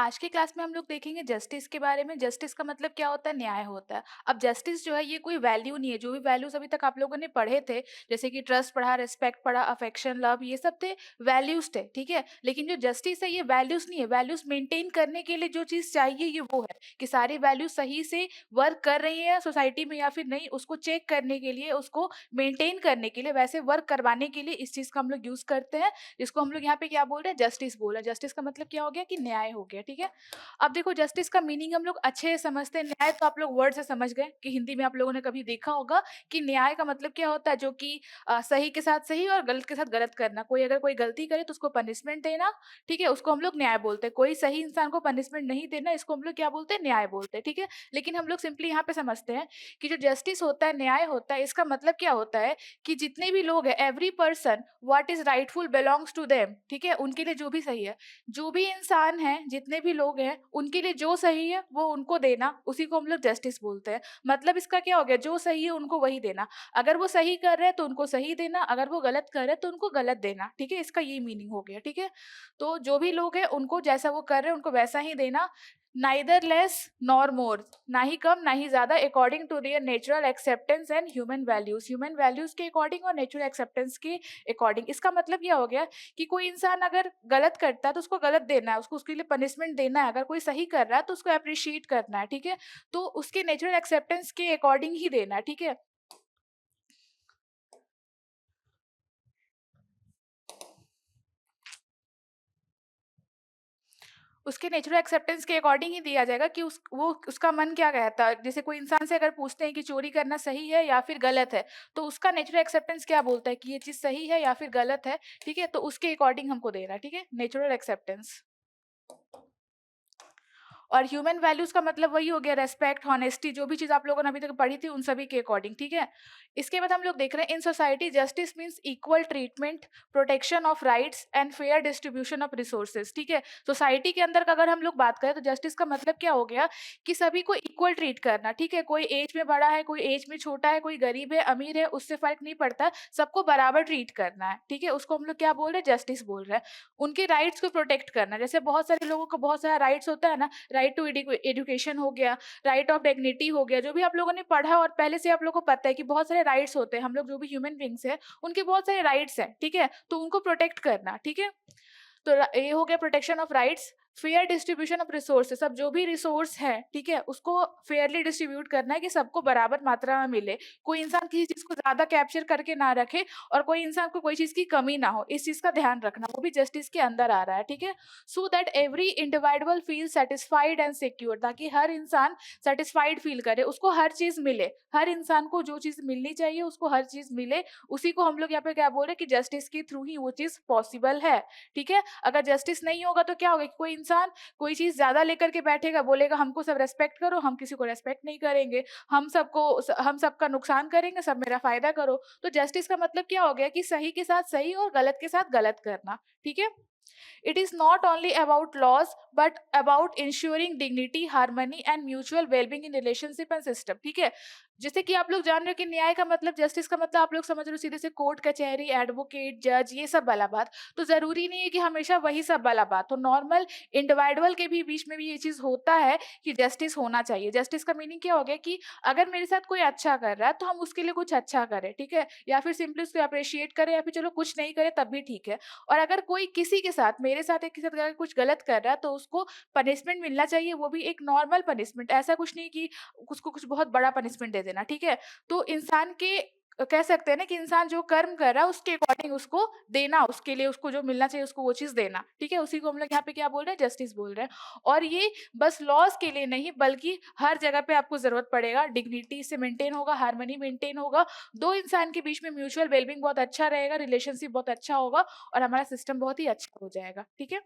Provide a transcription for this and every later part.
आज की क्लास में हम लोग देखेंगे जस्टिस के बारे में। जस्टिस का मतलब क्या होता है? न्याय होता है। अब जस्टिस जो है ये कोई वैल्यू नहीं है। जो भी वैल्यूज अभी तक आप लोगों ने पढ़े थे, जैसे कि ट्रस्ट पढ़ा, रिस्पेक्ट पढ़ा, अफेक्शन, लव, ये सब थे वैल्यूज थे, ठीक है। लेकिन जो जस्टिस है ये वैल्यूज नहीं है। वैल्यूज मेंटेन करने के लिए जो चीज चाहिए ये वो है कि सारी वैल्यूज सही से वर्क कर रही है सोसाइटी में या फिर नहीं, उसको चेक करने के लिए, उसको मेंटेन करने के लिए, वैसे वर्क करवाने के लिए इस चीज का हम लोग यूज करते हैं, जिसको हम लोग यहाँ पे क्या बोल रहे हैं? जस्टिस बोल रहे हैं। जस्टिस का मतलब क्या हो गया? कि न्याय हो गया, ठीक है। अब देखो जस्टिस का मीनिंग हम लोग अच्छे से समझते हैं। न्याय तो आप लोग वर्ड से समझ गए कि हिंदी में आप लोगों ने कभी देखा होगा कि न्याय का मतलब क्या होता है, जो कि सही के साथ सही और गलत के साथ गलत करना। कोई अगर कोई गलती करे तो उसको पनिशमेंट देना, ठीक है, उसको हम लोग न्याय बोलते हैं। कोई सही इंसान को पनिशमेंट नहीं देना, इसको हम लोग क्या बोलते हैं? न्याय बोलते हैं, ठीक है। लेकिन हम लोग सिंपली यहाँ पे समझते हैं कि जो जस्टिस होता है, न्याय होता है, इसका मतलब क्या होता है कि जितने भी लोग हैं, every person what is rightful belongs to them, ठीक है, उनके लिए जो भी सही है, जो भी इंसान हैं, जितने भी लोग हैं, उनके लिए जो सही है वो उनको देना, उसी को हम लोग जस्टिस बोलते हैं। मतलब इसका क्या हो गया? जो सही है उनको वही देना। अगर वो सही कर रहे हैं तो उनको सही देना, अगर वो गलत कर रहे हैं तो उनको गलत देना, ठीक है। इसका ये मीनिंग हो गया, ठीक है। तो जो भी लोग हैं उनको जैसा वो कर रहे हैं उनको वैसा ही देना। नाइदर लेस नॉर मोर, ना ही कम ना ही ज्यादा, according to their natural acceptance and human values, human values के अकॉर्डिंग और नेचुरल एक्सेप्टेंस के अकॉर्डिंग। इसका मतलब यह हो गया कि कोई इंसान अगर गलत करता है तो उसको गलत देना है, उसको उसके लिए पनिशमेंट देना है। अगर कोई सही कर रहा है तो उसको अप्रिशिएट करना है, ठीक है। तो उसके नेचुरल एक्सेप्टेंस के अकॉर्डिंग ही देना है, ठीक है। उसके नेचुरल एक्सेप्टेंस के अकॉर्डिंग ही दिया जाएगा कि वो उसका मन क्या कहता है। जैसे कोई इंसान से अगर पूछते हैं कि चोरी करना सही है या फिर गलत है, तो उसका नेचुरल एक्सेप्टेंस क्या बोलता है कि ये चीज़ सही है या फिर गलत है, ठीक है। तो उसके अकॉर्डिंग हमको देना है, ठीक है, नेचुरल एक्सेप्टेंस। और ह्यूमन वैल्यूज का मतलब वही हो गया, रेस्पेक्ट, हॉनेस्टी, जो भी चीज आप लोगों ने अभी तक पढ़ी थी उन सभी के अकॉर्डिंग, ठीक है। इसके बाद हम लोग देख रहे हैं इन society justice means equal treatment, protection of rights and fair distribution of resources, ठीक है। सोसाइटी के अंदर का अगर हम लोग बात करें तो जस्टिस का मतलब क्या हो गया कि सभी को इक्वल ट्रीट करना, ठीक है। कोई एज में बड़ा है, कोई एज में छोटा है, कोई गरीब है, अमीर है, उससे फर्क नहीं पड़ता, सबको बराबर ट्रीट करना है, ठीक है। उसको हम लोग क्या बोल रहे हैं? जस्टिस बोल रहे हैं। उनके राइट्स को प्रोटेक्ट करना, जैसे बहुत सारे लोगों को बहुत सारा राइट्स होता है ना, राइट टू एजुकेशन हो गया, राइट ऑफ डिग्निटी हो गया, जो भी आप लोगों ने पढ़ा और पहले से आप लोगों को पता है कि बहुत सारे राइट्स होते हैं। हम लोग जो भी ह्यूमन बींग्स हैं उनके बहुत सारे राइट्स हैं, ठीक है। तो उनको प्रोटेक्ट करना, ठीक है। तो ये हो गया protection of rights. Fair distribution of resources, सब जो भी रिसोर्स है, ठीक है, उसको फेयरली डिस्ट्रीब्यूट करना है कि सबको बराबर मात्रा में मिले। कोई इंसान किसी चीज को ज्यादा कैप्चर करके ना रखे और कोई इंसान को कोई चीज की कमी ना हो, इस चीज का ध्यान रखना, वो भी जस्टिस के अंदर आ रहा है, ठीक है। So that every individual feel satisfied and secure, ताकि हर इंसान सेटिस्फाइड फील करे, उसको हर चीज मिले, हर इंसान को जो चीज मिलनी चाहिए उसको हर चीज मिले। उसी को हम लोग यहाँ पे क्या बोल रहे हैं कि जस्टिस के थ्रू ही वो चीज पॉसिबल है, ठीक है। अगर जस्टिस नहीं होगा तो क्या होगा कि कोई इंसान कोई चीज ज्यादा लेकर के बैठेगा, बोलेगा हमको सब रेस्पेक्ट करो, हम किसी को रेस्पेक्ट नहीं करेंगे, हम सबका नुकसान करेंगे, सब मेरा फायदा करो। तो जस्टिस का मतलब क्या हो गया कि सही के साथ सही और गलत के साथ गलत करना, ठीक है। It is not only about laws but about ensuring dignity, harmony and mutual wellbeing in relationship and system, ठीक है। जैसे कि आप लोग जान रहे हो कि न्याय का मतलब, जस्टिस का मतलब आप लोग समझ रहे हो सीधे से कोर्ट कचहरी, एडवोकेट, जज, ये सब वाला बात। तो जरूरी नहीं है कि हमेशा वही सब वाला बात हो। नॉर्मल इंडिविजुअल के भी बीच में भी ये चीज होता है कि जस्टिस होना चाहिए। जस्टिस का मीनिंग क्या हो गया कि अगर मेरे साथ कोई अच्छा कर रहा है तो हम उसके लिए कुछ अच्छा करें, ठीक है, या फिर सिंपली उसको अप्रिशिएट करें, या फिर चलो कुछ नहीं करे तब भी ठीक है। और अगर कोई किसी के साथ, मेरे साथ एक किसी के साथ अगर कुछ गलत कर रहा है तो उसको पनिशमेंट मिलना चाहिए, वो भी एक नॉर्मल पनिशमेंट, ऐसा कुछ नहीं कि उसको कुछ बहुत बड़ा पनिशमेंट दे देना, ठीक है। तो इंसान के कह सकते हैं ना कि इंसान जो कर्म कर रहा है उसके अकॉर्डिंग उसको देना, उसके लिए उसको जो मिलना चाहिए उसको वो चीज देना, ठीक है। उसी को हम लोग यहाँ पे क्या बोल रहे हैं? जस्टिस बोल रहे हैं। और ये बस लॉज के लिए नहीं बल्कि हर जगह पे आपको जरूरत पड़ेगा। डिग्निटी से मेंटेन होगा, हार्मनी मेंटेन होगा, दो इंसान के बीच में म्यूचुअल वेलबिंग बहुत अच्छा रहेगा, रिलेशनशिप बहुत अच्छा होगा और हमारा सिस्टम बहुत ही अच्छा हो जाएगा, ठीक है।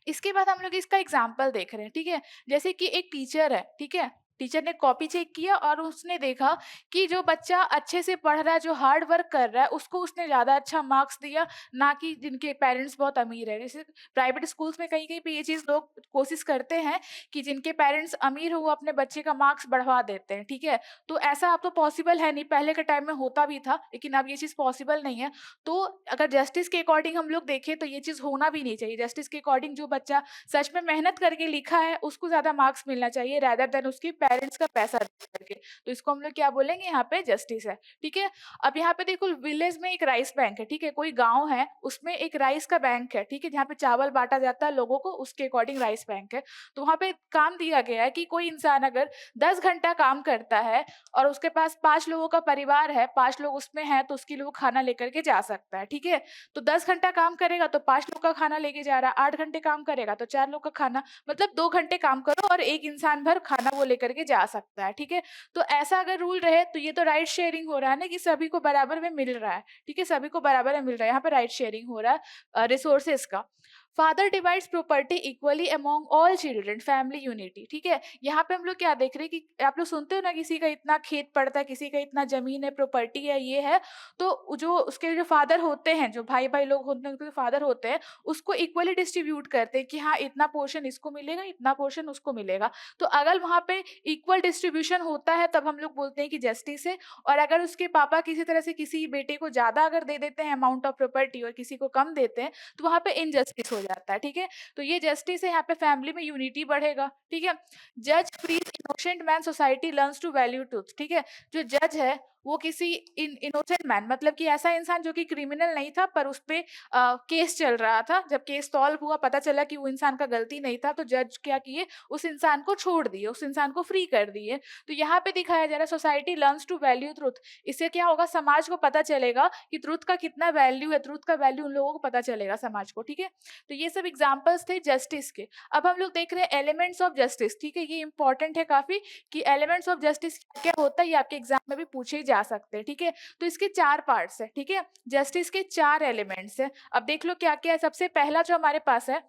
इसके बाद हम लोग इसका एग्जाम्पल देख रहे हैं, ठीक है। जैसे कि एक टीचर है, ठीक है, टीचर ने कॉपी चेक किया और उसने देखा कि जो बच्चा अच्छे से पढ़ रहा है, जो हार्ड वर्क कर रहा है, उसको उसने ज़्यादा अच्छा मार्क्स दिया, ना कि जिनके पेरेंट्स बहुत अमीर हैं। जैसे प्राइवेट स्कूल्स में कहीं-कहीं पे ये चीज़ लोग कोशिश करते हैं कि जिनके पेरेंट्स अमीर हो, वो अपने बच्चे का मार्क्स बढ़वा देते हैं, ठीक है? तो ऐसा अब तो पॉसिबल है नहीं, पहले के टाइम में होता भी था, लेकिन अब ये चीज़ पॉसिबल नहीं है। तो अगर जस्टिस के अकॉर्डिंग हम लोग देखें, तो ये चीज़ होना भी नहीं चाहिए। जस्टिस के अकॉर्डिंग जो बच्चा सच में मेहनत करके लिखा है, उसको ज़्यादा मार्क्स मिलना चाहिए रेदर देन उसके पेरेंट्स का पैसा दे करके। तो इसको हम लोग क्या बोलेंगे, यहाँ पे जस्टिस है, ठीक है? अब यहाँ पे देखो विलेज में एक राइस बैंक है, ठीक है? कोई गाँव है, उसमें एक राइस का बैंक है, ठीक है? जहाँ पे चावल बाँटा जाता है लोगों को, उसके अकॉर्डिंग राइस बैंक है। तो वहाँ पे काम दिया गया है कि कोई इंसान अगर 10 घंटा काम करता है और उसके पास 5 लोगों का परिवार है, 5 लोग उसमें हैं, तो उसके लिए वो खाना लेकर के जा सकता है, ठीक है? तो 10 घंटा काम करेगा तो 5 लोग का खाना लेके जा रहा है, 8 घंटे काम करेगा तो 4 लोग का खाना, मतलब 2 घंटे काम करो और 1 इंसान भर खाना वो लेकर के जा सकता है, ठीक है? तो ऐसा अगर रूल रहे तो ये तो राइट शेयरिंग हो रहा है ना, कि सभी को बराबर में मिल रहा है, ठीक है? सभी को बराबर में मिल रहा है, यहाँ पे राइट शेयरिंग हो रहा है रिसोर्सेज का। Father divides property equally among all children, family unity, ठीक है? यहाँ पे हम लोग क्या देख रहे हैं कि आप लोग सुनते हो ना, किसी का इतना खेत पड़ता है, किसी का इतना जमीन है, प्रॉपर्टी है, ये है, तो जो उसके जो फादर होते हैं, जो भाई-भाई लोग होते हैं, उनके फादर होते हैं, उसको इक्वली डिस्ट्रीब्यूट करते हैं कि हाँ, इतना पोर्शन इसको मिलेगा, इतना पोर्शन उसको मिलेगा। तो अगर वहाँ पे इक्वल डिस्ट्रीब्यूशन होता है, तब हम लोग बोलते हैं कि जस्टिस है। और अगर उसके पापा किसी तरह से किसी बेटे को ज़्यादा अगर दे देते हैं अमाउंट ऑफ प्रॉपर्टी और किसी को कम देते हैं, तो वहाँ पे इनजस्टिस हो जाता है, ठीक है? तो ये जस्टिस है, यहाँ पे फैमिली में यूनिटी बढ़ेगा, ठीक है? जज frees innocent man, society learns to value truth, ठीक है? जो जज है, वो किसी इनोसेंट मैन, मतलब कि ऐसा इंसान जो कि क्रिमिनल नहीं था, पर उस पे केस चल रहा था। जब केस सॉल्व हुआ, पता चला कि वो इंसान का गलती नहीं था, तो जज क्या किए, उस इंसान को छोड़ दिए, उस इंसान को फ्री कर दिए। तो यहाँ पे दिखाया जा रहा है society learns to value truth. इससे क्या होगा, समाज को पता चलेगा कि ट्रुथ का कितना वैल्यू है, ट्रुथ का वैल्यू उन लोगों को पता चलेगा, समाज को, ठीक है? तो ये सब एग्जांपल्स थे जस्टिस के। अब हम लोग देख रहे हैं एलिमेंट्स ऑफ जस्टिस, ठीक है? ये इंपॉर्टेंट है काफी कि एलिमेंट्स ऑफ जस्टिस क्या होता है, ये आपके एग्जाम में भी पूछे जा सकते हैं, ठीक है? तो इसके 4 पार्ट्स है, ठीक है? जस्टिस के 4 एलिमेंट्स है। अब देख लो क्या क्या है। सबसे पहला जो हमारे पास है,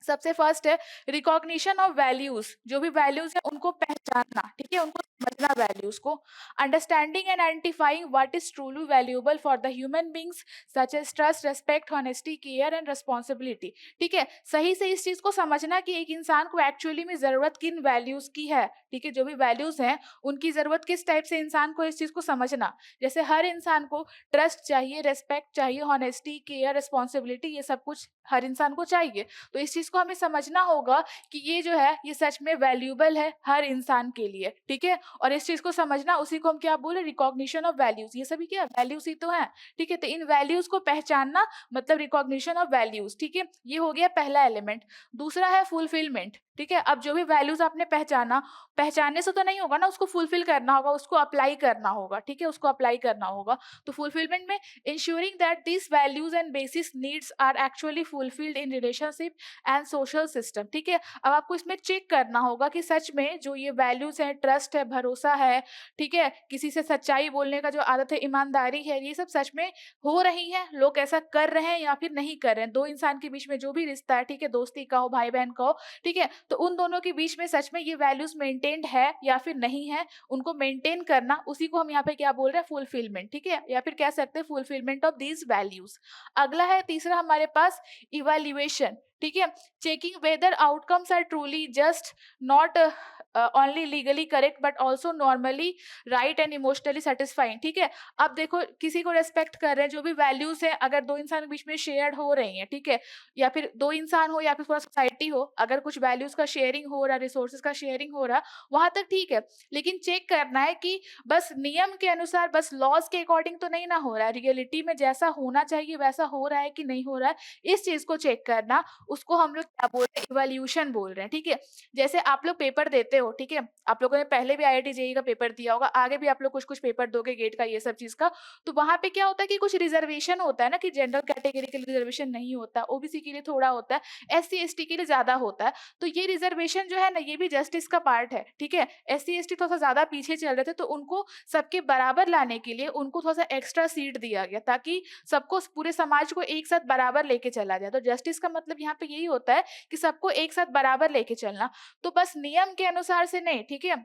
सबसे फर्स्ट है रिकॉग्निशन ऑफ वैल्यूज। जो भी वैल्यूज है उनको पहचानना, ठीक है? उनको समझना वैल्यूज को। Understanding and identifying what is truly valuable for the human beings such as trust, respect, honesty, care and responsibility, ठीक है? सही से इस चीज को समझना कि एक इंसान को एक्चुअली में जरूरत किन वैल्यूज की है, ठीक है? जो भी वैल्यूज हैं उनकी जरूरत किस टाइप से, इंसान को इस चीज को समझना। जैसे हर इंसान को ट्रस्ट चाहिए, रेस्पेक्ट चाहिए, ऑनेस्टी, केयर, रिस्पॉन्सिबिलिटी, ये सब कुछ हर इंसान को चाहिए। तो इस चीज को हमें समझना होगा कि ये जो है, ये सच में वैल्यूएबल है हर इंसान के लिए, ठीक है? और इस चीज को समझना, उसी को हम क्या बोले, रिकॉग्निशन ऑफ वैल्यूज। ये सभी क्या वैल्यूज ही तो है, ठीक है? तो इन वैल्यूज को पहचानना मतलब रिकॉग्निशन ऑफ वैल्यूज, ठीक है? ये हो गया पहला एलिमेंट। दूसरा है फुलफिलमेंट, ठीक है? अब जो भी वैल्यूज आपने पहचाना, पहचानने से तो नहीं होगा ना, उसको फुलफिल करना होगा, उसको अप्लाई करना होगा, ठीक है? उसको अप्लाई करना होगा। तो फुलफिलमेंट में ensuring that these values and basic needs are actually fulfilled in relationship and social system, ठीक है? अब आपको इसमें चेक करना होगा कि सच में जो ये वैल्यूज है, ट्रस्ट है, भरोसा है, ठीक है? किसी से सच्चाई बोलने का जो आदत है, ईमानदारी है, ये सब सच में हो रही है, लोग ऐसा कर रहे हैं या फिर नहीं कर रहे हैं। दो इंसान के बीच में जो भी रिश्ता है, ठीक है, दोस्ती का हो, भाई बहन का हो, ठीक है, तो उन दोनों के बीच में सच में ये वैल्यूज मेंटेन्ड है या फिर नहीं है, उनको मेंटेन करना, उसी को हम यहाँ पे क्या बोल रहे हैं, फुलफिलमेंट, ठीक है? या फिर कह सकते हैं फुलफिलमेंट ऑफ दीज वैल्यूज। अगला है तीसरा हमारे पास इवैल्यूएशन, ठीक है? Checking whether outcomes are truly just, not only legally correct but also normally right and emotionally satisfying, ठीक है? अब देखो, किसी को रेस्पेक्ट कर रहे हैं, जो भी वैल्यूज है अगर दो इंसान के बीच में शेयर हो रही है, ठीक है, या फिर दो इंसान हो या फिर पूरा सोसाइटी हो, अगर कुछ वैल्यूज का शेयरिंग हो रहा है, रिसोर्सेज का शेयरिंग हो रहा है, वहां तक ठीक है। लेकिन चेक करना है कि बस नियम के अनुसार, बस लॉज के अकॉर्डिंग तो नहीं ना हो रहा है, रियलिटी में जैसा होना चाहिए वैसा हो रहा है कि नहीं हो रहा है, इस चीज को चेक करना, उसको हम लोग क्या बोल रहे हैं, इवैल्यूएशन बोल रहे हैं, ठीक है? जैसे आप लोग पेपर देते हो, ठीक है, आप लोगों ने पहले भी आईआईटी जेईई का पेपर दिया होगा, आगे भी आप लोग कुछ कुछ पेपर दोगे, गेट का, ये सब चीज का। तो वहां पे क्या होता है कि कुछ रिजर्वेशन होता है ना, कि जनरल कैटेगरी के लिए रिजर्वेशन नहीं होता, ओबीसी के लिए थोड़ा होता है, एससी एसटी के लिए ज्यादा होता है। तो ये रिजर्वेशन जो है ना, ये भी जस्टिस का पार्ट है, ठीक है? एससी एसटी थोड़ा सा ज्यादा पीछे चल रहे थे, तो उनको सबके बराबर लाने के लिए उनको थोड़ा सा एक्स्ट्रा सीट दिया गया, ताकि सबको, पूरे समाज को एक साथ बराबर लेके चला जाए। तो जस्टिस का मतलब यहाँ पे यही होता है कि सबको एक साथ बराबर लेके चलना। तो बस नियम के अनुसार अनुसार से नहीं, ठीक है?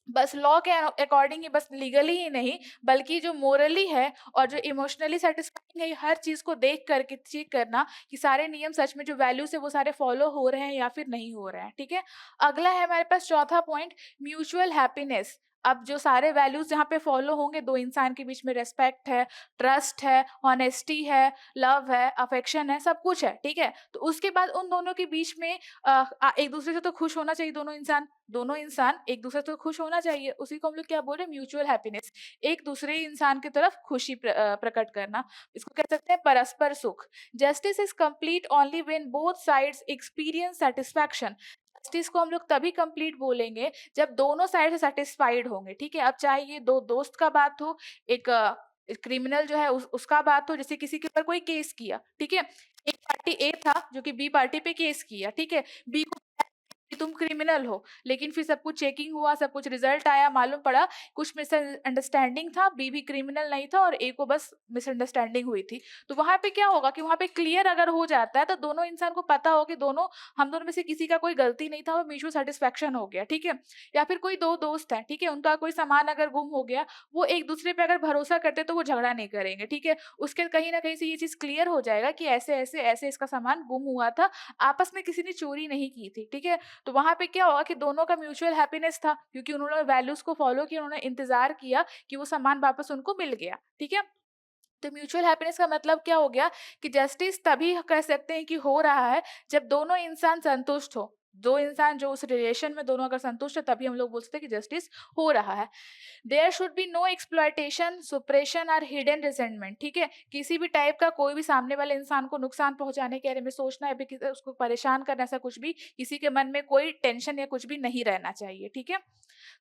बस लॉ के अकॉर्डिंग ही, बस लीगली ही नहीं, बल्कि जो मोरली है और जो इमोशनली सेटिस्फाइंग है, ये हर चीज़ को देख करके चेक करना कि सारे नियम सच में जो वैल्यूज़ है वो सारे फॉलो हो रहे हैं या फिर नहीं हो रहे हैं, ठीक है? अगला है हमारे पास चौथा पॉइंट, म्यूचुअल हैप्पीनेस। अब जो सारे वैल्यूज़ यहाँ पे फॉलो होंगे, 2 इंसान के बीच में रिस्पेक्ट है, ट्रस्ट है, ऑनेस्टी है, लव है, अफेक्शन है, सब कुछ है, ठीक है? तो उसके बाद उन दोनों के बीच में एक दूसरे से तो खुश होना चाहिए, दोनों इंसान एक दूसरे से खुश होना चाहिए, उसी को हम लोग क्या बोल रहे हैं, म्यूचुअल हैप्पीनेस। एक दूसरे इंसान की तरफ खुशी प्रकट करना, इसको कह सकते हैं परस्पर सुख। Justice is complete only when both sides experience satisfaction. Justice को हम लोग तभी कंप्लीट बोलेंगे जब दोनों साइड से सेटिस्फाइड होंगे, ठीक है? अब चाहे ये दो दोस्त का बात हो, एक क्रिमिनल जो है उसका बात हो, जैसे किसी के ऊपर कोई केस किया, ठीक है? एक पार्टी ए था जो कि बी पार्टी पे केस किया, ठीक है? बी को कि तुम क्रिमिनल हो, लेकिन फिर सब कुछ चेकिंग हुआ, सब कुछ रिजल्ट आया, मालूम पड़ा कुछ मिसअंडरस्टैंडिंग था, बी भी क्रिमिनल नहीं था और ए को बस मिसअंडरस्टैंडिंग हुई थी। तो वहाँ पे क्या होगा कि वहाँ पे क्लियर अगर हो जाता है तो दोनों इंसान को पता हो कि हम दोनों में से किसी का कोई गलती नहीं था, वो म्यूचुअल सेटिस्फैक्शन हो गया, ठीक है? या फिर कोई 2 दोस्त हैं, ठीक है? उनका कोई सामान अगर गुम हो गया, वो एक दूसरे पे अगर भरोसा करते तो वो झगड़ा नहीं करेंगे, ठीक है? उसके कहीं न कहीं से ये चीज़ क्लियर हो जाएगा कि ऐसे इसका सामान गुम हुआ था, आपस में किसी ने चोरी नहीं की थी, ठीक है? तो वहाँ पे क्या होगा कि दोनों का म्यूचुअल हैप्पीनेस था, क्योंकि उन्होंने वैल्यूज को फॉलो किया, उन्होंने इंतजार किया कि वो सामान वापस उनको मिल गया, ठीक है? तो म्यूचुअल हैप्पीनेस का मतलब क्या हो गया कि जस्टिस तभी कह सकते हैं कि हो रहा है जब दोनों इंसान संतुष्ट हो। दो इंसान जो उस रिलेशन में दोनों अगर संतुष्ट है, तभी हम लोग बोल सकते हैं कि जस्टिस हो रहा है। There should be no exploitation, suppression और हिडन रिजेंटमेंट, ठीक है? किसी भी टाइप का कोई भी सामने वाले इंसान को नुकसान पहुंचाने के बारे में सोचना, या फिर उसको परेशान करना, ऐसा कुछ भी किसी के मन में कोई टेंशन या कुछ भी नहीं रहना चाहिए, ठीक है?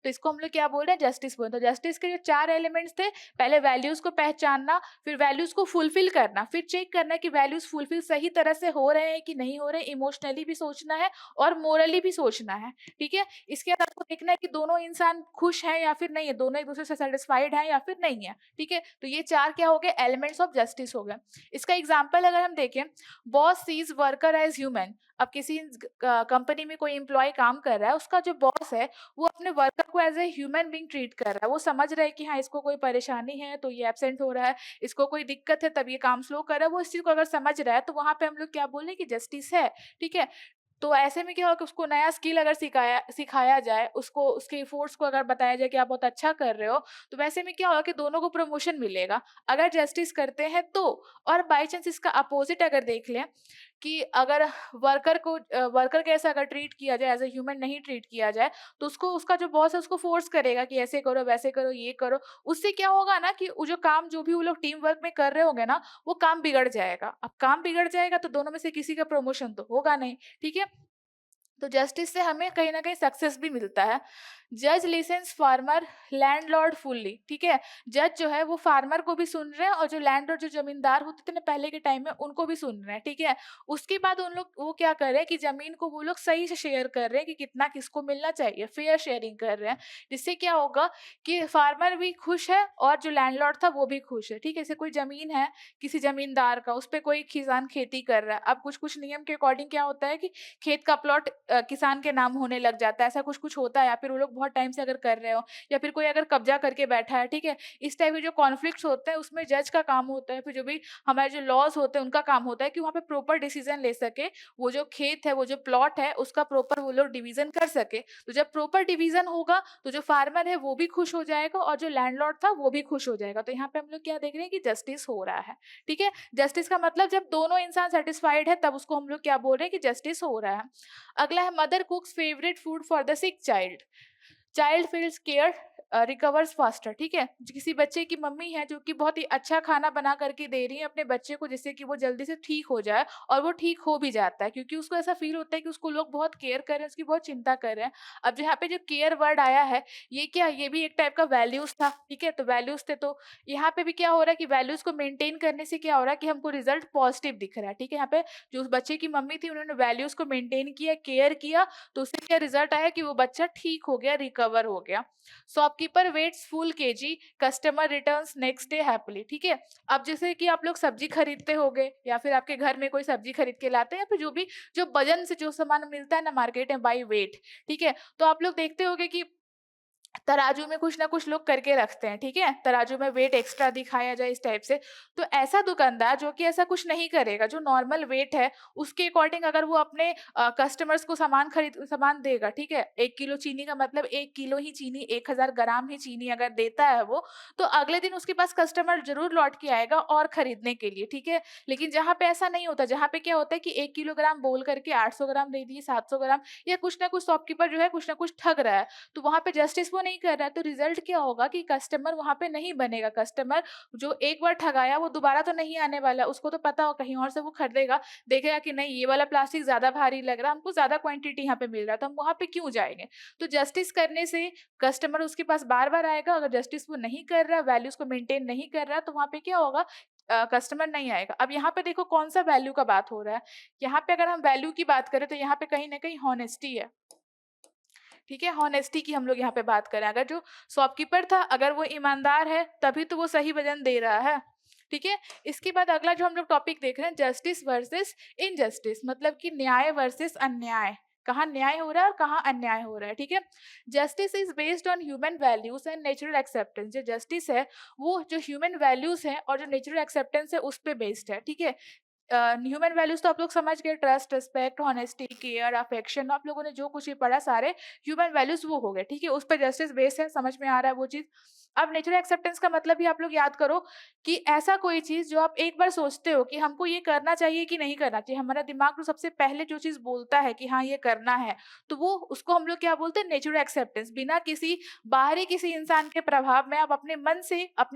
तो इसको हम लोग क्या बोल रहे हैं, जस्टिस बोल रहे हैं। तो जस्टिस के जो 4 एलिमेंट्स थे, पहले वैल्यूज को पहचानना, फिर वैल्यूज को फुलफिल करना, फिर चेक करना कि वैल्यूज फुलफिल सही तरह से हो रहे हैं कि नहीं हो रहे हैं, इमोशनली भी सोचना है और मोरली भी सोचना है, ठीक है? इसके बाद आपको देखना है कि दोनों इंसान खुश हैं या फिर नहीं है, दोनों एक दूसरे से सेटिस्फाइड हैं या फिर नहीं है, ठीक है? तो ये 4 क्या हो गए, एलिमेंट्स ऑफ जस्टिस हो गए। इसका एग्जाम्पल अगर हम देखें, boss sees worker as human. अब किसी कंपनी में कोई एम्प्लॉय काम कर रहा है, उसका जो बॉस है वो अपने वर्कर को as a human being treat कर रहा है। वो समझ रहा है कि हाँ, इसको कोई परेशानी है तो ये एब्सेंट हो रहा है, इसको कोई दिक्कत है तब ये काम स्लो कर रहा है। वो इस चीज को अगर समझ रहा है तो वहां पे हम लोग क्या बोले कि जस्टिस है, ठीक है? तो ऐसे में क्या होगा कि उसको नया स्किल अगर सिखाया जाए, उसको उसके एफर्ट्स को अगर बताया जाए कि आप बहुत अच्छा कर रहे हो, तो वैसे में क्या होगा कि दोनों को प्रमोशन मिलेगा अगर जस्टिस करते हैं तो। और बाय चांस इसका अपोजिट अगर देख लें कि अगर वर्कर के ऐसा अगर ट्रीट किया जाए, एज ए ह्यूमन नहीं ट्रीट किया जाए, तो उसको उसका जो बॉस है उसको फोर्स करेगा कि ऐसे करो, वैसे करो, ये करो। उससे क्या होगा ना कि वो जो काम जो भी वो लोग टीम वर्क में कर रहे होंगे ना, वो काम बिगड़ जाएगा। अब काम बिगड़ जाएगा तो दोनों में से किसी का प्रमोशन तो होगा नहीं, ठीक है? तो जस्टिस से हमें कहीं ना कहीं सक्सेस भी मिलता है। जज लिसन्स फार्मर लैंडलॉर्ड फुल्ली, ठीक है? जज जो है वो फार्मर को भी सुन रहे हैं और जो लैंडलॉर्ड, जो जमींदार होते थे ना पहले के टाइम में, उनको भी सुन रहे हैं, ठीक है? उसके बाद उन लोग वो क्या कर रहे हैं कि जमीन को वो लोग सही से शेयर कर रहे हैं कि कितना किसको मिलना चाहिए, फेयर शेयरिंग कर रहे हैं। जिससे क्या होगा कि फार्मर भी खुश है और जो लैंडलॉर्ड था वो भी खुश है, ठीक है? जैसे कोई जमीन है किसी जमींदार का, उस पर कोई किसान खेती कर रहा है। अब कुछ कुछ नियम के अकॉर्डिंग क्या होता है कि खेत का प्लॉट किसान के नाम होने लग जाता है, ऐसा कुछ कुछ होता है, या फिर वो लोग बहुत टाइम से अगर कर रहे हो, या फिर कोई अगर कब्जा करके बैठा है, ठीक है? इस टाइप के जो कॉन्फ्लिक्ट्स होते हैं उसमें जज का काम होता है, फिर जो भी हमारे जो लॉज होते हैं उनका काम होता है कि वहाँ पे प्रॉपर डिसीजन ले सके, वो जो खेत है, वो जो प्लॉट है, उसका प्रॉपर वो लोग डिवीजन कर सके। तो जब प्रॉपर डिवीजन होगा तो जो फार्मर है वो भी खुश हो जाएगा और जो लैंडलॉर्ड था वो भी खुश हो जाएगा। तो यहाँ पे हम लोग क्या देख रहे हैं कि जस्टिस हो रहा है, ठीक है? जस्टिस का मतलब जब दोनों इंसान सेटिस्फाइड है तब उसको हम लोग क्या बोल रहे हैं कि जस्टिस हो रहा है। अगला है mother कुक्स favourite food for the sick child. Child feels care recovers faster, ठीक है? किसी बच्चे की मम्मी है जो कि बहुत ही अच्छा खाना बना करके दे रही है अपने बच्चे को, जिससे कि वो जल्दी से ठीक हो जाए, और वो ठीक हो भी जाता है क्योंकि उसको ऐसा फील होता है कि उसको लोग बहुत केयर कर रहे हैं, उसकी बहुत चिंता कर रहे हैं। अब यहाँ पे जो केयर वर्ड आया है, ये क्या, ये भी एक टाइप का वैल्यूज था, ठीक है? तो वैल्यूज थे, तो यहाँ पे भी क्या हो रहा है कि वैल्यूज को मेंटेन करने से क्या हो रहा है कि हमको रिजल्ट पॉजिटिव दिख रहा है, ठीक है? यहाँ पे जो उस बच्चे की मम्मी थी उन्होंने वैल्यूज को मेंटेन किया, केयर किया, तो उससे क्या रिजल्ट आया कि वो बच्चा ठीक हो गया, रिकवर हो गया। Shopkeeper weighs full KG, customer returns next day happily. ठीक है, अब जैसे कि आप लोग सब्जी खरीदते होगे या फिर आपके घर में कोई सब्जी खरीद के लाते हैं, या फिर जो भी जो वजन से जो सामान मिलता है ना मार्केट में बाई वेट, ठीक है, तो आप लोग देखते होगे कि तराजू में कुछ ना कुछ लोग करके रखते हैं, ठीक है? तराजू में वेट एक्स्ट्रा दिखाया जाए इस टाइप से। तो ऐसा दुकानदार जो कि ऐसा कुछ नहीं करेगा, जो नॉर्मल वेट है, उसके अकॉर्डिंग अगर वो अपने कस्टमर्स को सामान देगा, ठीक है? 1 किलो चीनी का मतलब 1 किलो ही चीनी, 1000 ग्राम ही चीनी अगर देता है वो, तो अगले दिन उसके पास कस्टमर ज़रूर लौट के आएगा और खरीदने के लिए, ठीक है? लेकिन जहाँ पे ऐसा नहीं होता, जहाँ पे क्या होता है कि 1 किलोग्राम बोल करके 800 ग्राम दे दिए, 700 ग्राम, या कुछ ना कुछ शॉपकीपर जो है कुछ ना कुछ ठग रहा है। तो वहाँ पे जस्टिस वो नहीं कर रहा है, तो रिजल्ट क्या होगा कि कस्टमर वहाँ पे नहीं बनेगा। कस्टमर जो एक बार ठगाया वो दोबारा तो नहीं आने वाला, उसको तो पता हो कहीं और से वो खरीदेगा, देखेगा कि नहीं ये वाला प्लास्टिक ज़्यादा भारी लग रहा है, हमको ज़्यादा क्वांटिटी यहाँ पे मिल रहा है, तो हम वहाँ पे क्यों जाएँगे? तो जस्टिस करने से कस्टमर उसके पास बार-बार आएगा, अगर जस्टिस वो नहीं कर रहा, वैल्यूज़ को मेंटेन नहीं कर रहा, तो वहाँ पे क्या होगा, कस्टमर नहीं आएगा। अब यहाँ पे देखो कौन-सा वैल्यू का बात हो रहा है, यहाँ पे अगर हम वैल्यू की बात करें तो यहाँ पे कहीं न कहीं हॉनेस्टी है। ठीक है, हॉनेस्टी की हम लोग यहाँ पे बात करें, अगर जो शॉपकीपर था अगर वो ईमानदार है तभी तो वो सही वज़न दे रहा है। ठीक है? इसके बाद अगला जो हम लोग टॉपिक देख रहे हैं, जस्टिस वर्सेस इनजस्टिस, मतलब कि न्याय वर्सेस अन्याय। कहाँ न्याय हो रहा है और कहाँ अन्याय हो रहा है, ठीक है? Justice is based on human values and natural acceptance. जो जस्टिस है वो जो ह्यूमन वैल्यूज़ हैं और जो नेचुरल एक्सेप्टेंस है उस पे बेस्ड है, ठीक है? ह्यूमन वैल्यूज तो आप लोग समझ गए, trust, respect, honesty, care, affection, आप लोगों ने जो कुछ भी पढ़ा सारे ह्यूमन वैल्यूज वो हो गए, ठीक है? उस पर जस्टिस बेस है, समझ में आ रहा है वो चीज़। अब नेचुरल एक्सेप्टेंस का मतलब भी आप लोग याद करो कि ऐसा कोई चीज़ जो आप एक बार सोचते हो कि हमको ये करना चाहिए कि नहीं करना चाहिए, हमारा दिमाग तो सबसे पहले जो चीज़ बोलता है कि हाँ ये करना है, तो वो उसको हम लोग क्या बोलते हैं, नेचुरल एक्सेप्टेंस। बिना किसी बाहरी किसी इंसान के प्रभाव में आप अपने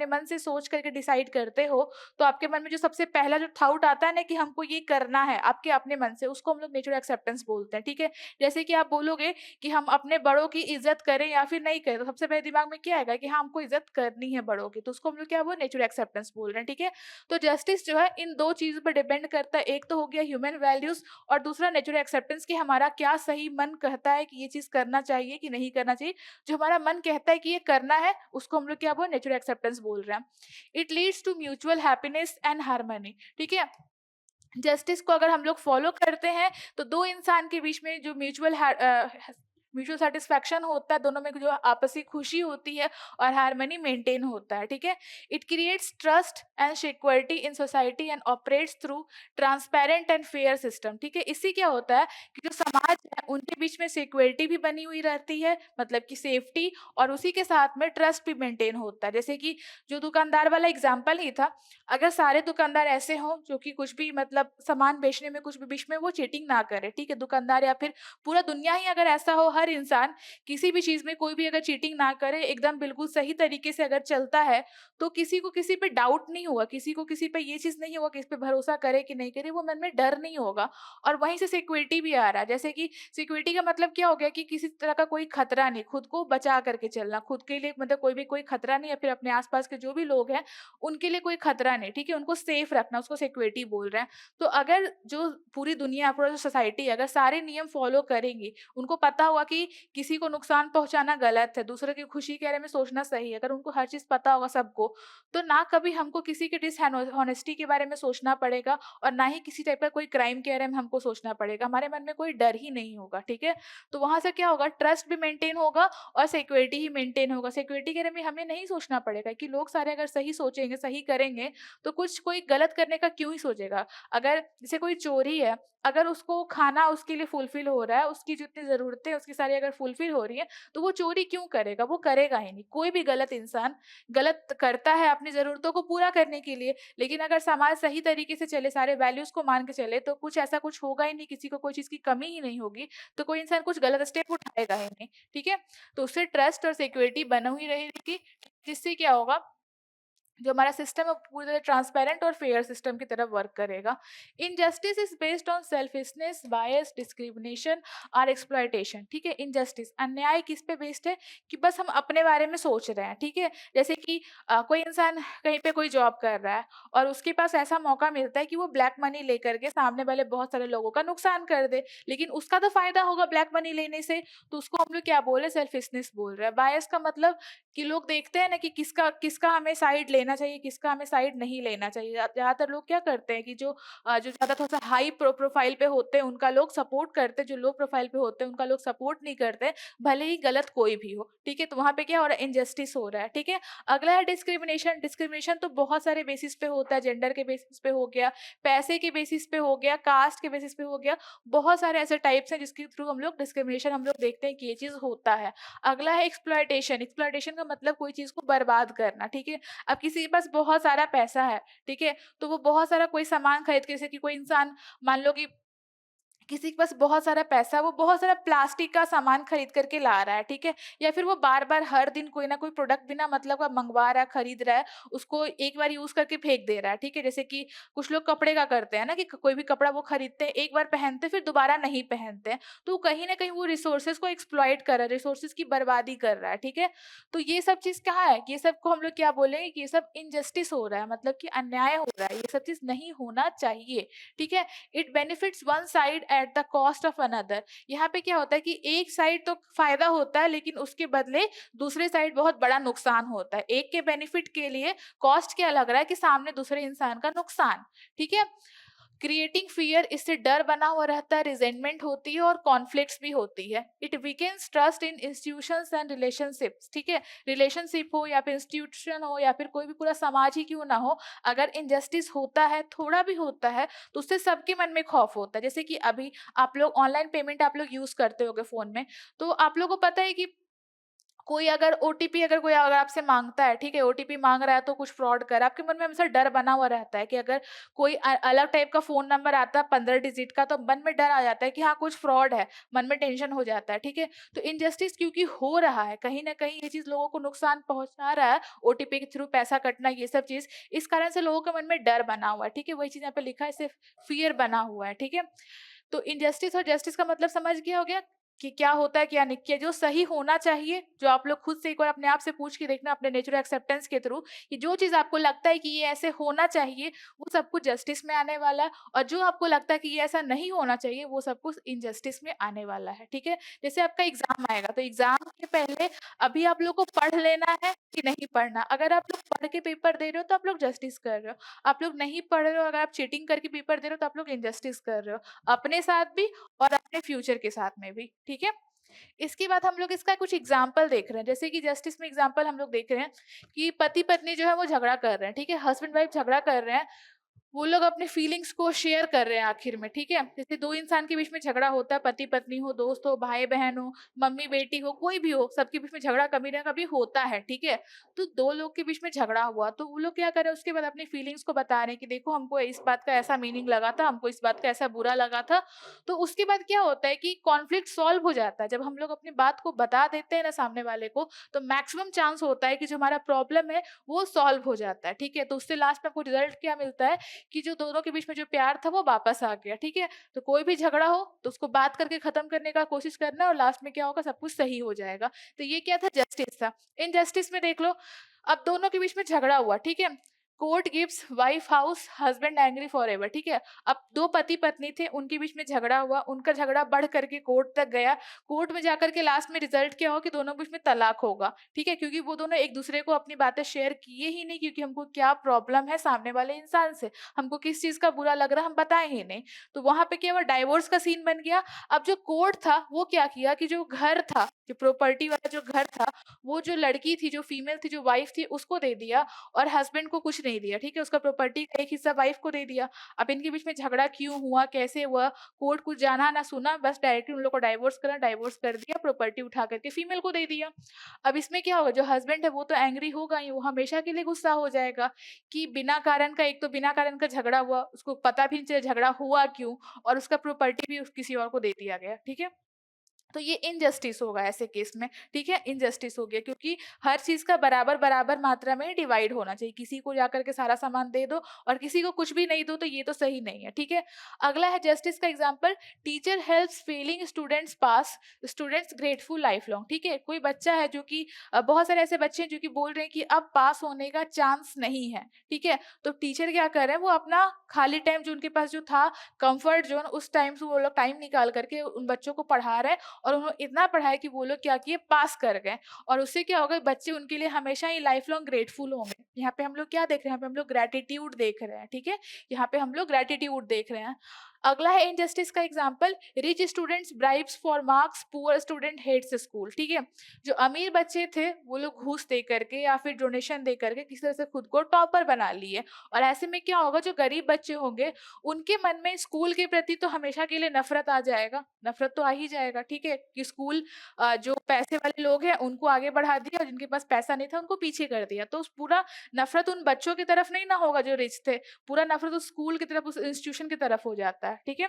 मन से सोच करके डिसाइड करते हो, तो आपके मन में जो सबसे पहला जो थॉट आता है ना कि हमको ये करना है, आपके अपने मन से, उसको हम लोग नेचुरल एक्सेप्टेंस बोलते हैं, ठीक है? जैसे कि आप बोलोगे कि हम अपने बड़ों की इज़्ज़त करें या फिर नहीं करें, तो सबसे पहले दिमाग में क्या आएगा कि हाँ, हमको इज़्ज़त करनी है बड़ों की, तो उसको हम लोग क्या बोल नेचुरल एक्सेप्टेंस बोल रहे हैं, ठीक है? तो जस्टिस जो है इन 2 चीज़ों पर डिपेंड करता है, एक तो हो गया ह्यूमन वैल्यूज़ और दूसरा नेचुरल एक्सेप्टेंस, कि हमारा क्या सही मन कहता है कि ये चीज़ करना चाहिए कि नहीं करना चाहिए। जो हमारा मन कहता है कि ये करना है, उसको हम लोग क्या बोल नेचुरल एक्सेप्टेंस बोल रहे हैं। It leads to mutual happiness and harmony, ठीक है? जस्टिस को अगर हम लोग फॉलो करते हैं तो 2 इंसान के बीच में जो म्यूचुअल सैटिस्फैक्शन होता है, दोनों में जो आपसी खुशी होती है और हार्मनी मेंटेन होता है, ठीक है? It creates trust and security in society and operates through transparent and fair system, ठीक है? इससे क्या होता है कि जो समाज है उनके बीच में सिक्योरिटी भी बनी हुई रहती है, मतलब कि सेफ्टी, और उसी के साथ में ट्रस्ट भी मेंटेन होता है। जैसे कि जो दुकानदार वाला एग्जांपल ही था, अगर सारे दुकानदार ऐसे हों जो कि कुछ भी मतलब सामान बेचने में कुछ भी बीच में वो चीटिंग ना करे, ठीक है? दुकानदार या फिर पूरा दुनिया ही अगर ऐसा हो, हर इंसान किसी भी चीज़ में कोई भी अगर चीटिंग ना करे, एकदम बिल्कुल सही तरीके से अगर चलता है, तो किसी को किसी पे डाउट नहीं होगा, किसी को किसी पे ये चीज़ नहीं होगा कि इस पे भरोसा करे कि नहीं करे, वो मन में डर नहीं होगा। और वहीं से सिक्योरिटी भी आ रहा है, जैसे कि सिक्योरिटी का मतलब क्या हो गया कि किसी तरह का कोई खतरा नहीं, खुद को बचा करके चलना, खुद के लिए मतलब कोई खतरा नहीं, या फिर अपने आस-पास के जो भी लोग हैं उनके लिए कोई खतरा नहीं, ठीक है? उनको सेफ रखना, उसको सिक्योरिटी बोल रहे हैं। तो अगर जो पूरी दुनिया, पूरा जो सोसाइटी है, अगर सारे नियम फॉलो करेंगी, उनको पता होगा कि किसी को नुकसान पहुँचाना गलत है, दूसरे की खुशी के बारे में सोचना सही है, अगर उनको हर चीज़ पता होगा सबको, तो ना कभी हमको किसी के डिसहॉनेस्टी के बारे में सोचना पड़ेगा और ना ही किसी टाइप का कोई क्राइम के बारे में हमको सोचना पड़ेगा। हमारे मन में कोई डर ही नहीं होगा, ठीक है? तो वहाँ से क्या होगा, ट्रस्ट भी मेंटेन होगा और सिक्योरिटी ही मेंटेन होगा। सिक्योरिटी के बारे में हमें नहीं सोचना पड़ेगा कि लोग सारे अगर सही सोचेंगे, सही करेंगे, तो कुछ कोई गलत करने का क्यों ही सोचेगा। अगर जैसे कोई चोरी है, अगर उसको खाना उसके लिए फुलफिल हो रहा है, उसकी जितनी ज़रूरतें उसकी सारी अगर फुलफिल हो रही हैं, तो वो चोरी क्यों करेगा? वो करेगा ही नहीं। कोई भी गलत इंसान गलत करता है अपनी ज़रूरतों को पूरा करने के लिए, लेकिन अगर समाज सही तरीके से चले, सारे वैल्यूज़ को मान के चले, तो कुछ ऐसा कुछ होगा ही नहीं, किसी को कोई चीज़ की कमी ही नहीं होगी, तो कोई इंसान कुछ गलत स्टेप उठाएगा ही नहीं, ठीक है? तो उससे ट्रस्ट और सिक्योरिटी बनी हुई रहेगी, जिससे क्या होगा जो हमारा सिस्टम है पूरी तरह ट्रांसपेरेंट और फेयर सिस्टम की तरफ वर्क करेगा। Injustice is based on selfishness, bias, discrimination और एक्सप्लॉयटेशन। ठीक है, इनजस्टिस अन्याय किस पे बेस्ड है कि बस हम अपने बारे में सोच रहे हैं। ठीक है, जैसे कि कोई इंसान कहीं पे कोई जॉब कर रहा है और उसके पास ऐसा मौका मिलता है कि वो ब्लैक मनी लेकर के सामने वाले बहुत सारे लोगों का नुकसान कर दे, लेकिन उसका तो फायदा होगा ब्लैक मनी लेने से, तो उसको हम लोग क्या बोल रहे हैं, सेल्फिशनेस बोल रहे हैं। बायस का मतलब कि लोग देखते हैं ना कि किसका किसका हमें साइड लेना चाहिए, किसका हमें साइड नहीं लेना चाहिए। ज़्यादातर लोग क्या करते हैं कि जो ज़्यादा थोड़ा-सा हाई प्रोफाइल पे होते हैं, उनका लोग सपोर्ट करते हैं, जो लो प्रोफाइल पे होते हैं, उनका लोग सपोर्ट नहीं करते, भले ही गलत कोई भी हो। ठीक है? तो वहाँ पे क्या हो रहा है, इनजस्टिस हो रहा है। ठीक है? अगला है डिस्क्रिमिनेशन। डिस्क्रिमिनेशन तो बहुत सारे बेसिस पे होता है, जेंडर के बेसिस पे हो गया, पैसे के बेसिस पे हो गया, कास्ट के बेसिस पे हो गया। बहुत सारे ऐसे टाइप्स हैं जिसके थ्रू हम लोग डिस्क्रिमिनेशन हम लोग देखते हैं कि ये चीज़ होता है। अगला है एक्सप्लॉयटेशन। एक्सप्लॉयटेशन का मतलब कोई चीज़ को बर्बाद करना। ठीक है? अब किसी के पास बहुत सारा पैसा है, ठीक है? तो वो बहुत सारा कोई सामान खरीद के, जैसे कि कोई इंसान मान लो कि किसी के पास बहुत सारा पैसा है, वो बहुत सारा प्लास्टिक का सामान खरीद करके ला रहा है, ठीक है? या फिर वो बार-बार हर दिन कोई ना कोई प्रोडक्ट बिना मतलब का मँगवा रहा है, खरीद रहा है, उसको एक बार यूज़ करके फेंक दे रहा है, ठीक है? जैसे कि कुछ लोग कपड़े का करते हैं ना कि कोई भी कपड़ा वो खरीदते हैं, एक बार पहनते हैं, फिर दोबारा नहीं पहनते हैं। तो कहीं न कहीं वो रिसोर्सेज़ को एक्सप्लॉइट कर रहा है, रिसोर्सेज़ की बर्बादी कर रहा है, ठीक है? तो ये सब चीज़ कहाँ है? ये सब को हम लोग क्या बोलेंगे कि ये सब इनजस्टिस हो रहा है, मतलब कि अन्याय हो रहा है, ये सब चीज़ नहीं होना चाहिए, ठीक है? It benefits one side at the cost of another. यहाँ पे क्या होता है कि एक साइड तो फायदा होता है, लेकिन उसके बदले दूसरे साइड बहुत बड़ा नुकसान होता है। एक के बेनिफिट के लिए कॉस्ट क्या लग रहा है कि सामने दूसरे इंसान का नुकसान, ठीक है? क्रिएटिंग फियर, इससे डर बना हुआ रहता है, रिजेंटमेंट होती है और कॉन्फ्लिक्ट्स भी होती है। It weakens trust in institutions and relationships. ठीक है, रिलेशनशिप हो या फिर इंस्टीट्यूशन हो या फिर कोई भी पूरा समाज ही क्यों ना हो, अगर इनजस्टिस होता है, थोड़ा भी होता है, तो उससे सबके मन में खौफ होता है। जैसे कि अभी आप लोग ऑनलाइन पेमेंट आप लोग यूज करते होगे फोन में, तो आप लोगों को पता है कि कोई अगर ओटीपी अगर कोई अगर आपसे माँगता है, ठीक है? ओटीपी माँग रहा है तो कुछ फ्रॉड कर रहा है, आपके मन में हमेशा डर बना हुआ रहता है कि अगर कोई अलग टाइप का फ़ोन नंबर आता है 15 डिजिट का, तो मन में डर आ जाता है कि हाँ, कुछ फ्रॉड है, मन में टेंशन हो जाता है, ठीक है? तो इनजस्टिस क्योंकि हो रहा है, कहीं न कहीं ये चीज़ लोगों को नुकसान पहुँचा रहा है, ओटीपी के थ्रू पैसा कटना, ये सब चीज़, इस कारण से लोगों के मन में डर बना हुआ है, ठीक है? वही चीज़ यहाँ पे लिखा है, सिर्फ़ फ़ियर बना हुआ है, ठीक है? तो इनजस्टिस और जस्टिस का मतलब समझ गया हो गया कि क्या होता है, क्या नहीं किया। जो सही होना चाहिए, जो आप लोग खुद से एक बार अपने आप से पूछ के देखना अपने नेचुरल एक्सेप्टेंस के थ्रू कि जो चीज़ आपको लगता है कि ये ऐसे होना चाहिए, वो सब कुछ जस्टिस में आने वाला है, और जो आपको लगता है कि ये ऐसा नहीं होना चाहिए, वो सब कुछ इनजस्टिस में आने वाला है, ठीक है? जैसे आपका एग्ज़ाम आएगा, तो एग्ज़ाम के पहले अभी आप लोग को पढ़ लेना है कि नहीं पढ़ना। अगर आप लोग पढ़ के पेपर दे रहे हो, तो आप लोग जस्टिस कर रहे हो। आप लोग नहीं पढ़ रहे हो, अगर आप चीटिंग करके पेपर दे रहे हो, तो आप लोग इनजस्टिस कर रहे हो। अपने साथ भी और अपने फ्यूचर के साथ में भी, ठीक है? इसके बाद हम लोग इसका कुछ एग्जाम्पल देख रहे हैं, जैसे कि जस्टिस में एग्जाम्पल हम लोग देख रहे हैं कि पति-पत्नी जो है वो झगड़ा कर रहे हैं, ठीक है? हस्बैंड वाइफ झगड़ा कर रहे हैं, वो लोग अपने फीलिंग्स को शेयर कर रहे हैं आखिर में, ठीक है? जैसे 2 इंसान के बीच में झगड़ा होता है, पति-पत्नी हो, दोस्त हो, भाई-बहन हो, मम्मी-बेटी हो, कोई भी हो, सबके बीच में झगड़ा कभी ना कभी होता है, ठीक है? तो 2 लोग के बीच में झगड़ा हुआ, तो वो लोग क्या कर रहे हैं, उसके बाद अपनी फीलिंग्स को बता रहे हैं कि देखो हमको इस बात का ऐसा मीनिंग लगा था, हमको इस बात का ऐसा बुरा लगा था। तो उसके बाद क्या होता है कि कॉन्फ्लिक्ट सॉल्व हो जाता है। जब हम लोग अपनी बात को बता देते हैं ना सामने वाले को, तो मैक्सिमम चांस होता है कि जो हमारा प्रॉब्लम है, वो सॉल्व हो जाता है, ठीक है? तो उससे लास्ट में आपको रिजल्ट क्या मिलता है कि जो दोनों के बीच में जो प्यार था वो वापस आ गया, ठीक है? तो कोई भी झगड़ा हो तो उसको बात करके खत्म करने का कोशिश करना, और लास्ट में क्या होगा, सब कुछ सही हो जाएगा। तो ये क्या था, जस्टिस था। इनजस्टिस में देख लो, अब दोनों के बीच में झगड़ा हुआ, ठीक है? Court gives wife house, husband angry forever, ठीक है? अब 2 पति-पत्नी थे, उनके बीच में झगड़ा हुआ, उनका झगड़ा बढ़ करके कोर्ट तक गया। कोर्ट में जाकर के लास्ट में रिजल्ट क्या हुआ कि दोनों के बीच में तलाक होगा, ठीक है? क्योंकि वो दोनों एक-दूसरे को अपनी बातें शेयर किए ही नहीं, क्योंकि हमको क्या प्रॉब्लम है सामने वाले इंसान से, हमको किस चीज़ का बुरा लग रहा है, हम बताएँ ही नहीं। तो वहाँ पे क्या हुआ, डाइवोर्स का सीन बन गया। अब जो कोर्ट था, वो क्या किया कि जो घर था, जो प्रॉपर्टी वाला जो घर था, वो जो लड़की थी, जो फीमेल थी, जो वाइफ थी, उसको दे दिया, और हस्बैंड को कुछ नहीं दिया, ठीक है? उसका प्रॉपर्टी का एक हिस्सा वाइफ को दे दिया। अब इनके बीच में झगड़ा क्यों हुआ, कैसे हुआ, कोर्ट कुछ जाना ना सुना, बस डायरेक्टली उन लोग को डाइवोर्स करा, डाइवोर्स कर दिया, प्रॉपर्टी उठा करके फीमेल को दे दिया। अब इसमें क्या होगा, जो हस्बैंड है वो तो एंग्री होगा ही, वो हमेशा के लिए गुस्सा हो जाएगा कि बिना कारण का, एक तो बिना कारण का झगड़ा हुआ, उसको पता भी नहीं चला झगड़ा हुआ क्यों, और उसका प्रॉपर्टी भी किसी और को दे दिया गया, ठीक है? तो ये इनजस्टिस होगा ऐसे केस में, ठीक है? इनजस्टिस हो गया, क्योंकि हर चीज़ का बराबर-बराबर मात्रा में डिवाइड होना चाहिए। किसी को जाकर के सारा सामान दे दो और किसी को कुछ भी नहीं दो, तो ये तो सही नहीं है, ठीक है? अगला है जस्टिस का example, teacher helps failing students pass, students grateful life long, ठीक है? कोई बच्चा है जो कि बहुत सारे ऐसे बच्चे हैं जो कि बोल रहे हैं कि अब पास होने का चांस नहीं है, ठीक है? तो टीचर क्या कर रहे हैं, वो अपना खाली टाइम जो उनके पास जो था, कम्फर्ट ज़ोन, उस टाइम से वो लोग टाइम निकाल कर के उन बच्चों को पढ़ा रहे हैं और उन्होंने इतना पढ़ाया कि वो लोग क्या किए, पास कर गए। और उससे क्या होगा, बच्चे उनके लिए हमेशा ही लाइफ लॉन्ग ग्रेटफुल होंगे। यहाँ पे हम लोग क्या देख रहे हैं, यहाँ पे हम लोग ग्रैटिट्यूड देख रहे हैं, ठीक है? यहाँ पे हम लोग ग्रैटिट्यूड देख रहे हैं। अगला है इनजस्टिस का example, rich students bribes for marks, poor student hates school, ठीक है? जो अमीर बच्चे थे वो लोग घूस दे करके या फिर डोनेशन दे करके किसी तरह से खुद को टॉपर बना लिए, और ऐसे में क्या होगा, जो गरीब बच्चे होंगे उनके मन में स्कूल के प्रति तो हमेशा के लिए नफरत आ जाएगा, नफरत तो आ ही जाएगा, ठीक है? कि स्कूल जो पैसे वाले लोग हैं उनको आगे बढ़ा दिया और जिनके पास पैसा नहीं था उनको पीछे कर दिया। तो उस पूरा नफरत उन बच्चों की तरफ नहीं ना होगा जो रिच थे, पूरा नफरत उस स्कूल की तरफ, उस इंस्टीट्यूशन की तरफ हो जाता है, ठीक है?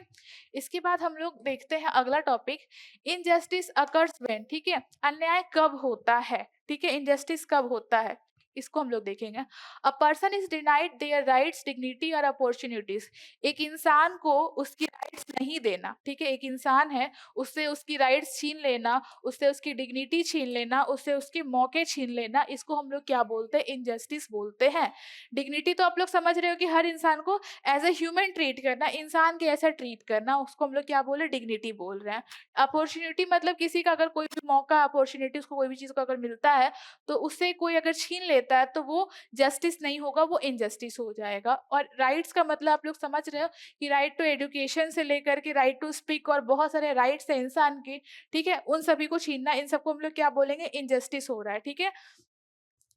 इसके बाद हम लोग देखते हैं अगला टॉपिक, इनजस्टिस अकर्स व्हेन, ठीक है? अन्याय कब होता है, ठीक है? इनजस्टिस कब होता है, इसको हम लोग देखेंगे। A person is denied their rights, dignity और अपॉर्चुनिटीज, एक इंसान को उसकी राइट्स नहीं देना, ठीक है? एक इंसान है, उससे उसकी राइट्स छीन लेना, उससे उसकी डिग्निटी छीन लेना, उससे उसके मौके छीन लेना, इसको हम लोग क्या बोलते हैं, इनजस्टिस बोलते हैं। डिग्निटी तो आप लोग समझ रहे हो कि हर इंसान को एज ए ह्यूमन ट्रीट करना, इंसान के ऐसा ट्रीट करना, उसको हम लोग क्या बोल रहे हैं, डिग्निटी बोल रहे हैं। अपॉर्चुनिटी मतलब किसी का अगर कोई भी मौका, अपॉर्चुनिटी, उसको कोई भी चीज़ का अगर मिलता है तो उससे कोई अगर छीन लेता है तो वो जस्टिस नहीं होगा, वो इनजस्टिस हो जाएगा। और राइट्स का मतलब आप लोग समझ रहे हो कि राइट टू एजुकेशन से लेकर के राइट टू स्पीक और बहुत सारे राइट्स हैं इंसान के, ठीक है? उन सभी को छीनना, इन सबको हम लोग क्या बोलेंगे, इनजस्टिस हो रहा है, ठीक है?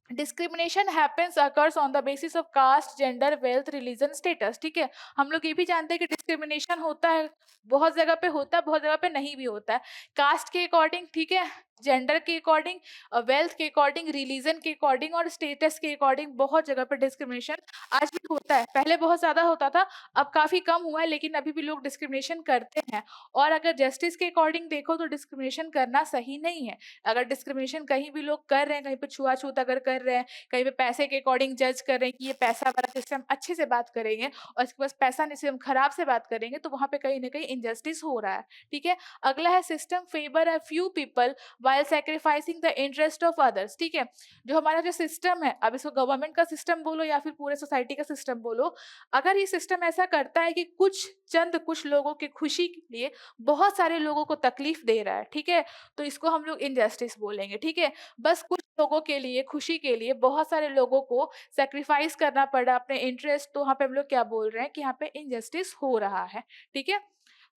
Discrimination happens occurs on the basis of caste, gender, wealth, religion, status, ठीक है? हम लोग ये भी जानते हैं कि डिस्क्रिमिनेशन होता है, बहुत जगह पे होता है, बहुत जगह पे नहीं भी होता है। कास्ट के अकॉर्डिंग, ठीक है? जेंडर के अकॉर्डिंग, वेल्थ के अकॉर्डिंग, रिलीजन के अकॉर्डिंग और स्टेटस के अकॉर्डिंग बहुत जगह पे डिस्क्रिमिनेशन आज भी होता है। पहले बहुत ज़्यादा होता था, अब काफ़ी कम हुआ है, लेकिन अभी भी लोग डिस्क्रिमिनेशन करते हैं। और अगर जस्टिस के अकॉर्डिंग देखो तो डिस्क्रिमिनेशन करना सही नहीं है। अगर डिस्क्रिमिनेशन कहीं भी लोग कर रहे हैं, कहीं पे छुआ-छूत अगर कर रहे हैं, कहीं पे पैसे के अकॉर्डिंग जज कर रहे हैं कि ये पैसा वाला सिस्टम, अच्छे से बात करेंगे और इसके पास पैसा नहीं, सिस्टम खराब से बात करेंगे, तो वहाँ पे कहीं न कहीं इनजस्टिस हो रहा है, ठीक है? अगला है system favour a few people while sacrificing the interest of others, ठीक है? जो हमारा जो सिस्टम है, अब इसको गवर्नमेंट का सिस्टम बोलो या फिर पूरे सोसाइटी का सिस्टम बोलो, अगर ये सिस्टम ऐसा करता है कि कुछ लोगों की खुशी के लिए बहुत सारे लोगों को तकलीफ दे रहा है, ठीक है? तो इसको हम लोग इनजस्टिस बोलेंगे, ठीक है? बस कुछ लोगों के लिए, खुशी के लिए बहुत सारे लोगों को सैक्रिफाइस करना पड़ा अपने इंटरेस्ट, तो वहाँ पे हम लोग क्या बोल रहे हैं कि यहाँ पे इनजस्टिस हो रहा है, ठीक है?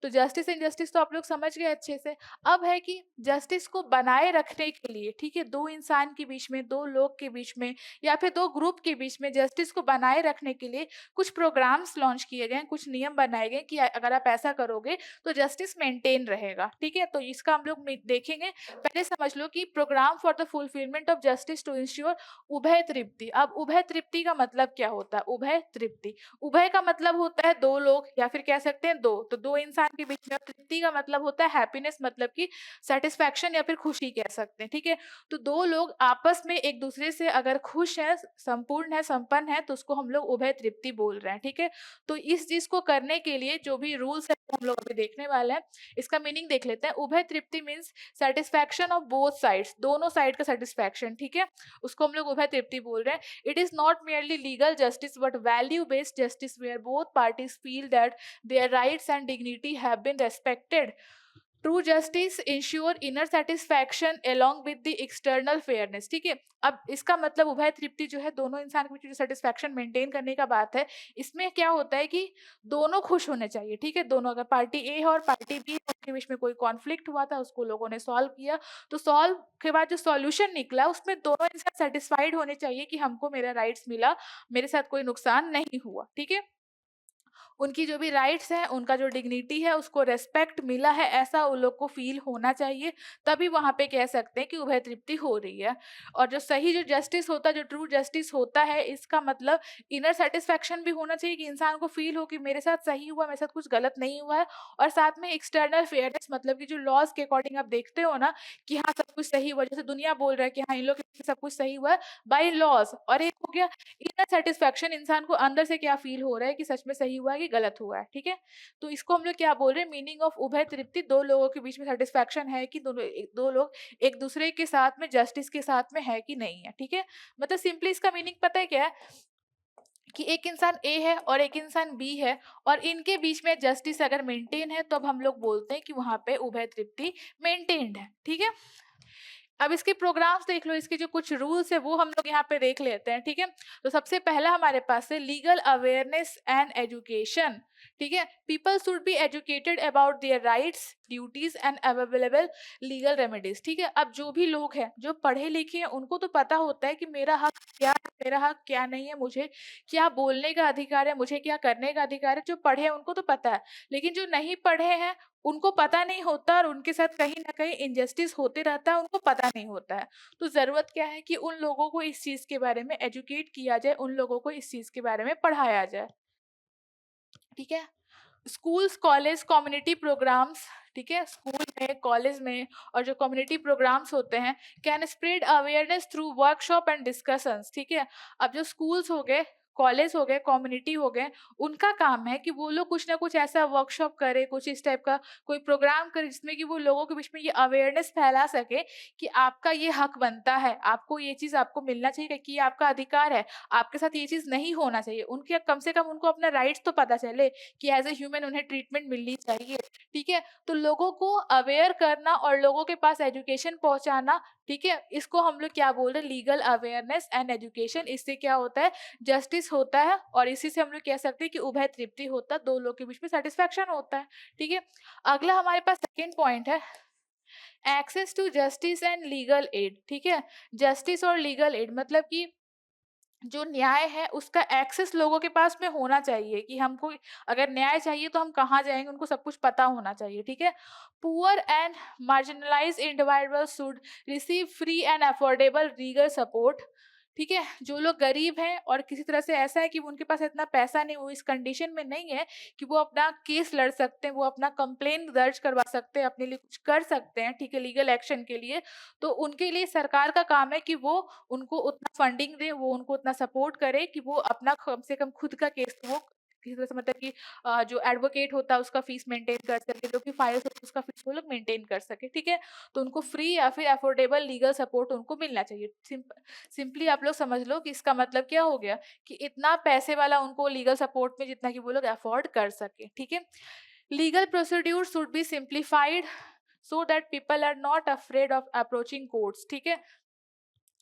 तो जस्टिस इनजस्टिस तो आप लोग समझ गए अच्छे से। अब है कि जस्टिस को बनाए रखने के लिए, ठीक है, 2 इंसान के बीच में, 2 लोग के बीच में या फिर 2 ग्रुप के बीच में जस्टिस को बनाए रखने के लिए कुछ प्रोग्राम्स लॉन्च किए गए हैं, कुछ नियम बनाए गए कि अगर आप ऐसा करोगे तो जस्टिस मेंटेन रहेगा, ठीक है? तो इसका हम लोग देखेंगे। पहले समझ लो कि program for the fulfilment of justice to ensure उभय तृप्ति। अब उभय तृप्ति का मतलब क्या होता है? उभय तृप्ति, उभय का मतलब होता है 2 लोग या फिर कह सकते हैं 2, तो 2 इंसान के बीच में। और तृप्ति का मतलब होता है हैप्पीनेस, मतलब कि सैटिस्फैक्शन या फिर खुशी कह सकते हैं, ठीक है? तो 2 लोग आपस में एक दूसरे से अगर खुश हैं, संपूर्ण है, संपन्न है, तो उसको हम लोग उभय तृप्ति बोल रहे हैं, ठीक है? तो इस चीज़ को करने के लिए जो भी रूल्स है वो हम लोग अभी देखने वाले हैं। इसका मीनिंग देख लेते हैं। उभय तृप्ति means satisfaction of both sides, दोनों साइड का सैटिस्फैक्शन, ठीक है? उसको हम लोग उभय तृप्ति बोल रहे हैं। It is not merely legal justice but value based justice where both parties feel that their rights and dignity have been respected. True justice ensure inner satisfaction along with the external fairness, ठीक है? अब इसका मतलब उभय तृप्ति जो है, दोनों इंसान के बीच जो सेटिस्फैक्शन मेंटेन करने का बात है, इसमें क्या होता है कि दोनों खुश होने चाहिए, ठीक है? दोनों, अगर पार्टी ए है और पार्टी बी है, उनके बीच में कोई कॉन्फ्लिक्ट हुआ था, उसको लोगों ने सॉल्व किया, तो सॉल्व के बाद जो सॉल्यूशन निकला उसमें दोनों इंसान सेटिस्फाइड होने चाहिए कि हमको मेरा राइट्स मिला, मेरे साथ कोई नुकसान नहीं हुआ, ठीक है? उनकी जो भी राइट्स हैं, उनका जो डिग्निटी है, उसको रिस्पेक्ट मिला है, ऐसा उन लोग को फील होना चाहिए, तभी वहाँ पे कह सकते हैं कि उभय तृप्ति हो रही है। और जो सही जो जस्टिस होता है, जो ट्रू जस्टिस होता है, इसका मतलब इनर सेटिस्फैक्शन भी होना चाहिए कि इंसान को फील हो कि मेरे साथ सही हुआ, मेरे साथ कुछ गलत नहीं हुआ है। और साथ में एक्सटर्नल फेयरनेस, मतलब कि जो लॉज के अकॉर्डिंग आप देखते हो ना कि हाँ सब कुछ सही हुआ, जैसे दुनिया बोल रहा है कि हाँ इन लोग के पीछे सब कुछ सही हुआ है बाय लॉज। और एक हो गया इनर सेटिस्फैक्शन, इंसान को अंदर से क्या फील हो रहा है कि सच में सही हुआ है कि गलत हुआ है। ठीक है, तो इसको हम लोग क्या बोल रहे हैं, मीनिंग ऑफ उभय तृप्ति, दो लोगों के बीच में सेटिस्फैक्शन है कि दो लोग एक दूसरे के साथ में जस्टिस के साथ में है कि नहीं है। ठीक है, मतलब सिंपली इसका मीनिंग पता है क्या है कि एक इंसान ए है और एक इंसान बी है और इनके बीच में जस्टिस अगर मेंटेन है तो अब हम लोग बोलते हैं कि वहां पे उभय तृप्ति मेंटेन्ड है। ठीक है, अब इसके प्रोग्राम्स देख लो, इसके जो कुछ रूल्स है वो हम लोग यहाँ पे देख लेते हैं। ठीक है, तो सबसे पहला हमारे पास है लीगल अवेयरनेस एंड एजुकेशन। ठीक है, people should be educated about their rights, duties and available legal remedies. ठीक है, अब जो भी लोग हैं जो पढ़े लिखे हैं उनको तो पता होता है कि मेरा हक क्या है, मेरा हक क्या नहीं है, मुझे क्या बोलने का अधिकार है, मुझे क्या करने का अधिकार है। जो पढ़े हैं उनको तो पता है, लेकिन जो नहीं पढ़े हैं उनको पता नहीं होता और उनके साथ कहीं ना कहीं इनजस्टिस होते रहता है, उनको पता नहीं होता है। तो जरूरत क्या है कि उन लोगों को इस चीज के बारे में एजुकेट किया जाए, उन लोगों को इस चीज के बारे में पढ़ाया जाए। ठीक है, स्कूल्स, कॉलेज, कम्युनिटी प्रोग्राम्स, ठीक है, स्कूल में, कॉलेज में और जो कम्युनिटी प्रोग्राम्स होते हैं, can spread awareness through workshop and discussions. ठीक है, अब जो स्कूल्स हो गए, कॉलेज हो गए, कम्युनिटी हो गए, उनका काम है कि वो लोग कुछ ना कुछ ऐसा वर्कशॉप करे, कुछ इस टाइप का कोई प्रोग्राम करे जिसमें कि वो लोगों के बीच में ये अवेयरनेस फैला सके कि आपका ये हक बनता है, आपको ये चीज आपको मिलना चाहिए कि ये आपका अधिकार है, आपके साथ ये चीज नहीं होना चाहिए। उनके कम से कम उनको अपना राइट्स तो पता चले कि एज ए ह्यूमन उन्हें ट्रीटमेंट मिलनी चाहिए। ठीक है, तो लोगों को अवेयर करना और लोगों के पास एजुकेशन पहुंचाना, ठीक है, इसको हम लोग क्या बोल रहे हैं, लीगल अवेयरनेस एंड एजुकेशन। इससे क्या होता है, जस्टिस होता है और इसी से हम लोग कह सकते हैं कि उभय तृप्ति होता है, दो लोग के बीच में सेटिस्फैक्शन होता है। ठीक है, अगला हमारे पास सेकेंड पॉइंट है access to justice and legal aid. ठीक है, जस्टिस और लीगल एड मतलब कि जो न्याय है उसका एक्सेस लोगों के पास में होना चाहिए कि हमको अगर न्याय चाहिए तो हम कहाँ जाएंगे, उनको सब कुछ पता होना चाहिए। ठीक है, poor and marginalize individuals should receive free and affordable legal support. ठीक है, जो लोग गरीब हैं और किसी तरह से ऐसा है कि उनके पास इतना पैसा नहीं, वो इस कंडीशन में नहीं है कि वो अपना केस लड़ सकते हैं, वो अपना कंप्लेन दर्ज करवा सकते हैं, अपने लिए कुछ कर सकते हैं, ठीक है, लीगल एक्शन के लिए, तो उनके लिए सरकार का काम है कि वो उनको उतना फंडिंग दे, वो उनको उतना सपोर्ट करे कि वो अपना कम से कम खुद का केस वो किसी तरह से, मतलब कि जो एडवोकेट होता है उसका फीस मेंटेन कर सके, जो कि फाइल्स होता है उसका फीस वो लोग मेंटेन कर सके। ठीक है, तो उनको फ्री या फिर अफोर्डेबल लीगल सपोर्ट उनको मिलना चाहिए। सिंपली आप लोग समझ लो कि इसका मतलब क्या हो गया कि इतना पैसे वाला उनको लीगल सपोर्ट में जितना कि वो लोग अफोर्ड कर सके। ठीक है, legal procedure should be simplified so that people are not afraid of approaching courts. ठीक है,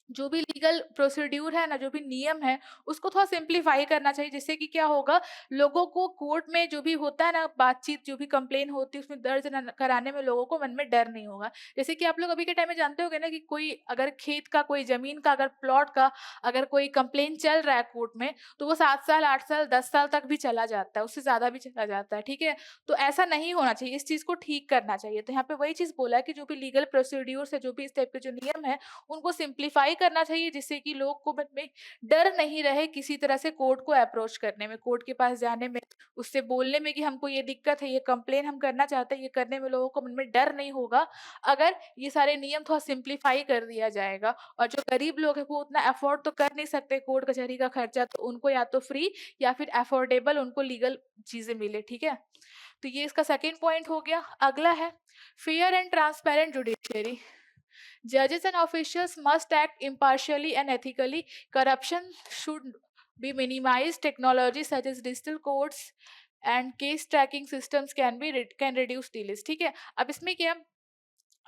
जो भी लीगल प्रोसीड्यूर है ना, जो भी नियम है, उसको थोड़ा सिंप्लीफाई करना चाहिए, जिससे कि क्या होगा, लोगों को कोर्ट में जो भी होता है ना बातचीत, जो भी कंप्लेन होती है उसमें दर्ज कराने में लोगों को मन में डर नहीं होगा। जैसे कि आप लोग अभी के टाइम में जानते होंगे ना कि कोई अगर खेत का, कोई जमीन का, अगर प्लॉट का अगर कोई कंप्लेन चल रहा है कोर्ट में, तो वो 7 साल, 8 साल, 10 साल तक भी चला जाता है, उससे ज्यादा भी चला जाता है। ठीक है, तो ऐसा नहीं होना चाहिए, इस चीज को ठीक करना चाहिए। तो यहाँ पे वही चीज बोला है कि जो भी लीगल प्रोसीड्यूर है, जो भी इस टाइप के जो नियम है, उनको सिंप्लीफाई करना चाहिए, जिससे कि लोग को मन में डर नहीं रहे किसी तरह से कोर्ट को अप्रोच करने में, कोर्ट के पास जाने में, उससे बोलने में कि हमको ये दिक्कत है, ये कंप्लेन हम करना चाहते हैं, ये करने में लोगों को मन में डर नहीं होगा अगर ये सारे नियम थोड़ा सिंप्लीफाई कर दिया जाएगा। और जो गरीब लोग हैं वो उतना अफोर्ड तो कर नहीं सकते कोर्ट कचहरी का खर्चा, तो उनको या तो फ्री या फिर अफोर्डेबल उनको लीगल चीजें मिले। ठीक है, तो ये इसका सेकेंड पॉइंट हो गया। अगला है fair and transparent judiciary. Judges and officials must act impartially and ethically. Corruption should be minimized. Technology such as digital courts and case tracking systems can reduce delays. ठीक है, अब इसमें क्या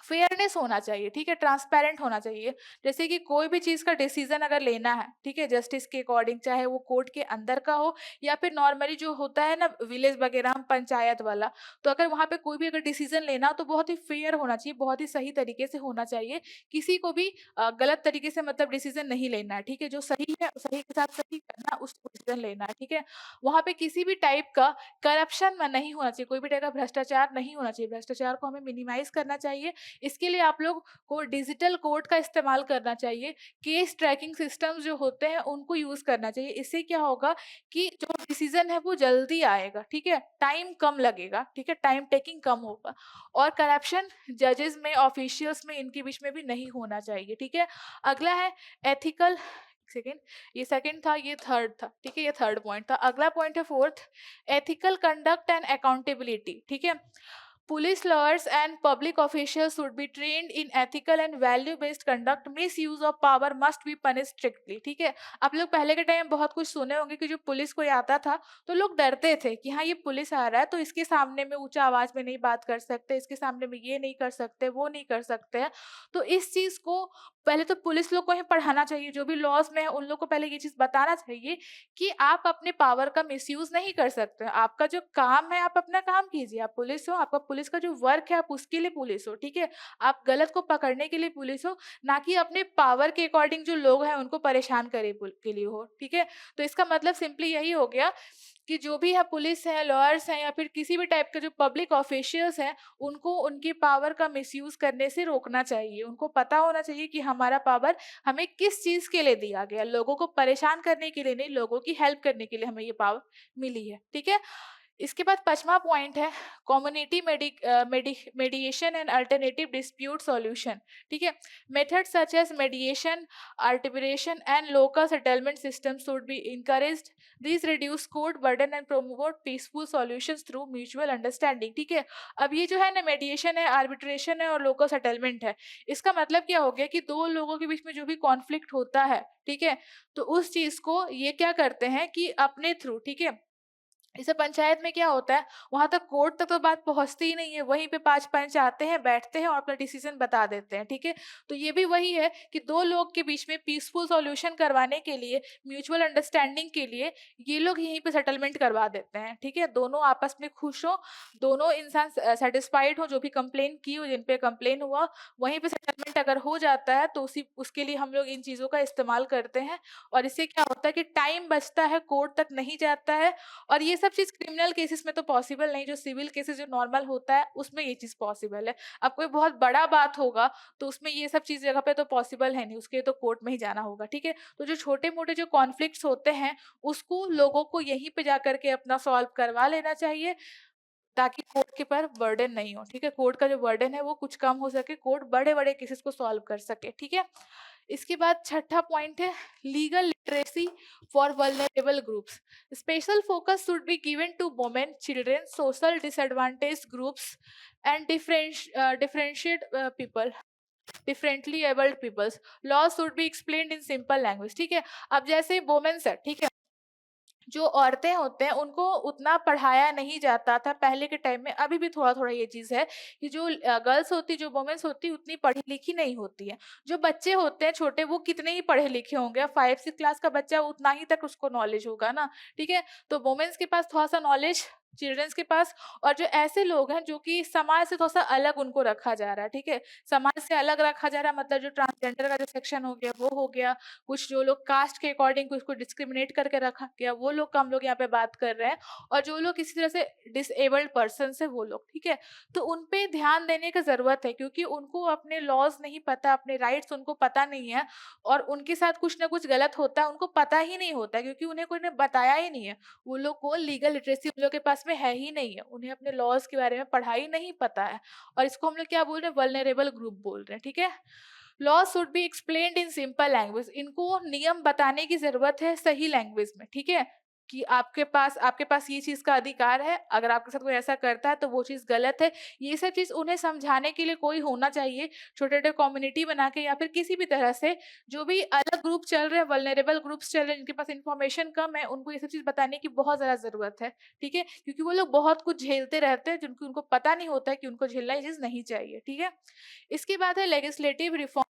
फेयरनेस होना चाहिए, ठीक है, ट्रांसपेरेंट होना चाहिए। जैसे कि कोई भी चीज़ का डिसीजन अगर लेना है, ठीक है, जस्टिस के अकॉर्डिंग, चाहे वो कोर्ट के अंदर का हो या फिर नॉर्मली जो होता है ना विलेज वगैरह हम पंचायत वाला, तो अगर वहाँ पे कोई भी अगर डिसीजन लेना हो तो बहुत ही फेयर होना चाहिए, बहुत ही सही तरीके से होना चाहिए। किसी को भी गलत तरीके से मतलब डिसीजन नहीं लेना है, ठीक है, जो सही है सही के साथ सही करना है, उसको डिसीजन लेना है, ठीक है। वहाँ पे किसी भी टाइप का करप्शन में नहीं होना चाहिए, कोई भी टाइप का भ्रष्टाचार नहीं होना चाहिए, भ्रष्टाचार को हमें मिनिमाइज करना चाहिए। इसके लिए आप लोग को डिजिटल कोर्ट का इस्तेमाल करना चाहिए। केस ट्रैकिंग सिस्टम्स जो होते हैं उनको यूज़ करना चाहिए। इससे क्या होगा कि जो डिसीज़न है वो जल्दी आएगा, ठीक है? टाइम कम लगेगा, ठीक है? टाइम टेकिंग कम होगा और करप्शन जजेस में, ऑफिशियल्स में, इनके बीच में भी नहीं होना चाहिए, ठीक है? अगला है एथिकल सेकंड, ये सेकंड था, ये थर्ड था, ठीक है? ये थर्ड पॉइंट था। अगला पॉइंट है fourth, ethical conduct and accountability, ठीक है? Police, lawyers, and public officials should be trained in ethical and value-based conduct. Misuse of power must be punished strictly. ठीक है, आप लोग पहले के टाइम बहुत कुछ सुने होंगे कि जो पुलिस कोई आता था तो लोग डरते थे कि हाँ ये पुलिस आ रहा है तो इसके सामने में ऊंचा आवाज में नहीं बात कर सकते, इसके सामने में ये नहीं कर सकते, वो नहीं कर सकते हैं। तो इस चीज को पहले तो पुलिस लोग को ही पढ़ाना चाहिए, जो भी लॉज में है उन लोग को पहले ये चीज बताना चाहिए कि आप अपने पावर का मिसयूज नहीं कर सकते। आपका जो काम है आप अपना काम कीजिए, आप पुलिस हो, आपका पुलिस का जो वर्क है आप उसके लिए पुलिस हो, ठीक है? आप गलत को पकड़ने के लिए पुलिस हो, ना कि अपने पावर के अकॉर्डिंग जो लोग हैं उनको परेशान करे के लिए हो, ठीक है? तो इसका मतलब सिंपली यही हो गया कि जो भी है पुलिस है, लॉयर्स हैं या फिर किसी भी टाइप के जो पब्लिक ऑफिशियल्स हैं, उनको उनकी पावर का मिसयूज करने से रोकना चाहिए। उनको पता होना चाहिए कि हमारा पावर हमें किस चीज के लिए दिया गया, लोगों को परेशान करने के लिए नहीं, लोगों की हेल्प करने के लिए हमें ये पावर मिली है, ठीक है। इसके बाद 5वां पॉइंट है community mediation and alternative dispute solution, ठीक है। Method such as mediation, arbitration and local settlement system should be encouraged. This reduce court burden and promote peaceful solutions through mutual understanding, ठीक है। अब ये जो है ना मेडिएशन है, आर्बिट्रेशन है और लोकल सेटलमेंट है, इसका मतलब क्या हो गया कि दो लोगों के बीच में जो भी कॉन्फ्लिक्ट होता है, ठीक है, तो उस चीज को ये क्या करते हैं कि अपने थ्रू, ठीक है, जैसे पंचायत में क्या होता है, वहां तक कोर्ट तक तो बात पहुंचती ही नहीं है, वहीं पे 5 पंच आते हैं, बैठते हैं और अपना डिसीजन बता देते हैं, ठीक है। तो ये भी वही है कि दो लोग के बीच में पीसफुल सॉल्यूशन करवाने के लिए, म्यूचुअल अंडरस्टैंडिंग के लिए ये लोग यहीं पे सेटलमेंट करवा देते हैं, ठीक है। दोनों आपस में खुश हो, दोनों इंसान सेटिस्फाइड हो, जो भी कंप्लेन की हो, जिन पे कंप्लेन हुआ, वहीं पे सेटलमेंट अगर हो जाता है तो उसी उसके लिए हम लोग इन चीजों का इस्तेमाल करते हैं। और इससे क्या होता है कि टाइम बचता है, कोर्ट तक नहीं जाता है। और ये सब चीज़ क्रिमिनल केसेस में तो पॉसिबल नहीं, जो सिविल केसेस जो नॉर्मल होता है उसमें ये चीज़ पॉसिबल है। अब कोई बहुत बड़ा बात होगा तो उसमें ये सब चीज़ जगह पे तो पॉसिबल है नहीं, उसके लिए तो कोर्ट में ही जाना होगा, ठीक है। तो जो छोटे-मोटे जो कॉन्फ्लिक्ट्स होते हैं उसको लोगों को यहीं पे जाकर के अपना सॉल्व करवा लेना चाहिए, ताकि कोर्ट के पर बर्डन नहीं हो, ठीक है। कोर्ट का जो बर्डन है वो कुछ कम हो सके, कोर्ट बड़े-बड़े केसेस को सॉल्व कर सके, ठीक है। इसके बाद छठा पॉइंट है legal literacy for vulnerable groups. Special focus should be given to women, children, social disadvantage groups and differentiate people, differently abled peoples. Law should be explained in simple language, ठीक है। अब जैसे वुमेन्स है, ठीक है, जो औरतें होते हैं उनको उतना पढ़ाया नहीं जाता था पहले के टाइम में, अभी भी थोड़ा-थोड़ा ये चीज़ है कि जो गर्ल्स होती, जो वुमेन्स होती उतनी पढ़ी-लिखी नहीं होती है। जो बच्चे होते हैं छोटे वो कितने ही पढ़े-लिखे होंगे, 5-6 क्लास का बच्चा उतना ही तक उसको नॉलेज होगा ना, ठीक है? तो वुमेन्स के पास थोड़ा-सा नॉलेज, चिल्ड्रंस के पास, और जो ऐसे लोग हैं जो कि समाज से थोड़ा-सा अलग उनको रखा जा रहा है, ठीक है? समाज से अलग रखा जा रहा है मतलब जो ट्रांसजेंडर का जो सेक्शन हो गया वो हो गया, कुछ जो लोग कास्ट के अकॉर्डिंग उसको डिस्क्रिमिनेट करके रखा गया वो लोग का हम लोग यहाँ पे बात कर रहे हैं, और जो लोग किसी तरह से डिसेबल्ड पर्सन है वो लोग, ठीक है। तो उन पे ध्यान देने की जरूरत है क्योंकि उनको अपने लॉज नहीं पता, अपने राइट्स उनको पता नहीं है, और उनके साथ कुछ ना कुछ गलत होता है उनको पता ही नहीं होता है, क्योंकि उन्हें कोई ने बताया ही नहीं है। वो लोग को लीगल लिटरेसी उन लोग के पास में है ही नहीं है, उन्हें अपने लॉज के बारे में पढ़ाई नहीं पता है, और इसको हम लोग क्या बोल रहे हैं, वल्नरेबल ग्रुप बोल रहे हैं, ठीक है। Law should be explained in simple language, इनको नियम बताने की जरूरत है सही लैंग्वेज में, ठीक है। कि आपके पास ये चीज़ का अधिकार है, अगर आपके साथ कोई ऐसा करता है तो वो चीज़ गलत है। ये सब चीज़ उन्हें समझाने के लिए कोई होना चाहिए, छोटे-छोटे कम्युनिटी बना के या फिर किसी भी तरह से, जो भी अलग ग्रुप चल रहे हैं, वल्नरेबल ग्रुप्स चल रहे हैं, जिनके पास इन्फॉर्मेशन कम है, उनको ये सब चीज़ बताने की बहुत ज़्यादा ज़रूरत है, ठीक है? क्योंकि वो लोग बहुत कुछ झेलते रहते हैं, जिनको उनको पता नहीं होता है कि उनको झेलना ये चीज़ नहीं चाहिए, ठीक है? इसके बाद है legislative reform.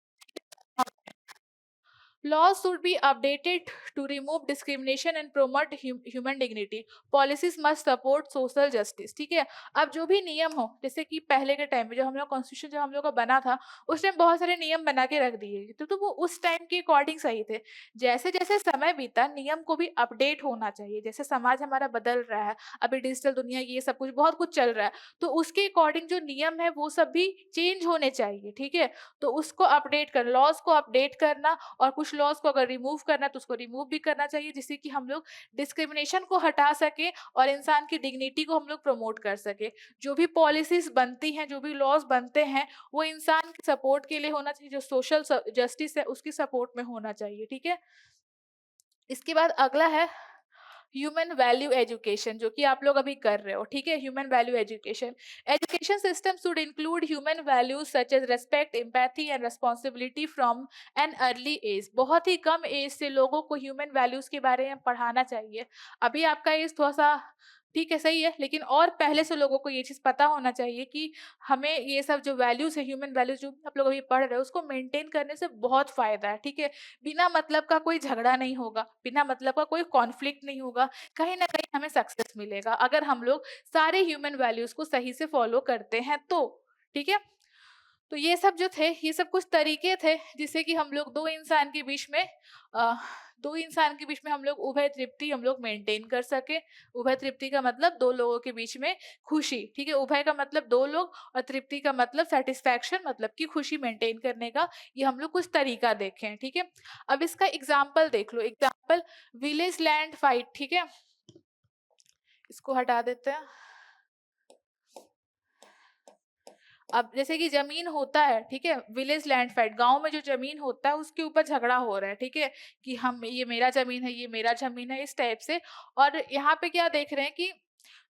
Laws should be updated to remove discrimination and promote human dignity. Policies must support social justice. ठीक है, अब जो भी नियम हो, जैसे कि पहले के टाइम में जब हम लोग कॉन्स्टिट्यूशन जब हम लोग का बना था, उस टाइम बहुत सारे नियम बना के रख दिए, तो वो उस टाइम के अकॉर्डिंग सही थे। जैसे जैसे समय बीता, नियम को भी अपडेट होना चाहिए। जैसे समाज हमारा बदल रहा है, अभी डिजिटल दुनिया, ये सब कुछ बहुत कुछ चल रहा है, तो उसके अकॉर्डिंग जो नियम है वो सब भी चेंज होने चाहिए, ठीक है? तो उसको अपडेट कर, लॉज को अपडेट करना, और कुछ लॉज को अगर रिमूव करना है तो उसको रिमूव भी करना चाहिए, जिससे कि हम लोग डिस्क्रिमिनेशन को हटा सके और इंसान की डिग्निटी को हम लोग प्रमोट कर सके। जो भी पॉलिसीज बनती हैं, जो भी लॉज बनते हैं, वो इंसान के सपोर्ट के लिए होना चाहिए, जो सोशल जस्टिस है उसकी सपोर्ट में होना चाहिए, ठीक है? इसके बाद अगला है ह्यूमन वैल्यू एजुकेशन, जो कि आप लोग अभी कर रहे हो, ठीक है? Human value education, education system should include human values such as respect, empathy and responsibility from an early age. बहुत ही कम एज से लोगों को ह्यूमन वैल्यूज के बारे में पढ़ाना चाहिए। अभी आपका एज थोड़ा सा ठीक है, सही है, लेकिन और पहले से लोगों को ये चीज़ पता होना चाहिए कि हमें ये सब जो वैल्यूज है, ह्यूमन वैल्यूज जो आप लोग अभी पढ़ रहे हो, उसको मेंटेन करने से बहुत फायदा है, ठीक है? बिना मतलब का कोई झगड़ा नहीं होगा, बिना मतलब का कोई कॉन्फ्लिक्ट नहीं होगा, कहीं ना कहीं हमें सक्सेस मिलेगा अगर हम लोग सारे ह्यूमन वैल्यूज को सही से फॉलो करते हैं तो, ठीक है? तो ये सब जो थे, ये सब कुछ तरीके थे जिससे कि हम लोग अ, दो इंसान के बीच में हम लोग उभय तृप्ति हम लोग मेंटेन कर सके। उभय तृप्ति का मतलब दो लोगों के बीच में खुशी, ठीक है? उभय का मतलब दो लोग, और तृप्ति का मतलब सेटिस्फैक्शन, मतलब कि खुशी मेंटेन करने का। ये हम लोग कुछ तरीका देखे हैं, ठीक है? अब इसका एग्जाम्पल देख लो, एग्जाम्पल विलेज लैंड फाइट, ठीक है? इसको हटा देते हैं। अब जैसे कि जमीन होता है, ठीक है? विलेज लैंड फाइट, गांव में जो जमीन होता है उसके ऊपर झगड़ा हो रहा है, ठीक है? कि हम, ये मेरा जमीन है, ये मेरा जमीन है, इस टाइप से। और यहाँ पे क्या देख रहे हैं कि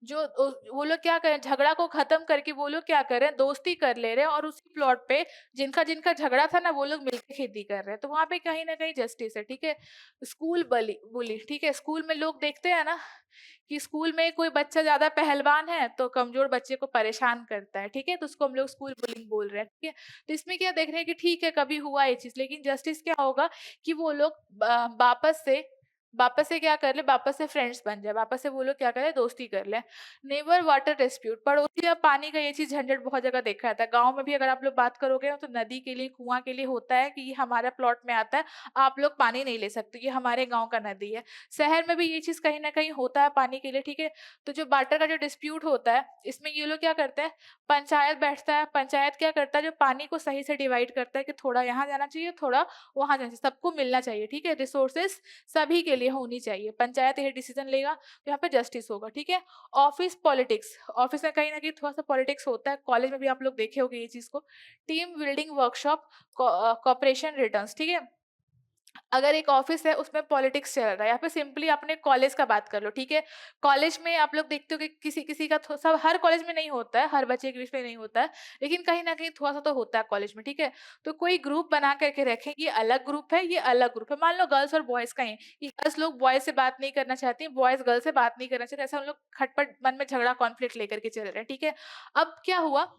वो लोग क्या करें, झगड़ा को खत्म करके वो लोग क्या कर रहे हैं, दोस्ती कर ले रहे हैं, और उसी प्लॉट पे जिनका जिनका झगड़ा था ना, वो लोग मिलकर खेती कर रहे हैं। तो वहां पे कहीं ना कहीं जस्टिस है, ठीक है? स्कूल बली बुली, ठीक है? स्कूल में लोग देखते हैं ना कि स्कूल में कोई बच्चा ज्यादा पहलवान है तो कमजोर बच्चे को परेशान करता है, ठीक है? तो उसको हम लोग स्कूल बुलिंग बोल रहे हैं, ठीक है? तो इसमें क्या देख रहे हैं कि ठीक है, कभी हुआ ये चीज, लेकिन जस्टिस क्या होगा कि वो लोग वापस से क्या कर ले, वापस से फ्रेंड्स बन जाए, वापस से वो लोग क्या करे, दोस्ती कर ले। नेवर वाटर डिस्प्यूट, पड़ोसी या पानी का ये चीज झंझट बहुत जगह देखा जाता है। गांव में भी अगर आप लोग बात करोगे ना, तो नदी के लिए, कुआं के लिए होता है कि ये हमारा प्लॉट में आता है, आप लोग पानी नहीं ले सकते, ये हमारे गाँव का नदी है। शहर में भी ये चीज कहीं ना कहीं होता है पानी के लिए, ठीक है? तो जो वाटर का जो डिस्प्यूट होता है, इसमें ये लोग क्या करते हैं, पंचायत बैठता है, पंचायत क्या करता है, जो पानी को सही से डिवाइड करता है कि थोड़ा यहाँ जाना चाहिए, थोड़ा वहां जाना चाहिए, सबको मिलना चाहिए, ठीक है? रिसोर्सेस सभी के लिए होनी चाहिए। पंचायत ये डिसीजन लेगा तो यहाँ पे जस्टिस होगा, ठीक है? ऑफिस पॉलिटिक्स, ऑफिस में कहीं ना कहीं थोड़ा सा पॉलिटिक्स होता है, कॉलेज में भी आप लोग देखे होंगे ये चीज को। Team building workshop, cooperation returns, ठीक है? अगर एक ऑफिस है उसमें पॉलिटिक्स चल रहा है, या फिर सिंपली अपने कॉलेज का बात कर लो, ठीक है? कॉलेज में आप लोग देखते हो कि किसी किसी का सब, हर कॉलेज में नहीं होता है, हर बच्चे के बीच में नहीं होता है, लेकिन कहीं ना कहीं थोड़ा सा तो होता है कॉलेज में, ठीक है? तो कोई ग्रुप बना करके रखें, ये अलग ग्रुप है, ये अलग ग्रुप है। मान लो गर्ल्स और बॉयज का ही, कि गर्ल्स लोग बॉयज से बात नहीं करना चाहती, बॉयज गर्ल्स से बात नहीं करना चाहते, ऐसा हम लोग खटपट मन में झगड़ा कॉन्फ्लिक्ट लेकर के चल रहे हैं, ठीक है? अब क्या हुआ,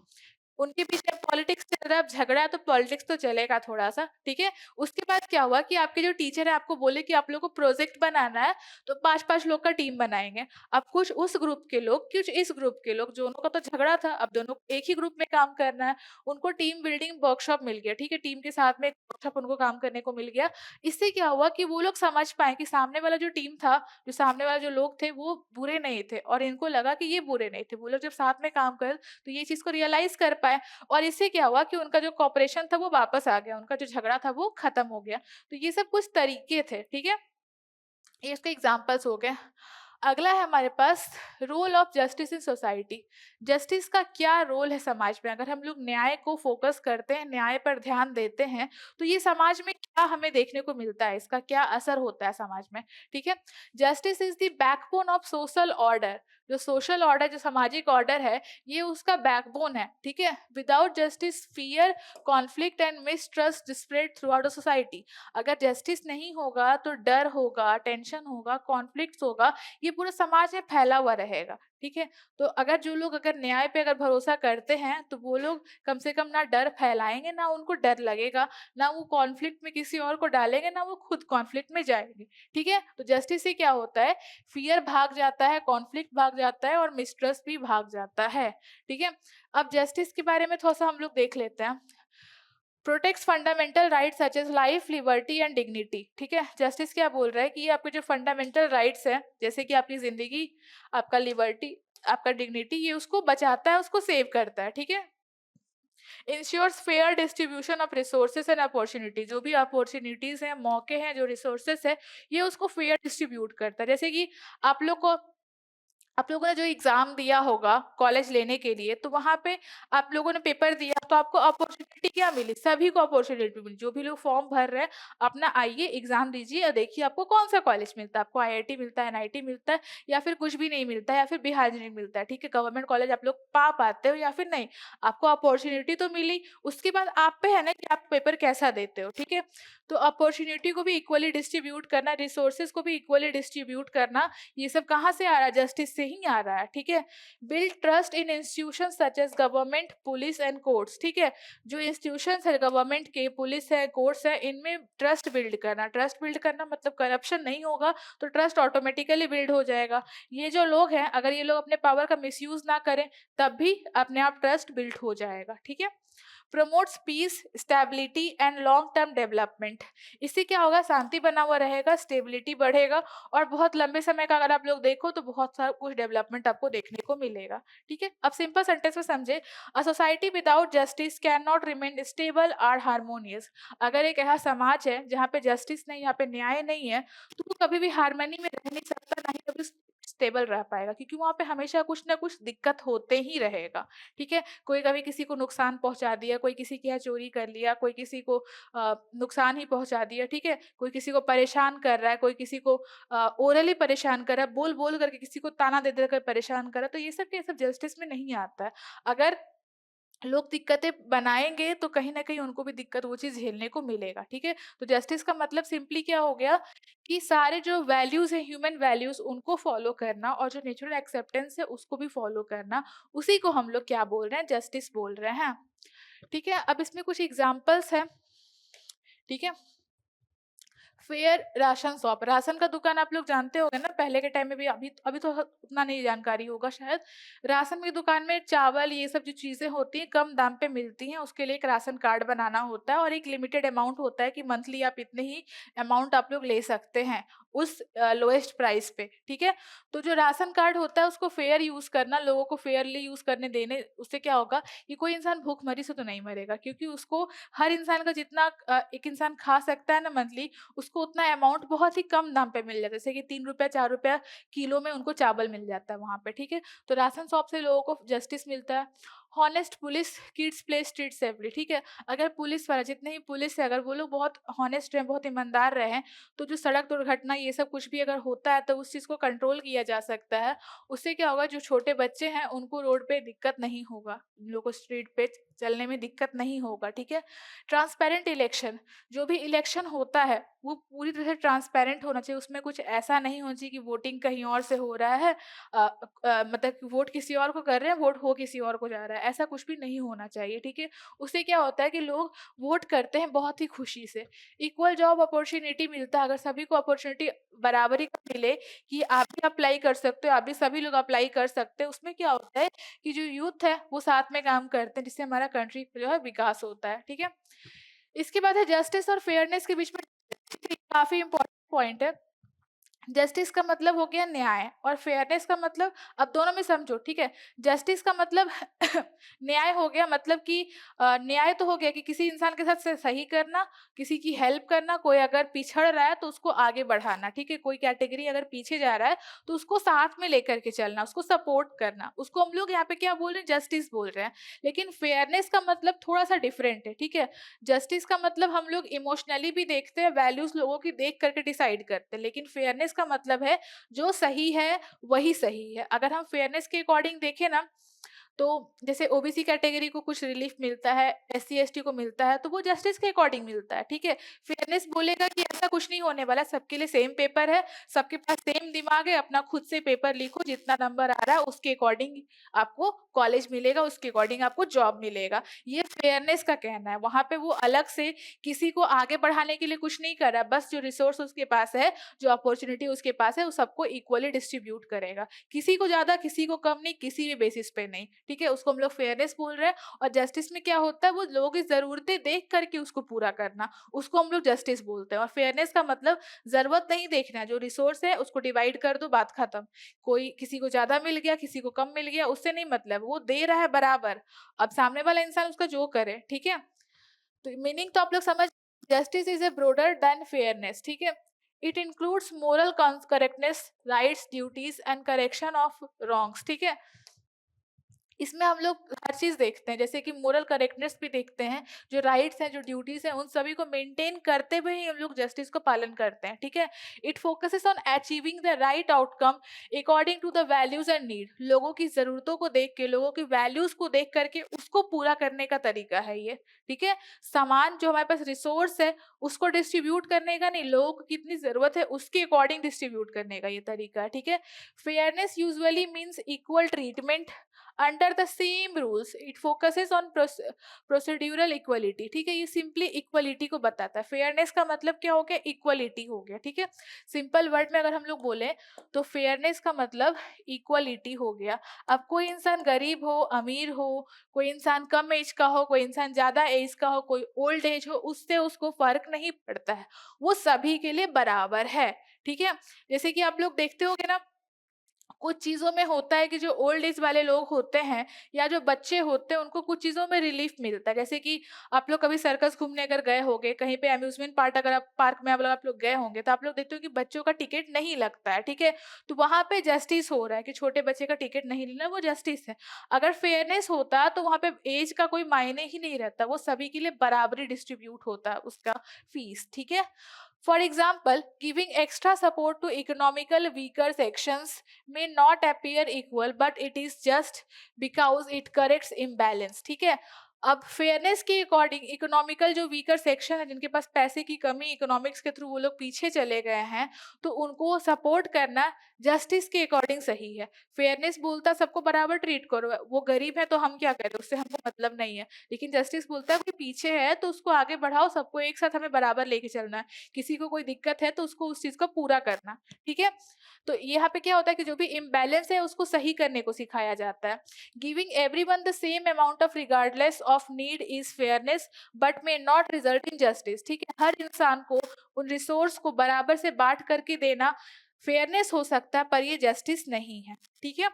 उनके बीच में पॉलिटिक्स चल रहा है, अब झगड़ा है तो पॉलिटिक्स तो चलेगा थोड़ा सा, ठीक है? उसके बाद क्या हुआ कि आपके जो टीचर है आपको बोले कि आप लोग को प्रोजेक्ट बनाना है, तो 5-5 लोग का टीम बनाएंगे। अब कुछ उस ग्रुप के लोग, कुछ इस ग्रुप के लोग, दोनों का तो झगड़ा था, अब दोनों को एक ही ग्रुप में काम करना है। उनको टीम बिल्डिंग वर्कशॉप मिल गया, ठीक है? टीम के साथ में एक वर्कशॉप उनको काम करने को मिल गया। इससे क्या हुआ कि वो लोग समझ पाए कि सामने वाला जो टीम था, जो सामने वाला जो लोग थे, वो बुरे नहीं थे, और इनको लगा कि ये बुरे नहीं थे। वो लोग जब साथ में काम कर, तो ये चीज को रियलाइज कर पाए, और इससे क्या हुआ कि उनका जो कॉपरेशन था वो वापस आ गया, उनका जो झगड़ा था वो खत्म हो गया। तो ये सब कुछ तरीके थे, ठीक है? ये इसके एग्जाम्पल्स हो गए। अगला है हमारे पास role of justice in society. Justice का क्या रोल है समाज में? अगर हम लोग न्याय को फोकस करते हैं, न्याय पर ध्यान देते हैं, तो ये समाज में क्या हमें देखने को मिलता है, इसका क्या असर होता है समाज में, ठीक है। Justice is the backbone of social order. जो सोशल ऑर्डर, जो सामाजिक ऑर्डर है, ये उसका बैकबोन है, ठीक है। Without justice fear, conflict and mistrust spread through out the society. अगर जस्टिस नहीं होगा तो डर होगा, टेंशन होगा, कॉन्फ्लिक्ट होगा, ये पूरे समाज में फैला हुआ रहेगा, ठीक है। तो अगर जो लोग अगर न्याय पे अगर भरोसा करते हैं तो वो लोग कम से कम ना डर फैलाएंगे, ना उनको डर लगेगा, ना वो कॉन्फ्लिक्ट में किसी और को डालेंगे, ना वो खुद कॉन्फ्लिक्ट में जाएंगे, ठीक है। तो जस्टिस से क्या होता है, फियर भाग जाता है, कॉन्फ्लिक्ट भाग जाता है और मिसट्रस्ट भी भाग जाता है, ठीक है। अब जस्टिस के बारे में थोड़ा सा हम लोग देख लेते हैं। Protects fundamental rights such as life, liberty and dignity, ठीक है। जस्टिस क्या बोल रहा है कि ये आपके जो फंडामेंटल राइट्स है, जैसे कि आपकी जिंदगी, आपका लिबर्टी, आपका डिग्निटी, ये उसको बचाता है, उसको सेव करता है, ठीक है। Ensures fair distribution of resources and opportunity. जो भी अपॉर्चुनिटीज हैं, मौके हैं, जो रिसोर्सेज है, ये उसको फेयर डिस्ट्रीब्यूट करता है। जैसे कि आप लोग को, आप लोगों ने जो एग्जाम दिया होगा कॉलेज लेने के लिए, तो वहां पे आप लोगों ने पेपर दिया तो आपको अपॉर्चुनिटी क्या मिली, सभी को अपॉर्चुनिटी मिली। जो भी लोग फॉर्म भर रहे हैं, अपना आइए एग्जाम दीजिए और देखिए आपको कौन सा कॉलेज मिलता है। आपको आईआईटी मिलता है, एनआईटी मिलता है, या फिर कुछ भी नहीं मिलता है, या फिर बिहार नहीं मिलता है, ठीक है। गवर्नमेंट कॉलेज आप लोग पा पाते हो या फिर नहीं, आपको अपॉर्चुनिटी तो मिली। उसके बाद आप पे है ना कि आप पेपर कैसा देते हो, ठीक है। तो अपॉर्चुनिटी को भी इक्वली डिस्ट्रीब्यूट करना, रिसोर्सेज को भी इक्वली डिस्ट्रीब्यूट करना, ये सब कहाँ से आ रहा है, जस्टिस से ही आ रहा है, ठीक है। Build trust in institution such as government, police and courts, ठीक है। जो इंस्टीट्यूशंस है गवर्नमेंट के, पुलिस है, कोर्ट्स है, इनमें ट्रस्ट बिल्ड करना। ट्रस्ट बिल्ड करना मतलब करप्शन नहीं होगा तो ट्रस्ट ऑटोमेटिकली बिल्ड हो जाएगा। ये जो लोग हैं, अगर ये लोग अपने पावर का मिसयूज ना करें, तब भी अपने आप ट्रस्ट बिल्ड हो जाएगा, ठीक है। Promotes peace, stability and long term development. इससे क्या होगा, शांति बना हुआ रहेगा, स्टेबिलिटी बढ़ेगा, और बहुत लंबे समय का अगर आप लोग देखो तो बहुत सारा कुछ डेवलपमेंट आपको देखने को मिलेगा, ठीक है। अब सिंपल सेंटेंस में समझे, a society without justice can not remain stable और हार्मोनियस। अगर एक ऐसा समाज है जहाँ पे जस्टिस नहीं, यहाँ पे न्याय नहीं है, तो वो कभी भी हार्मनी में रह नहीं सकता, ना ही कभी स्टेबल रह पाएगा, क्योंकि वहाँ पे हमेशा कुछ ना कुछ दिक्कत होते ही रहेगा, ठीक है। कोई कभी किसी को नुकसान पहुंचा दिया, कोई किसी के यहाँ चोरी कर लिया, कोई किसी को नुकसान ही पहुंचा दिया, ठीक है। कोई किसी को परेशान कर रहा है, कोई किसी को ओरली परेशान कर रहा है, बोल बोल करके किसी को ताना दे देकर परेशान कर रहा है, तो ये सब जस्टिस में नहीं आता है। अगर लोग दिक्कतें बनाएंगे तो कहीं ना कहीं उनको भी दिक्कत, वो चीज झेलने को मिलेगा, ठीक है। तो जस्टिस का मतलब सिंपली क्या हो गया कि सारे जो वैल्यूज है, ह्यूमन वैल्यूज, उनको फॉलो करना, और जो नेचुरल एक्सेप्टेंस है उसको भी फॉलो करना, उसी को हम लोग क्या बोल रहे हैं, जस्टिस बोल रहे हैं, ठीक है। अब इसमें कुछ एग्जाम्पल्स हैं, ठीक है। फेयर राशन शॉप, राशन का दुकान आप लोग जानते होंगे ना, पहले के टाइम में भी, अभी अभी तो उतना नहीं जानकारी होगा शायद। राशन की दुकान में चावल, ये सब जो चीजें होती हैं कम दाम पे मिलती हैं, उसके लिए एक राशन कार्ड बनाना होता है, और एक लिमिटेड अमाउंट होता है कि मंथली आप इतने ही अमाउंट आप लोग ले सकते हैं उस लोएस्ट प्राइस पे, ठीक है। तो जो राशन कार्ड होता है उसको फेयर यूज करना, लोगों को फेयरली यूज करने देने, उससे क्या होगा कि कोई इंसान भूखमरी से तो नहीं मरेगा, क्योंकि उसको हर इंसान का जितना एक इंसान खा सकता है ना मंथली, उसको उतना अमाउंट बहुत ही कम दाम पे मिल जाता है, जैसे कि 3 रुपया 4 रुपया किलो में उनको चावल मिल जाता है वहां पे, ठीक है। तो राशन शॉप से लोगों को जस्टिस मिलता है। Honest police kids play street safely, ठीक है। अगर पुलिस वाला, जितने ही पुलिस है, अगर वो लोग बहुत हॉनेस्ट रहे, बहुत ईमानदार रहे, तो जो सड़क दुर्घटना ये सब कुछ भी अगर होता है तो उस चीज को कंट्रोल किया जा सकता है। उससे क्या होगा, जो छोटे बच्चे हैं उनको रोड पे दिक्कत नहीं होगा, उन लोगों को स्ट्रीट पे चलने में दिक्कत नहीं होगा, ठीक है। ट्रांसपेरेंट इलेक्शन, जो भी इलेक्शन होता है वो पूरी तरह से ट्रांसपेरेंट होना चाहिए, उसमें कुछ ऐसा नहीं होना चाहिए कि वोटिंग कहीं और से हो रहा है, मतलब कि वोट किसी और को कर रहे हैं, वोट हो किसी और को जा रहा है, ऐसा कुछ भी नहीं होना चाहिए, ठीक है। उससे क्या होता है कि लोग वोट करते हैं बहुत ही खुशी से। इक्वल जॉब अपॉर्चुनिटी मिलता है, अगर सभी को अपॉर्चुनिटी बराबरी का मिले कि आप भी अप्लाई कर सकते हो, आप भी सभी लोग अप्लाई कर सकते हैं, उसमें क्या होता है कि जो यूथ है वो साथ में काम करते हैं, जिससे हमारा कंट्री जो है विकास होता है, ठीक है। इसके बाद है जस्टिस और फेयरनेस के बीच में, काफी इंपॉर्टेंट पॉइंट है। जस्टिस का मतलब हो गया न्याय और फेयरनेस का मतलब, अब दोनों में समझो, ठीक है। जस्टिस का मतलब न्याय हो गया, मतलब कि न्याय तो हो गया कि किसी इंसान के साथ सही करना, किसी की हेल्प करना, कोई अगर पिछड़ रहा है तो उसको आगे बढ़ाना, ठीक है। कोई कैटेगरी अगर पीछे जा रहा है तो उसको साथ में लेकर के चलना, उसको सपोर्ट करना, उसको हम लोग यहाँ पे क्या बोल रहे हैं, जस्टिस बोल रहे हैं। लेकिन फेयरनेस का मतलब थोड़ा सा डिफरेंट है, ठीक है। जस्टिस का मतलब हम लोग इमोशनली भी देखते हैं, वैल्यूज लोगों की देख करके डिसाइड करते हैं, लेकिन फेयरनेस का मतलब है जो सही है वही सही है। अगर हम फेयरनेस के अकॉर्डिंग देखें ना, तो जैसे ओबीसी कैटेगरी को कुछ रिलीफ मिलता है, एससी एसटी को मिलता है, तो वो जस्टिस के अकॉर्डिंग मिलता है, ठीक है। फेयरनेस बोलेगा कि ऐसा कुछ नहीं होने वाला, सबके लिए सेम पेपर है, सबके पास सेम दिमाग है, अपना खुद से पेपर लिखो, जितना नंबर आ रहा है उसके अकॉर्डिंग आपको कॉलेज मिलेगा, उसके अकॉर्डिंग आपको जॉब मिलेगा। ये फेयरनेस का कहना है। वहां पे वो अलग से किसी को आगे बढ़ाने के लिए कुछ नहीं कर रहा, बस जो रिसोर्स उसके पास है, जो अपॉर्चुनिटी उसके पास है, वो सबको इक्वली डिस्ट्रीब्यूट करेगा, किसी को ज्यादा किसी को कम नहीं, किसी भी बेसिस पे नहीं, ठीक है। उसको हम लोग फेयरनेस बोल रहे हैं। और जस्टिस में क्या होता है, वो लोगों की जरूरतें देख करके उसको पूरा करना, उसको हम लोग जस्टिस बोलते हैं। और फेयरनेस का मतलब जरूरत नहीं देखना, जो रिसोर्स है उसको डिवाइड कर दो, बात खत्म। कोई किसी को ज्यादा मिल गया, किसी को कम मिल गया, उससे नहीं मतलब, वो दे रहा है बराबर, अब सामने वाला इंसान उसका जो करे, ठीक है। तो मीनिंग तो आप लोग समझ, justice is a broader than fairness, ठीक है। It includes moral correctness, rights, duties and correction of wrongs, ठीक है। इसमें हम लोग हर चीज देखते हैं, जैसे कि मोरल करेक्टनेस भी देखते हैं, जो राइट्स हैं, जो ड्यूटीज हैं, उन सभी को मेंटेन करते हुए ही हम लोग जस्टिस को पालन करते हैं, ठीक है। It focuses on achieving the right outcome according to the values and need. लोगों की जरूरतों को देख के, लोगों की वैल्यूज को देख करके उसको पूरा करने का तरीका है ये, ठीक है। सामान जो हमारे पास रिसोर्स है उसको डिस्ट्रीब्यूट करने का नहीं, लोगों को कितनी जरूरत है उसके अकॉर्डिंग डिस्ट्रीब्यूट करने का ये तरीका है, ठीक है। Fairness usually means equal treatment under the same rules, it focuses on procedural equality, ठीक है। ये सिंपली इक्वलिटी को बताता है। फेयरनेस का मतलब क्या हो गया, इक्वलिटी हो गया, ठीक है। सिंपल वर्ड में अगर हम लोग बोले तो फेयरनेस का मतलब इक्वलिटी हो गया। अब कोई इंसान गरीब हो, अमीर हो, कोई इंसान कम एज का हो, कोई इंसान ज्यादा एज का हो, कोई ओल्ड एज हो, उससे उसको फर्क नहीं पड़ता है, वो सभी के लिए बराबर है, ठीक है। जैसे कि आप लोग देखते होगे ना, कुछ चीज़ों में होता है कि जो ओल्ड एज वाले लोग होते हैं या जो बच्चे होते हैं उनको कुछ चीज़ों में रिलीफ मिलता है। जैसे कि आप लोग कभी सर्कस घूमने अगर गए होंगे, कहीं पे अम्यूज़मेंट पार्क अगर आप पार्क में आप लोग गए होंगे, तो आप लोग देखते हो कि बच्चों का टिकट नहीं लगता है, ठीक है? तो वहाँ पे जस्टिस हो रहा है कि छोटे बच्चे का टिकट नहीं लेना, वो जस्टिस है। अगर फेयरनेस होता तो वहाँ पे एज का कोई मायने ही नहीं रहता, वो सभी के लिए बराबरी डिस्ट्रीब्यूट होता है उसका फीस, ठीक है? For example, giving extra support to economical weaker sections may not appear equal, but it is just because it corrects imbalance, ठीक है। अब फेयरनेस के अकॉर्डिंग इकोनॉमिकल जो वीकर सेक्शन है, जिनके पास पैसे की कमी, इकोनॉमिक्स के थ्रू वो लोग पीछे चले गए हैं, तो उनको सपोर्ट करना जस्टिस के अकॉर्डिंग सही है। फेयरनेस बोलता सबको बराबर ट्रीट करो, वो गरीब है तो हम क्या करें, उससे हमको मतलब नहीं है। लेकिन जस्टिस बोलता है कोई पीछे है तो उसको आगे बढ़ाओ, सबको एक साथ हमें बराबर लेके चलना है, किसी को कोई दिक्कत है तो उसको उस चीज को पूरा करना, ठीक है। तो यहाँ पे क्या होता है कि जो भी इम्बैलेंस है उसको सही करने को सिखाया जाता है। Giving everyone the same amount of regardless of need is fairness but may not result in justice, ठीक है। हर इंसान को उन रिसोर्स को बराबर से बांट करके देना फेयरनेस हो सकता है, पर ये जस्टिस नहीं है, ठीक है।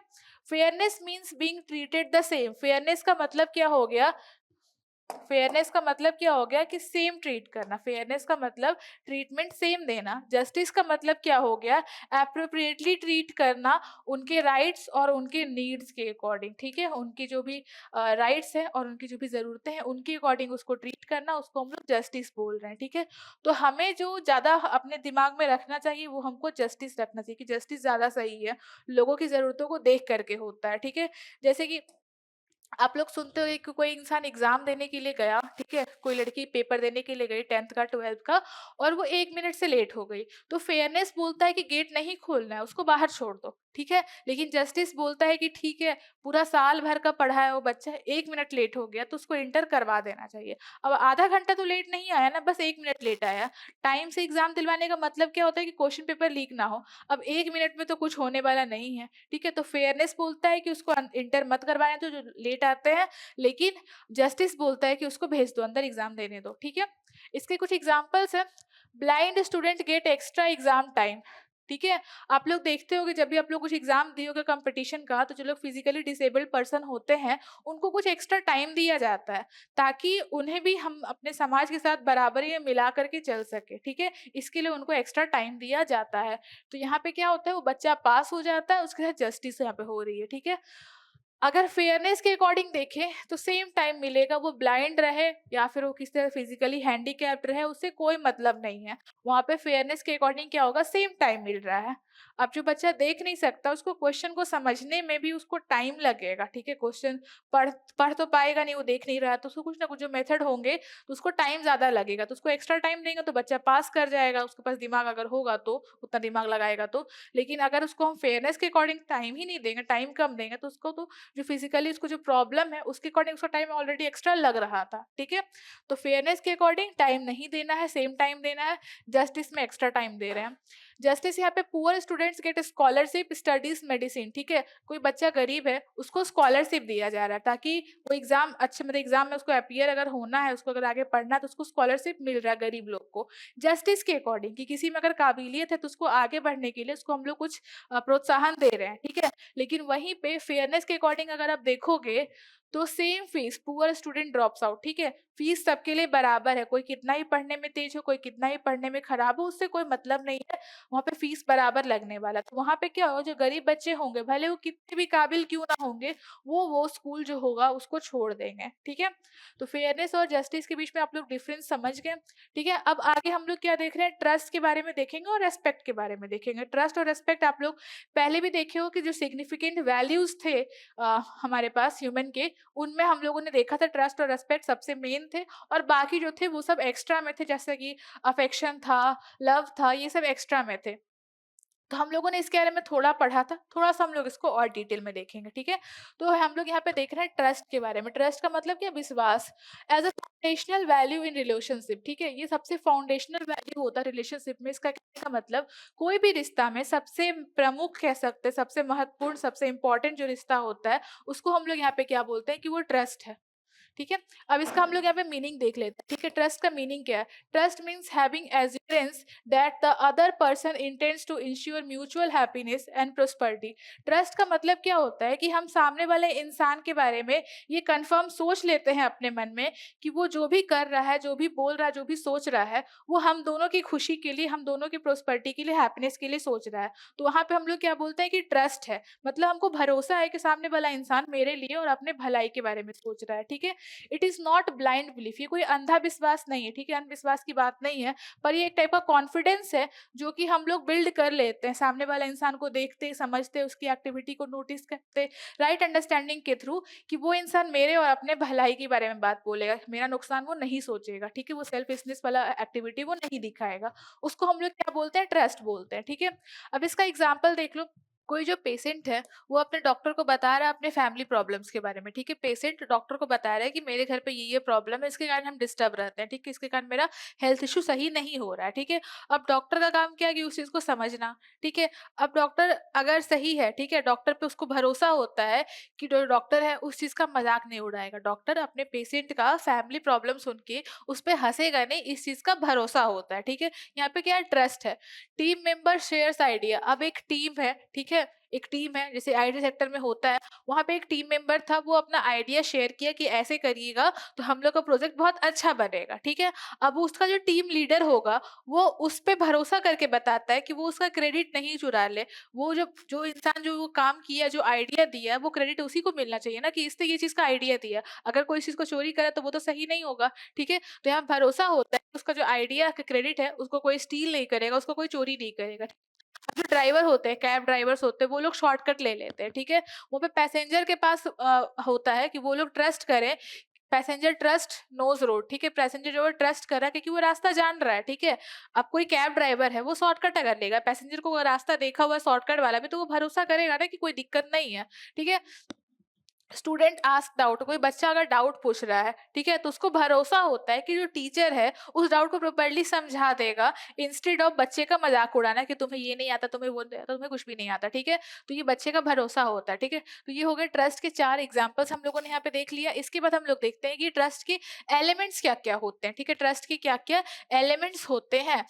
Fairness means being treated the same. Fairness का मतलब क्या हो गया, फेयरनेस का मतलब क्या हो गया कि सेम ट्रीट करना, फेयरनेस का मतलब ट्रीटमेंट सेम देना। जस्टिस का मतलब क्या हो गया, अप्रोप्रिएटली ट्रीट करना, उनके राइट्स और उनके नीड्स के अकॉर्डिंग, ठीक है। उनकी जो भी राइट्स हैं और उनकी जो भी ज़रूरतें हैं उनके अकॉर्डिंग उसको ट्रीट करना, उसको हम लोग जस्टिस बोल रहे हैं, ठीक है। तो हमें जो ज़्यादा अपने दिमाग में रखना चाहिए वो हमको जस्टिस रखना चाहिए कि जस्टिस ज़्यादा सही है, लोगों की ज़रूरतों को देख करके होता है, ठीक है। जैसे कि आप लोग सुनते हो कि कोई इंसान एग्जाम देने के लिए गया, ठीक है, कोई लड़की पेपर देने के लिए गई 10th का 12th का, और वो 1 मिनट से लेट हो गई, तो फेयरनेस बोलता है कि गेट नहीं खोलना है, उसको बाहर छोड़ दो, ठीक है। लेकिन जस्टिस बोलता है कि ठीक है, पूरा साल भर का पढ़ा है वो बच्चा, 1 मिनट लेट हो गया तो उसको इंटर करवा देना चाहिए। अब आधा घंटा तो लेट नहीं आया ना, बस 1 मिनट लेट आया। टाइम से एग्जाम दिलवाने का मतलब क्या होता है कि क्वेश्चन पेपर लीक ना हो। अब 1 मिनट में तो कुछ होने वाला नहीं है, ठीक है। तो फेयरनेस बोलता है कि उसको इंटर मत करवाने दो जो लेट आते हैं, लेकिन जस्टिस बोलता है कि उसको भेज दो, अंदर एग्जाम देने दो, ठीक है। इसके कुछ एग्जाम्पल्स हैं। Blind student get extra exam time, ठीक है? आप लोग देखते होंगे जब भी आप लोग कुछ एग्ज़ाम दिए होगे कॉम्पिटिशन का, तो जो लोग फिज़िकली डिसेबल्ड पर्सन होते हैं, उनको कुछ एक्स्ट्रा टाइम दिया जाता है, ताकि उन्हें भी हम अपने समाज के साथ बराबरी में मिला कर के चल सकें, ठीक है? इसके लिए उनको एक्स्ट्रा टाइम दिया जाता है। तो यहाँ पे क्या होता है, वो बच्चा पास हो जाता है, उसके साथ जस्टिस यहाँ पे हो रही है, ठीक है? अगर फेयरनेस के अकॉर्डिंग देखें तो सेम टाइम मिलेगा, वो ब्लाइंड रहे या फिर वो किसी तरह फिजिकली हैंडीकैप्ड रहे, उससे कोई मतलब नहीं है। वहाँ पे फेयरनेस के अकॉर्डिंग क्या होगा, सेम टाइम मिल रहा है। अब जो बच्चा देख नहीं सकता, उसको क्वेश्चन को समझने में भी उसको टाइम लगेगा, ठीक है? क्वेश्चन पढ़ पढ़ तो पाएगा नहीं, वो देख नहीं रहा है, तो उसको कुछ ना कुछ जो मेथड होंगे, तो उसको टाइम ज़्यादा लगेगा, तो उसको एक्स्ट्रा टाइम देंगे तो बच्चा पास कर जाएगा, उसके पास दिमाग अगर होगा तो, उतना दिमाग लगाएगा तो। लेकिन अगर उसको हम फेयरनेस के अकॉर्डिंग टाइम ही नहीं देंगे, टाइम कम देंगे, तो उसको तो जो फिजिकली उसको जो प्रॉब्लम है उसके अकॉर्डिंग उसका टाइम ऑलरेडी एक्स्ट्रा लग रहा था, ठीक है? तो फेयरनेस के अकॉर्डिंग टाइम नहीं देना है, सेम टाइम देना है। जस्टिस में एक्स्ट्रा टाइम दे रहे हैं। जस्टिस यहाँ पे poor students gate scholarship studies medicine, ठीक है? कोई बच्चा गरीब है, उसको स्कॉलरशिप दिया जा रहा है, ताकि वो एग्जाम अच्छे, मतलब एग्जाम में उसको अपीयर अगर होना है, उसको अगर आगे पढ़ना है, तो उसको स्कॉलरशिप मिल रहा है गरीब लोग को। जस्टिस के अकॉर्डिंग कि किसी में अगर काबिलियत है तो उसको आगे बढ़ने के लिए उसको हम लोग कुछ प्रोत्साहन दे रहे हैं, ठीक है? लेकिन वहीं पे फेयरनेस के अकॉर्डिंग अगर आप देखोगे, तो same fees poor student drops out, ठीक है? फीस सबके लिए बराबर है, कोई कितना ही पढ़ने में तेज हो, कोई कितना ही पढ़ने में खराब हो, उससे कोई मतलब नहीं है। वहाँ पे फीस बराबर लगने वाला। तो वहाँ पे क्या होगा, जो गरीब बच्चे होंगे, भले वो कितने भी काबिल क्यों ना होंगे, वो स्कूल जो होगा उसको छोड़ देंगे, ठीक है? तो फेयरनेस और जस्टिस के बीच में आप लोग डिफरेंस समझ गए, ठीक है? अब आगे हम लोग क्या देख रहे हैं, ट्रस्ट के बारे में देखेंगे और रेस्पेक्ट के बारे में देखेंगे। ट्रस्ट और रेस्पेक्ट आप लोग पहले भी देखे हो कि जो सिग्निफिकेंट वैल्यूज थे हमारे पास ह्यूमन के, उनमें हम लोगों ने देखा था ट्रस्ट और रेस्पेक्ट सबसे मेन थे, और बाकी जो थे वो सब एक्स्ट्रा में थे, जैसे कि अफेक्शन था, लव था, ये सब एक्स्ट्रा में थे। तो हम लोगों ने इसके बारे में थोड़ा पढ़ा था, थोड़ा-सा हम लोग इसको और डिटेल में देखेंगे, ठीक है? तो हम लोग यहाँ पे देख रहे हैं ट्रस्ट के बारे में। ट्रस्ट का मतलब क्या? विश्वास। As a foundational value in relationship, ठीक है? ये सबसे फाउंडेशनल वैल्यू होता है रिलेशनशिप में। इसका कहने का मतलब, कोई भी रिश्ता में सबसे प्रमुख कह सकते हैं, सबसे महत्वपूर्ण, सबसे इम्पोर्टेंट जो रिश्ता होता है, उसको हम लोग यहाँ पे क्या बोलते हैं कि वो ट्रस्ट है। ठीक है? अब इसका हम लोग यहाँ पे मीनिंग देख लेते हैं, ठीक है? ट्रस्ट का मीनिंग क्या है? Trust means having assurance that the other person intends to ensure mutual happiness and prosperity. Trust का मतलब क्या होता है कि हम सामने वाले इंसान के बारे में ये कंफर्म सोच लेते हैं अपने मन में कि वो जो भी कर रहा है, जो भी बोल रहा है, जो भी सोच रहा है, वो हम दोनों की खुशी के लिए, हम दोनों की प्रॉस्पेरिटी के लिए, हैप्पीनेस के लिए सोच रहा है। तो वहाँ पे हम लोग क्या बोलते हैं कि ट्रस्ट है। मतलब हमको भरोसा है कि सामने वाला इंसान मेरे लिए और अपने भलाई के बारे में सोच रहा है, ठीक है? It is not blind belief, ये कोई अंधा विश्वास नहीं है, ठीक है? अंधविश्वास की बात नहीं है, पर ये एक टाइप का कॉन्फिडेंस है जो कि हम लोग बिल्ड कर लेते हैं सामने वाले इंसान को देखते, समझते, उसकी एक्टिविटी को नोटिस करते, राइट अंडरस्टैंडिंग के थ्रू, कि वो इंसान मेरे और अपने भलाई के बारे में बात बोलेगा, मेरा नुकसान वो नहीं सोचेगा, ठीक है? वो सेल्फिशनेस वाला एक्टिविटी वो नहीं दिखाएगा। उसको हम लोग क्या बोलते हैं? ट्रस्ट बोलते हैं, ठीक है? अब इसका एग्जाम्पल देख लो। कोई जो पेशेंट है, वो अपने डॉक्टर को बता रहा है अपने फैमिली प्रॉब्लम्स के बारे में, ठीक है? पेशेंट डॉक्टर को बता रहा है कि मेरे घर पे ये प्रॉब्लम है, इसके कारण हम डिस्टर्ब रहते हैं, ठीक है? इसके कारण मेरा हेल्थ इश्यू सही नहीं हो रहा है, ठीक है? अब डॉक्टर का काम क्या है कि उस चीज़ को समझना, ठीक है? अब डॉक्टर अगर सही है, ठीक है? डॉक्टर पे उसको भरोसा होता है कि जो डॉक्टर है उस चीज़ का मज़ाक नहीं उड़ाएगा। डॉक्टर अपने पेशेंट का फैमिली प्रॉब्लम सुन के उस पे हँसेगा नहीं, इस चीज़ का भरोसा होता है, ठीक है? यहाँ पे क्या है? ट्रस्ट है। Team member shares idea. अब एक टीम है, ठीक है? एक टीम है, जैसे आईटी सेक्टर में होता है, वहाँ पे एक टीम मेंबर था, वो अपना आइडिया शेयर किया कि ऐसे करिएगा तो हम लोग का प्रोजेक्ट बहुत अच्छा बनेगा, ठीक है? अब उसका जो टीम लीडर होगा, वो उस पे भरोसा करके बताता है कि वो उसका क्रेडिट नहीं चुरा ले। वो जो जो इंसान जो वो काम किया, जो आइडिया दिया, वो क्रेडिट उसी को मिलना चाहिए ना, कि इसने ये चीज़ का आइडिया दिया। अगर कोई इस चीज़ को चोरी करा तो वो तो सही नहीं होगा, ठीक है? तो यहाँ भरोसा होता है कि उसका जो आइडिया का क्रेडिट है, उसको कोई स्टील नहीं करेगा, उसको कोई चोरी नहीं करेगा। जो ड्राइवर होते हैं, कैब ड्राइवर्स होते हैं, वो लोग शॉर्टकट ले लेते हैं, ठीक है? वो पे पैसेंजर के पास होता है कि वो लोग ट्रस्ट करें, पैसेंजर ट्रस्ट नोज़ रोड, ठीक है? पैसेंजर जो है ट्रस्ट कर रहा है क्योंकि वो रास्ता जान रहा है, ठीक है? अब कोई कैब ड्राइवर है, वो शॉर्टकट अगर लेगा, पैसेंजर को अगर रास्ता देखा हुआ है शॉर्टकट वाला भी, तो वो भरोसा करेगा ना कि कोई दिक्कत नहीं है, ठीक है? स्टूडेंट आस्क डाउट, कोई बच्चा अगर डाउट पूछ रहा है, ठीक है, तो उसको भरोसा होता है कि जो टीचर है उस डाउट को प्रॉपर्ली समझा देगा, इंस्टेड ऑफ बच्चे का मजाक उड़ाना कि तुम्हें ये नहीं आता, तुम्हें वो नहीं आता, तुम्हें कुछ भी नहीं आता, ठीक है। तो ये बच्चे का भरोसा होता है, ठीक है। तो ये हो गए ट्रस्ट के 4 एग्जाम्पल्स हम लोगों ने यहाँ पे देख लिया। इसके बाद हम लोग देखते हैं कि ट्रस्ट के एलिमेंट्स क्या क्या होते हैं, ठीक है। ट्रस्ट के क्या क्या एलिमेंट्स होते हैं।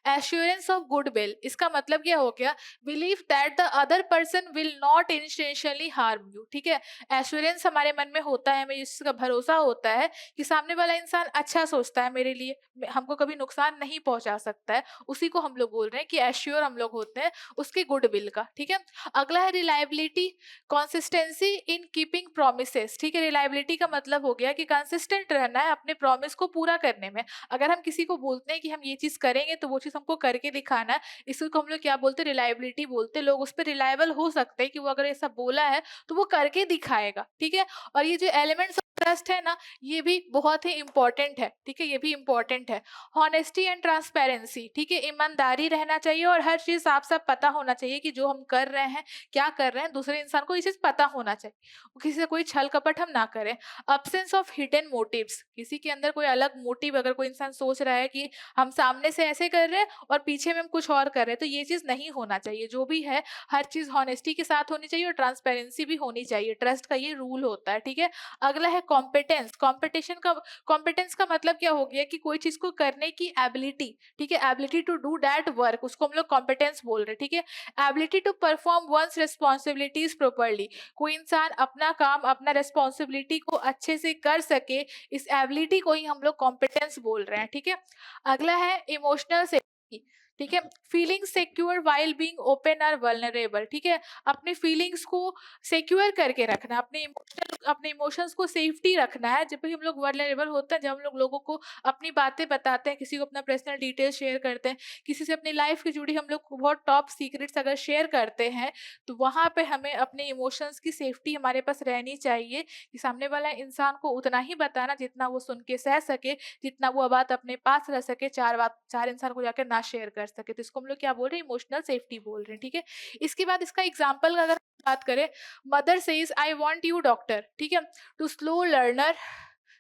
एश्योरेंस ऑफ गुडविल, इसका मतलब क्या हो गया, believe that the other person will not intentionally harm you, ठीक है। एश्योरेंस हमारे मन में होता है, हमें इस चीज़ का भरोसा होता है कि सामने वाला इंसान अच्छा सोचता है मेरे लिए, हमको कभी नुकसान नहीं पहुंचा सकता है, उसी को हम लोग बोल रहे हैं कि एश्योर हम लोग होते हैं उसके गुडविल का, ठीक है। अगला है reliability, consistency in keeping promises, ठीक है। रिलायबिलिटी का मतलब हो गया कि कंसिस्टेंट रहना है अपने प्रॉमिस को पूरा करने में। अगर हम किसी को बोलते हैं कि हम ये चीज़ करेंगे तो वो चीज़ हमको करके दिखाना है, इसको हम लोग क्या बोलते हैं, रिलायबिलिटी बोलते हैं। लोग उस पर रिलायबल हो सकते हैं कि वो अगर ऐसा बोला है तो वो करके दिखाएगा, ठीक है। और ये जो एलिमेंट्स ऑफ ट्रस्ट है ना, ये भी बहुत ही इंपॉर्टेंट है, ठीक है, ये भी इंपॉर्टेंट है। हॉनेस्टी एंड ट्रांसपेरेंसी, ठीक है, ईमानदारी रहना चाहिए और हर चीज साफ साफ पता होना चाहिए कि जो हम कर रहे हैं, क्या कर रहे हैं, दूसरे इंसान को ये चीज पता होना चाहिए, किसी से कोई छल कपट हम ना करें। अब्सेंस ऑफ हिडन मोटिव्स, किसी के अंदर कोई अलग मोटिव, अगर कोई इंसान सोच रहा है कि हम सामने से ऐसे कर रहे हैं और पीछे में हम कुछ और कर रहे हैं, तो ये चीज नहीं होना चाहिए। जो भी है हर चीज हॉनेस्टी के साथ होनी चाहिए और ट्रांसपेरेंसी भी होनी चाहिए, ट्रस्ट का ये रूल होता है, ठीक है। अगला है कॉम्पिटेंस, कॉम्पिटेंस का मतलब क्या हो गया कि कोई चीज को करने की एबिलिटी, ठीक है, ability to do that work, उसको हम लोग कॉम्पिटेंस बोल रहे हैं, ठीक है। Ability to perform one's responsibilities properly, कोई इंसान अपना काम, अपना रिस्पॉन्सिबिलिटी को अच्छे से कर सके, इस एबिलिटी को ही हम लोग कॉम्पिटेंस बोल रहे हैं, ठीक है। अगला है इमोशनल सेफ्टी, ठीक है, feeling secure while being open और वल्नरेबल, ठीक है। अपने फीलिंग्स को सिक्योर करके रखना, अपने इमोशंस को सेफ्टी रखना है। जब भी हम लोग वल्नरेबल होते हैं, जब हम लोग लोगों को अपनी बातें बताते हैं, किसी को अपना पर्सनल डिटेल शेयर करते हैं, किसी से अपनी लाइफ की जुड़ी हम लोग बहुत टॉप सीक्रेट्स अगर शेयर करते हैं, तो वहाँ पे हमें अपने इमोशंस की सेफ्टी हमारे पास रहनी चाहिए कि सामने वाला इंसान को उतना ही बताना जितना वो सुन के सह सके, जितना वो बात अपने पास रह सके, चार इंसान को जाकर ना शेयर कर सके। तो इसको हम लोग क्या बोल रहे हैं, इमोशनल सेफ्टी बोल रहे हैं, ठीक है। इसके बाद इसका एग्जाम्पल अगर हम बात करें, mother says I want you doctor, ठीक है, to slow learner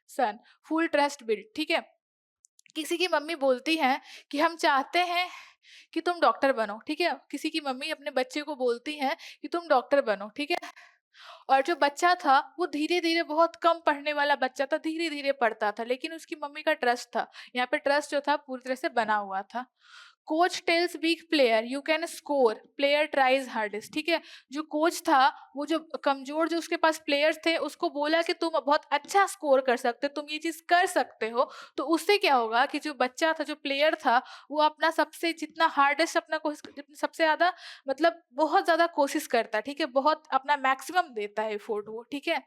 son, full trust build, ठीक है। किसी की मम्मी बोलती है कि हम चाहते हैं कि तुम डॉक्टर बनो, ठीक है। किसी की मम्मी अपने बच्चे को बोलती है कि तुम डॉक्टर बनो, ठीक है। और जो बच्चा था वो धीरे धीरे, बहुत कम पढ़ने वाला बच्चा था, धीरे धीरे पढ़ता था, लेकिन उसकी मम्मी का ट्रस्ट था, यहाँ पे ट्रस्ट जो था पूरी तरह से बना हुआ था। Coach tells weak player you can score, player tries hardest, ठीक है। जो कोच था, वो जो कमजोर, जो उसके पास प्लेयर्स थे, उसको बोला कि तुम बहुत अच्छा स्कोर कर सकते हो, तुम ये चीज कर सकते हो। तो उससे क्या होगा कि जो बच्चा था, जो प्लेयर था, वो अपना सबसे जितना हार्डेस्ट, अपना कोशिश, सबसे ज्यादा, मतलब बहुत ज्यादा कोशिश करता है, ठीक है, बहुत अपना मैक्सिमम देता है एफोर्ट वो, ठीक है।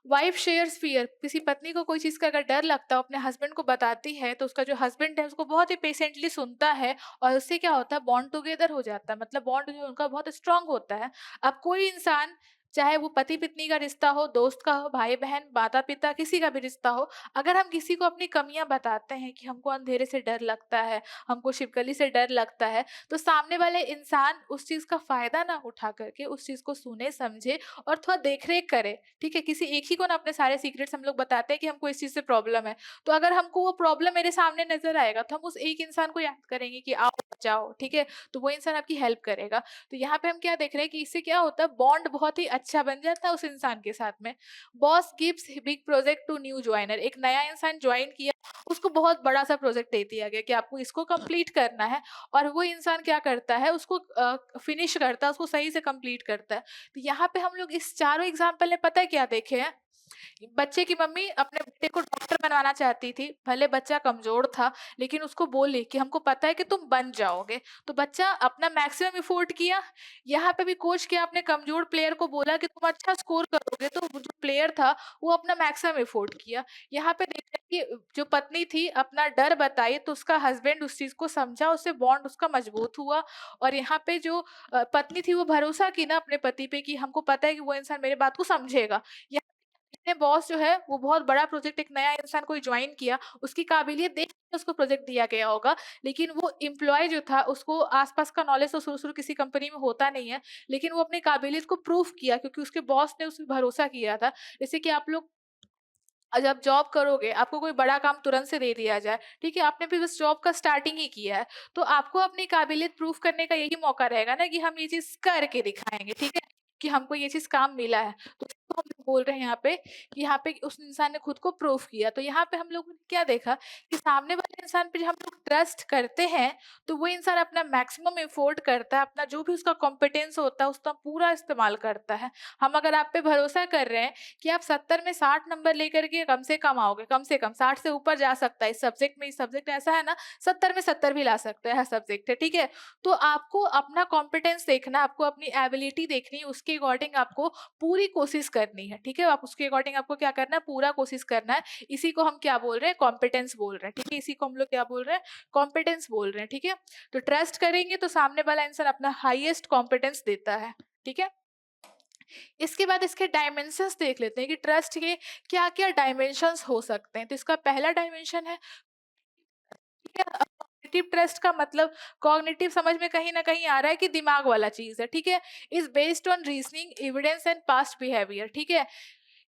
वाइफ शेयर्स फियर, किसी पत्नी को कोई चीज का अगर डर लगता है, अपने हस्बैंड को बताती है, तो उसका जो हस्बैंड है उसको बहुत ही पेशेंटली सुनता है, और उससे क्या होता है, बॉन्ड टुगेदर हो जाता है, मतलब बॉन्ड जो उनका बहुत स्ट्रांग होता है। अब कोई इंसान, चाहे वो पति पत्नी का रिश्ता हो, दोस्त का हो, भाई बहन, माता पिता, किसी का भी रिश्ता हो, अगर हम किसी को अपनी कमियां बताते हैं कि हमको अंधेरे से डर लगता है, हमको छिपकली से डर लगता है, तो सामने वाले इंसान उस चीज का फायदा ना उठा करके उस चीज को सुने, समझे और थोड़ा देख रेख करे, ठीक है। किसी एक ही को ना अपने सारे सीक्रेट्स हम लोग बताते हैं कि हमको इस चीज से प्रॉब्लम है, तो अगर हमको वो प्रॉब्लम मेरे सामने नजर आएगा, तो हम उस एक इंसान को याद करेंगे कि आओ बचाओ, ठीक है, तो वो इंसान आपकी हेल्प करेगा। तो यहाँ पे हम क्या देख रहे हैं कि इससे क्या होता है, बॉन्ड बहुत ही अच्छा बन जाता है उस इंसान के साथ में। Boss gives big project to new joiner, एक नया इंसान ज्वाइन किया, उसको बहुत बड़ा सा प्रोजेक्ट दे दिया गया कि आपको इसको कंप्लीट करना है, और वो इंसान क्या करता है, उसको फिनिश करता है, उसको सही से कंप्लीट करता है। तो यहाँ पे हम लोग इस चारों एग्जाम्पल में पता है क्या देखे हैं, बच्चे की मम्मी अपने बेटे को डॉक्टर बनवाना चाहती थी, भले बच्चा कमजोर था, लेकिन उसको बोली कि हमको पता है कि तुम बन जाओगे, तो बच्चा अपना मैक्सिमम एफोर्ट किया। यहाँ पे भी कोच के अपने कमजोर प्लेयर को बोला कि तुम अच्छा स्कोर करोगे, तो वो जो प्लेयर था वो अपना मैक्सिमम एफोर्ट किया। यहाँ पे देख रहे हैं कि जो पत्नी थी अपना डर बताई, तो उसका हस्बैंड उस चीज को समझा, उससे बॉन्ड उसका मजबूत हुआ। और यहाँ पे जो पत्नी थी वो भरोसा की ना अपने पति पे कि हमको पता है कि वो इंसान मेरे बात को समझेगा। बॉस जो है वो बहुत बड़ा प्रोजेक्ट, एक नया इंसान कोई ज्वाइन किया, उसकी काबिलियत देख उसको प्रोजेक्ट दिया गया होगा, लेकिन वो एम्प्लॉय जो था उसको आस-पास का नॉलेज तो शुरू-शुरू किसी कंपनी में होता नहीं है, लेकिन वो अपनी काबिलियत को प्रूव किया क्योंकि उसके बॉस ने उस पे भरोसा किया था। जैसे कि आप लोग जब जॉब करोगे, आपको कोई बड़ा काम तुरंत से दे दिया जाए, ठीक है? आपने भी बस जॉब का स्टार्टिंग ही किया है, तो आपको अपनी काबिलियत प्रूव करने का यही मौका रहेगा ना कि हम ये चीज़ करके दिखाएँगे, ठीक है? कि हमको ये चीज़ काम मिला है। तो इसको हम लोग बोल रहे हैं यहाँ पे कि यहाँ पे उस इंसान ने खुद को प्रूव किया। तो यहाँ पे हम लोगों ने क्या देखा कि सामने वाले इंसान पे जब हम लोग ट्रस्ट करते हैं, तो वो इंसान अपना मैक्सिमम एफर्ट करता है, अपना जो भी उसका कॉम्पिटेंस होता है, उसका पूरा इस्तेमाल करता है। हम अगर आप पे भरोसा कर रहे हैं कि आप 70 में 60 नंबर लेकर के कम से कम आओगे, कम से कम 60 से ऊपर जा सकता है इस सब्जेक्ट में। इस सब्जेक्ट ऐसा है ना 70 में 70 भी ला सकते हैं, हर सब्जेक्ट है, ठीक है? तो आपको अपना कॉम्पिटेंस देखना है, आपको अपनी एबिलिटी देखनी है, उसके अकॉर्डिंग आपको पूरी कोशिश करनी है, ठीक है? आप उसके अकॉर्डिंग आपको क्या करना है, पूरा कोशिश करना है। इसी को हम क्या बोल रहे हैं, कॉम्पिटेंस बोल रहे हैं, ठीक है? इसी को हम लोग क्या बोल रहे हैं, कॉम्पिटेंस बोल रहे हैं, ठीक है? तो ट्रस्ट करेंगे तो सामने वाला इंसान अपना हाईएस्ट कॉम्पिटेंस देता है, ठीक है? इसके बाद इसके डायमेंशंस देख लेते हैं कि ट्रस्ट के क्या-क्या डायमेंशंस हो सकते हैं। तो इसका पहला डायमेंशन है, ठीक है? कॉग्निटिव ट्रस्ट का मतलब कॉग्निटिव समझ में कहीं न कहीं आ रहा है कि दिमाग वाला चीज़ है, ठीक है? Is based on reasoning, evidence and past behaviour, ठीक है?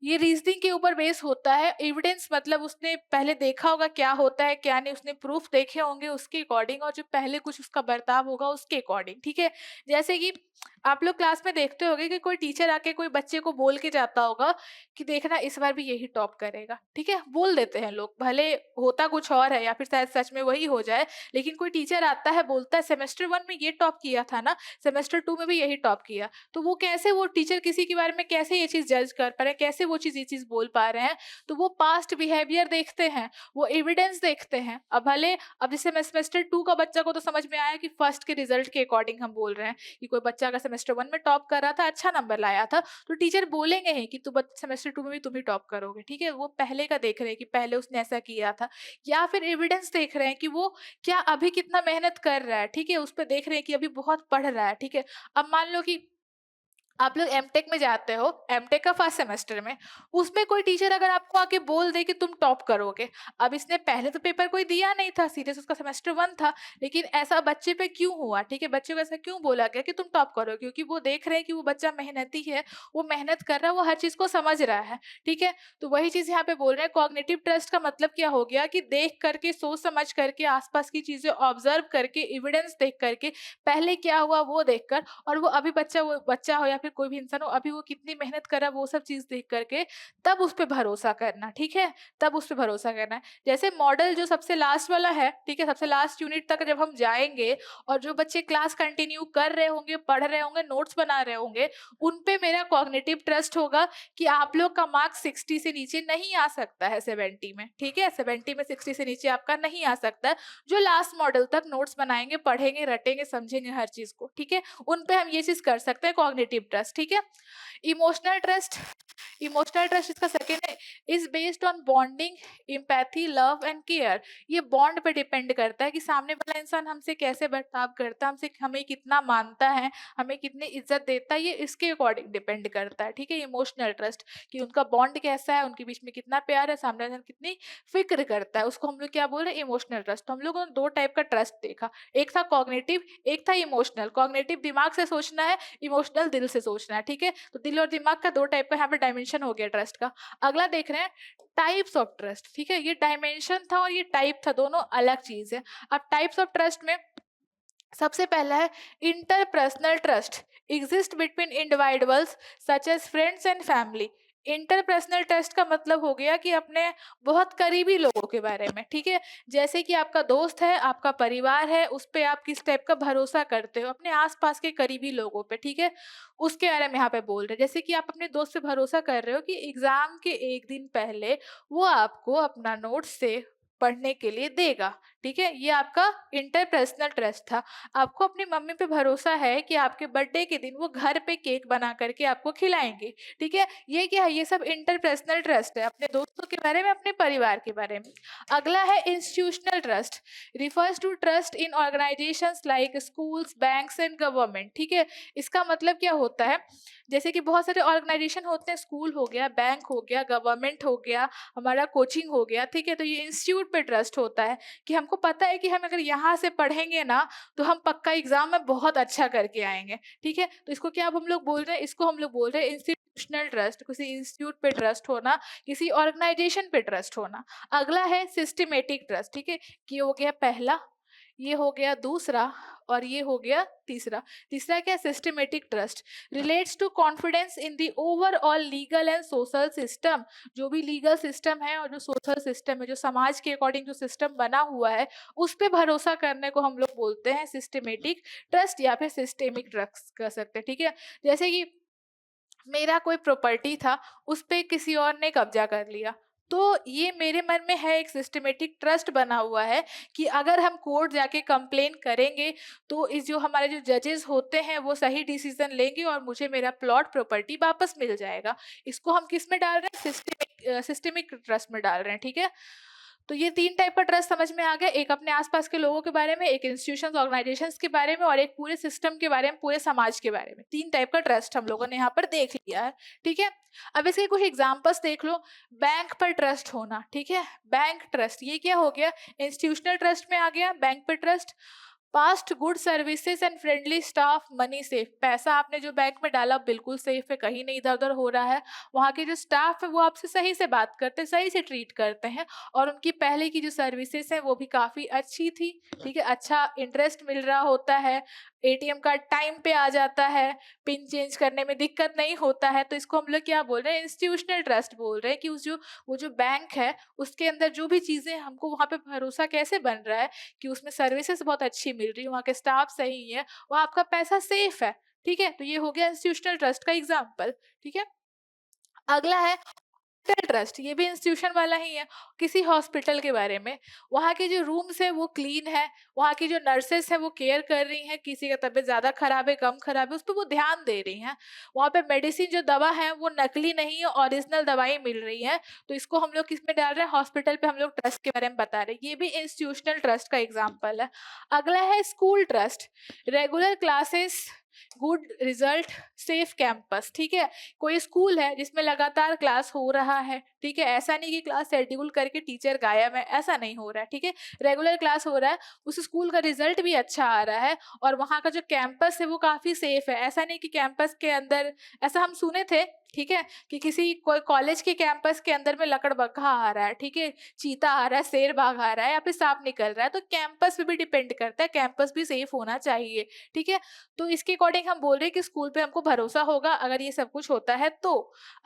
ये रीजनिंग के ऊपर बेस होता है। एविडेंस मतलब उसने पहले देखा होगा क्या होता है क्या नहीं, उसने प्रूफ देखे होंगे उसके अकॉर्डिंग, और जो पहले कुछ उसका बर्ताव होगा उसके अकॉर्डिंग, ठीक है? जैसे कि आप लोग क्लास में देखते होगे कि कोई टीचर आके कोई बच्चे को बोल के जाता होगा कि देखना इस बार भी यही टॉप करेगा, ठीक है? बोल देते हैं लोग, भले होता कुछ और है या फिर शायद सच में वही हो जाए, लेकिन कोई टीचर आता है बोलता है सेमेस्टर 1 में ये टॉप किया था ना, सेमेस्टर 2 में भी यही टॉप किया। तो वो कैसे, वो टीचर किसी के बारे में कैसे ये चीज़ जज कर पा रहे हैं, कैसे वो चीज़ ये चीज़ बोल पा रहे हैं? तो वो पास्ट बिहेवियर देखते हैं, वो एविडेंस देखते हैं। अब भले अब जैसे मैं सेमेस्टर 2 का बच्चा को तो समझ में आया कि फर्स्ट के रिजल्ट के अकॉर्डिंग हम बोल रहे हैं कि कोई बच्चा अगर सेमेस्टर 1 में टॉप कर रहा था, अच्छा नंबर लाया था, तो टीचर बोलेंगे ही कि तू सेमेस्टर 2 में भी तुम ही टॉप करोगे, ठीक है? वो पहले का देख रहे हैं कि पहले उसने ऐसा किया था, या फिर एविडेंस देख रहे हैं कि वो क्या अभी कितना मेहनत कर रहा है, ठीक है? उस पे देख रहे हैं कि अभी बहुत पढ़ रहा है, ठीक है? अब मान लो कि आप लोग एमटेक में जाते हो, एमटेक का फर्स्ट सेमेस्टर में, उसमें कोई टीचर अगर आपको आके बोल दे कि तुम टॉप करोगे, अब इसने पहले तो पेपर कोई दिया नहीं था, सीरियस उसका सेमेस्टर 1 था, लेकिन ऐसा बच्चे पे क्यों हुआ, ठीक है? बच्चे को ऐसा क्यों बोला गया कि तुम टॉप करोगे? क्योंकि वो देख रहे हैं कि वो बच्चा मेहनती है, वो मेहनत कर रहा है, वो हर चीज़ को समझ रहा है, ठीक है? तो वही चीज़ यहाँ पे बोल रहे हैं, कॉग्निटिव ट्रस्ट का मतलब क्या हो गया कि देख करके, सोच समझ करके, आस-पास की चीज़ें ऑब्जर्व करके, एविडेंस देख करके, पहले क्या हुआ वो देखकर, और वो अभी बच्चा, वो बच्चा हो या फिर कोई भी इंसान हो, अभी वो कितनी मेहनत कर रहा है वो सब चीज़ देख करके तब उस पे भरोसा करना, ठीक है? तब उस पे भरोसा करना है। जैसे मॉडल जो सबसे लास्ट वाला है, ठीक है? सबसे लास्ट यूनिट तक जब हम जाएँगे और जो बच्चे क्लास कंटिन्यू कर रहे होंगे, पढ़ रहे होंगे, नोट्स बना रहे होंगे, उन पे मेरा कॉग्निटिव ट्रस्ट होगा कि आप लोग का मार्क्स 60 से नीचे नहीं आ सकता है 70 में, ठीक है? 70 में 60 से नीचे आपका नहीं आ सकता है। जो लास्ट मॉडल तक नोट्स बनाएँगे, पढ़ेंगे, रटेंगे, समझेंगे हर चीज़ को, ठीक है? उन पे हम ये चीज़ कर सकते हैं, कॉग्निटिव ट्रस्ट, ठीक है? इमोशनल ट्रस्ट, इमोशनल ट्रस्ट इसका सेकंड है, is based on bonding, empathy, love and care. ये बॉन्ड पे डिपेंड करता है कि सामने वाला इंसान हमसे कैसे बर्ताव करता है, हमसे हमें कितना मानता है, हमें कितनी इज्जत देता है, ये इसके अकॉर्डिंग डिपेंड करता है, ठीक है? इमोशनल ट्रस्ट कि उनका बॉन्ड कैसा है, उनके बीच में कितना प्यार है, सामने वाला इंसान कितनी फिक्र करता है, उसको हम लोग क्या बोल रहे हैं, इमोशनल ट्रस्ट। तो हम लोगों ने दो टाइप का ट्रस्ट देखा, एक था कॉग्निटिव, एक था इमोशनल। कॉग्निटिव दिमाग से सोचना है, इमोशनल दिल से सोचना है, ठीक है? तो दिल और दिमाग का दो टाइप का यहाँ पे डायमेंशन हो गया ट्रस्ट का। अगला देख रहे हैं टाइप्स ऑफ ट्रस्ट, ठीक है? ये डायमेंशन था और ये टाइप था, दोनों अलग चीज है। अब टाइप्स ऑफ ट्रस्ट में सबसे पहला है interpersonal trust, exist between individuals such as friends and family. Interpersonal trust का मतलब हो गया कि अपने बहुत करीबी लोगों के बारे में, ठीक है? जैसे कि आपका दोस्त है, आपका परिवार है, उस पे आप किस टाइप का भरोसा करते हो, अपने आसपास के करीबी लोगों पे, ठीक है? उसके बारे में यहाँ पे बोल रहे हैं। जैसे कि आप अपने दोस्त पे भरोसा कर रहे हो कि एग्जाम के एक दिन पहले वो आपको अपना नोट्स से पढ़ने के लिए देगा, ठीक है, ये आपका इंटरपर्सनल ट्रस्ट था। आपको अपनी मम्मी पे भरोसा है कि आपके बर्थडे के दिन वो घर पे केक बना करके आपको खिलाएंगे, ठीक है। ये क्या है, ये सब इंटरपर्सनल ट्रस्ट है, अपने दोस्तों के बारे में, अपने परिवार के बारे में। अगला है institutional trust, refers to trust in organisations like schools, banks and government, ठीक है। इसका मतलब क्या होता है, जैसे कि बहुत सारे ऑर्गेनाइजेशन होते हैं, स्कूल हो गया, बैंक हो गया, गवर्नमेंट हो गया, हमारा कोचिंग हो गया, ठीक है। तो ये इंस्टीट्यूट पे ट्रस्ट होता है कि हमको पता है कि हम अगर यहाँ से पढ़ेंगे ना तो हम पक्का एग्जाम में बहुत अच्छा करके आएंगे, ठीक है। तो इसको क्या अब हम लोग बोल रहे हैं, इसको हम लोग बोल रहे हैं इंस्टीट्यूशनल ट्रस्ट, किसी इंस्टीट्यूट पे ट्रस्ट होना, किसी ऑर्गेनाइजेशन पे ट्रस्ट होना। अगला है सिस्टमेटिक ट्रस्ट, ठीक है, कि हो गया पहला, ये हो गया दूसरा, और ये हो गया तीसरा। तीसरा क्या, systematic trust relates to confidence in the overall legal and social system. जो भी लीगल सिस्टम है और जो सोशल सिस्टम है, जो समाज के अकॉर्डिंग जो सिस्टम बना हुआ है, उस पर भरोसा करने को हम लोग बोलते हैं सिस्टमेटिक ट्रस्ट या फिर सिस्टेमिक ट्रस्ट कर सकते हैं, ठीक है। जैसे कि मेरा कोई प्रॉपर्टी था, उस पे किसी और ने कब्जा कर लिया, तो ये मेरे मन में है, एक सिस्टमेटिक ट्रस्ट बना हुआ है कि अगर हम कोर्ट जाके कंप्लेन करेंगे तो इस जो हमारे जो जजेस होते हैं वो सही डिसीजन लेंगे और मुझे मेरा प्लॉट प्रॉपर्टी वापस मिल जाएगा। इसको हम किस में डाल रहे हैं, सिस्टमिक ट्रस्ट में डाल रहे हैं, ठीक है। तो ये 3 टाइप का ट्रस्ट समझ में आ गया, एक अपने आसपास के लोगों के बारे में, एक इंस्टीट्यूशंस ऑर्गेनाइजेशंस के बारे में, और एक पूरे सिस्टम के बारे में, पूरे समाज के बारे में। 3 टाइप का ट्रस्ट हम लोगों ने यहाँ पर देख लिया है, ठीक है। अब इसके कुछ एग्जांपल्स देख लो। बैंक पर ट्रस्ट होना, ठीक है, बैंक ट्रस्ट, ये क्या हो गया, इंस्टीट्यूशनल ट्रस्ट में आ गया बैंक पर trust. Past good services and friendly staff, money safe, पैसा आपने जो बैंक में डाला बिल्कुल सेफ है, कहीं नहीं इधर उधर हो रहा है, वहाँ के जो स्टाफ है वो आपसे सही से बात करते हैं, सही से ट्रीट करते हैं, और उनकी पहले की जो सर्विसेज है वो भी काफ़ी अच्छी थी, ठीक है। अच्छा इंटरेस्ट मिल रहा होता है, एटीएम कार्ड टाइम पे आ जाता है, पिन चेंज करने में दिक्कत नहीं होता है, तो इसको हम लोग क्या बोल रहे हैं, इंस्टीट्यूशनल ट्रस्ट बोल रहे हैं कि उस जो वो जो बैंक है उसके अंदर जो भी चीज़ें, हमको वहाँ पे भरोसा कैसे बन रहा है कि उसमें सर्विसेज बहुत अच्छी मिल रही है, वहाँ के स्टाफ सही है, वहाँ आपका पैसा सेफ है, ठीक है। तो ये हो गया इंस्टीट्यूशनल ट्रस्ट का एग्जाम्पल, ठीक है। अगला है हॉस्पिटल ट्रस्ट, ये भी इंस्टीट्यूशन वाला ही है। किसी हॉस्पिटल के बारे में, वहाँ के जो रूम्स है वो क्लीन है, वहाँ की जो नर्सेस है वो केयर कर रही हैं, किसी का तबीयत ज़्यादा खराब है, कम खराब है, उस पर वो ध्यान दे रही हैं, वहाँ पे मेडिसिन जो दवा है वो नकली नहीं है, ओरिजिनल दवाई मिल रही है। तो इसको हम लोग किस में डाल रहे हैं, हॉस्पिटल पे हम लोग ट्रस्ट के बारे में बता रहे हैं, ये भी इंस्टीट्यूशनल ट्रस्ट का एग्जाम्पल है। अगला है school trust, regular classes, good result, safe campus, ठीक है। कोई स्कूल है जिसमें लगातार क्लास हो रहा है, ठीक है, ऐसा नहीं कि क्लास शेड्यूल करके टीचर गायब है, ऐसा नहीं हो रहा है, ठीक है, रेगुलर क्लास हो रहा है, उस स्कूल का रिजल्ट भी अच्छा आ रहा है, और वहाँ का जो कैंपस है वो काफ़ी सेफ है। ऐसा नहीं कि कैंपस के अंदर, ऐसा हम सुने थे, ठीक है, कि किसी कोई कॉलेज के कैंपस के अंदर में लकड़बग्घा आ रहा है, ठीक है, चीता आ रहा है, शेर बाघ आ रहा है, या फिर सांप निकल रहा है, तो कैंपस पे भी डिपेंड करता है, कैंपस भी सेफ होना चाहिए, ठीक है। तो इसके अकॉर्डिंग हम बोल रहे हैं कि स्कूल पे हमको भरोसा होगा अगर ये सब कुछ होता है तो।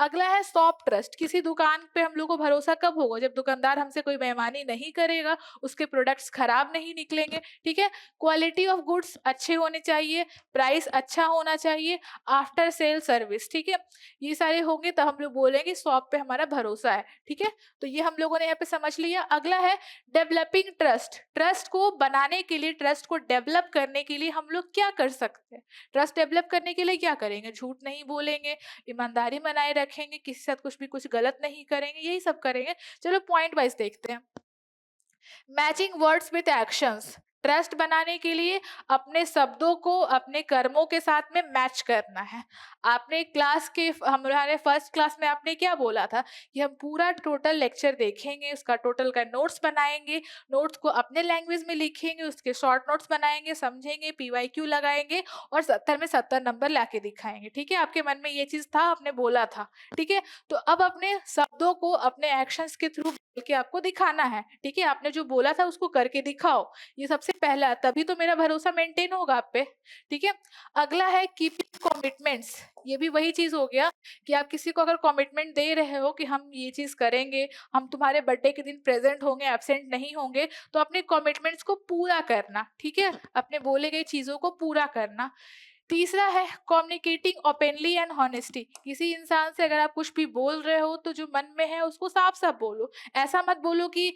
अगला है शॉप ट्रस्ट, किसी दुकान पे हम लोग को भरोसा कब होगा, जब दुकानदार हमसे कोई बेईमानी नहीं करेगा, उसके प्रोडक्ट्स खराब नहीं निकलेंगे, ठीक है। क्वालिटी ऑफ गुड्स अच्छे होने चाहिए, प्राइस अच्छा होना चाहिए, आफ्टर सेल सर्विस, ठीक है, ये सारे होंगे तब हम लोग बोलेंगे शॉप पे हमारा भरोसा है, ठीक है। तो ये हम लोगों ने यहाँ पे समझ लिया। अगला है डेवलपिंग ट्रस्ट, ट्रस्ट को बनाने के लिए, ट्रस्ट को डेवलप करने के लिए हम लोग क्या कर सकते हैं, ट्रस्ट डेवलप करने के लिए क्या करेंगे, झूठ नहीं बोलेंगे, ईमानदारी बनाए रखेंगे, किसी के साथ कुछ गलत नहीं करेंगे, यही सब करेंगे। चलो पॉइंट वाइज देखते हैं। Matching words with actions, trust बनाने के लिए अपने शब्दों को अपने कर्मों के साथ में मैच करना है। आपने क्लास के हमारे फर्स्ट क्लास में आपने क्या बोला था कि हम पूरा टोटल लेक्चर देखेंगे, उसका टोटल का नोट्स बनाएंगे, नोट्स को अपने लैंग्वेज में लिखेंगे, उसके शॉर्ट नोट्स बनाएंगे, समझेंगे, पीवाईक्यू लगाएंगे और 70 में 70 नंबर लाके दिखाएंगे, ठीक है। आपके मन में ये चीज था, आपने बोला था, ठीक है। तो अब अपने शब्दों को अपने एक्शंस के थ्रू के आपको दिखाना है, ठीक है, आपने जो बोला था उसको करके दिखाओ, ये सबसे पहला, तभी तो मेरा भरोसा मेंटेन होगा आप पे, ठीक है। अगला है कीपिंग कमिटमेंट्स, ये भी वही चीज हो गया कि आप किसी को अगर कमिटमेंट दे रहे हो कि हम ये चीज करेंगे, हम तुम्हारे बर्थडे के दिन प्रेजेंट होंगे, एब्सेंट नहीं होंगे, तो अपने कमिटमेंट्स को पूरा करना, ठीक है, अपने बोले गई चीजों को पूरा करना। तीसरा है कम्युनिकेटिंग ओपनली एंड हॉनेस्टी, किसी इंसान से अगर आप कुछ भी बोल रहे हो तो जो मन में है उसको साफ साफ बोलो, ऐसा मत बोलो कि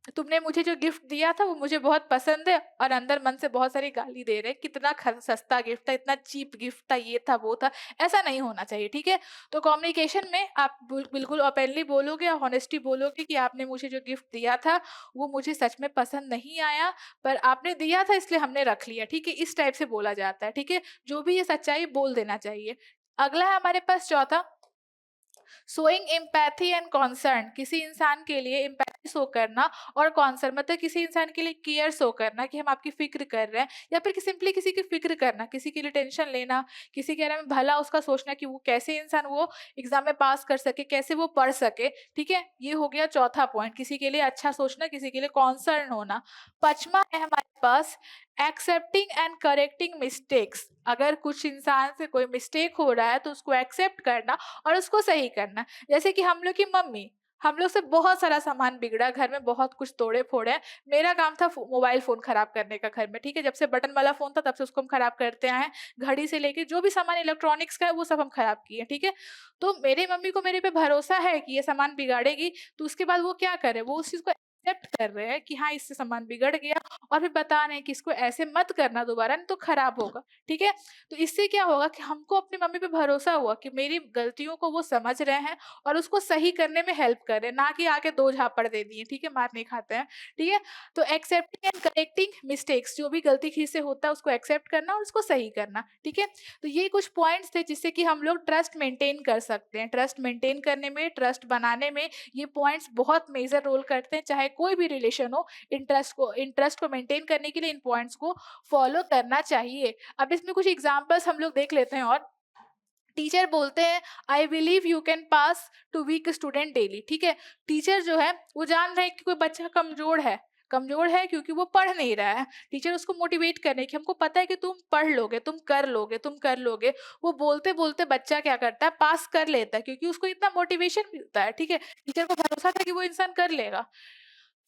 तुमने मुझे जो गिफ्ट दिया था वो मुझे बहुत पसंद है, और अंदर मन से बहुत सारी गाली दे रहे हैं, कितना सस्ता गिफ्ट था, इतना चीप गिफ्ट था, ये था वो था। ऐसा नहीं होना चाहिए, ठीक है। तो कम्युनिकेशन में आप बिल्कुल ओपनली बोलोगे, हॉनेस्टी बोलोगे कि आपने मुझे जो गिफ्ट दिया था वो मुझे सच में पसंद नहीं आया, पर आपने दिया था इसलिए हमने रख लिया, ठीक है। इस टाइप से बोला जाता है, ठीक है। जो भी ये सच्चाई बोल देना चाहिए। अगला है हमारे पास चौथा, शोइंग एम्पैथी एंड कॉन्सर्न। किसी इंसान के लिए एम्पैथी शो करना और कॉन्सर्न मतलब किसी इंसान के लिए केयर शो करना कि हम आपकी फिक्र कर रहे हैं, या फिर सिंपली किसी की फिक्र करना, किसी के लिए टेंशन लेना, किसी के बारे में भला उसका सोचना कि वो कैसे इंसान वो एग्जाम में पास कर सके, कैसे वो पढ़ सके, ठीक है। ये हो गया चौथा पॉइंट, किसी के लिए अच्छा सोचना, किसी के लिए कॉन्सर्न होना। पांचवा है हमारे पास एक्सेप्टिंग एंड करेक्टिंग मिस्टेक्स। अगर कुछ इंसान से कोई मिस्टेक हो रहा है तो उसको एक्सेप्ट करना और उसको सही करना। जैसे कि हम लोग की मम्मी, हम लोग से बहुत सारा सामान बिगड़ा, घर में बहुत कुछ तोड़े फोड़े हैं। मेरा काम था मोबाइल फोन खराब करने का घर में, ठीक है। जब से बटन वाला फोन था तब से उसको हम खराब करते आए हैं। घड़ी से लेके जो भी सामान इलेक्ट्रॉनिक्स का है वो सब हम खराब किए, ठीक है। तो मेरे मम्मी को मेरे पे भरोसा है कि ये सामान बिगाड़ेगी, तो उसके बाद वो क्या करे, वो उस चीज को एक्सेप्ट कर रहे हैं कि हाँ इससे सामान बिगड़ गया, और फिर बता रहे हैं कि इसको ऐसे मत करना दोबारा, नहीं तो खराब होगा, ठीक है। तो इससे क्या होगा कि हमको अपनी मम्मी पे भरोसा हुआ कि मेरी गलतियों को वो समझ रहे हैं और उसको सही करने में हेल्प कर रहे हैं, ना कि आके दो झापड़ दे दिए, ठीक है, मार नहीं खाते हैं, ठीक है। तो एक्सेप्टिंग एंड करेक्टिंग मिस्टेक्स, जो भी गलती किसी से होता है उसको एक्सेप्ट करना और उसको सही करना, ठीक है। तो ये कुछ पॉइंट्स थे जिससे कि हम लोग ट्रस्ट मेंटेन कर सकते हैं। ट्रस्ट मेंटेन करने में, ट्रस्ट बनाने में ये पॉइंट्स बहुत मेजर रोल करते हैं, चाहे कोई भी रिलेशन हो। इंटरेस्ट को मेंटेन करने के लिए इन पॉइंट्स को फॉलो करना चाहिए। अब इसमें कुछ एग्जांपल्स हम लोग देख लेते हैं। और टीचर बोलते हैं I believe you can pass to weak student daily, ठीक है। टीचर जो है वो जान रहे हैं कि कोई बच्चा कमजोर है क्योंकि वो पढ़ नहीं रहा है। टीचर उसको मोटिवेट करने की, हमको पता है कि तुम पढ़ लोगे, तुम कर लोगे, तुम कर लोगे। वो बोलते बोलते बच्चा क्या करता है, पास कर लेता है, क्योंकि उसको इतना मोटिवेशन मिलता है, ठीक है। टीचर को भरोसा था कि वो इंसान कर लेगा।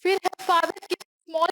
फिर है फादर की small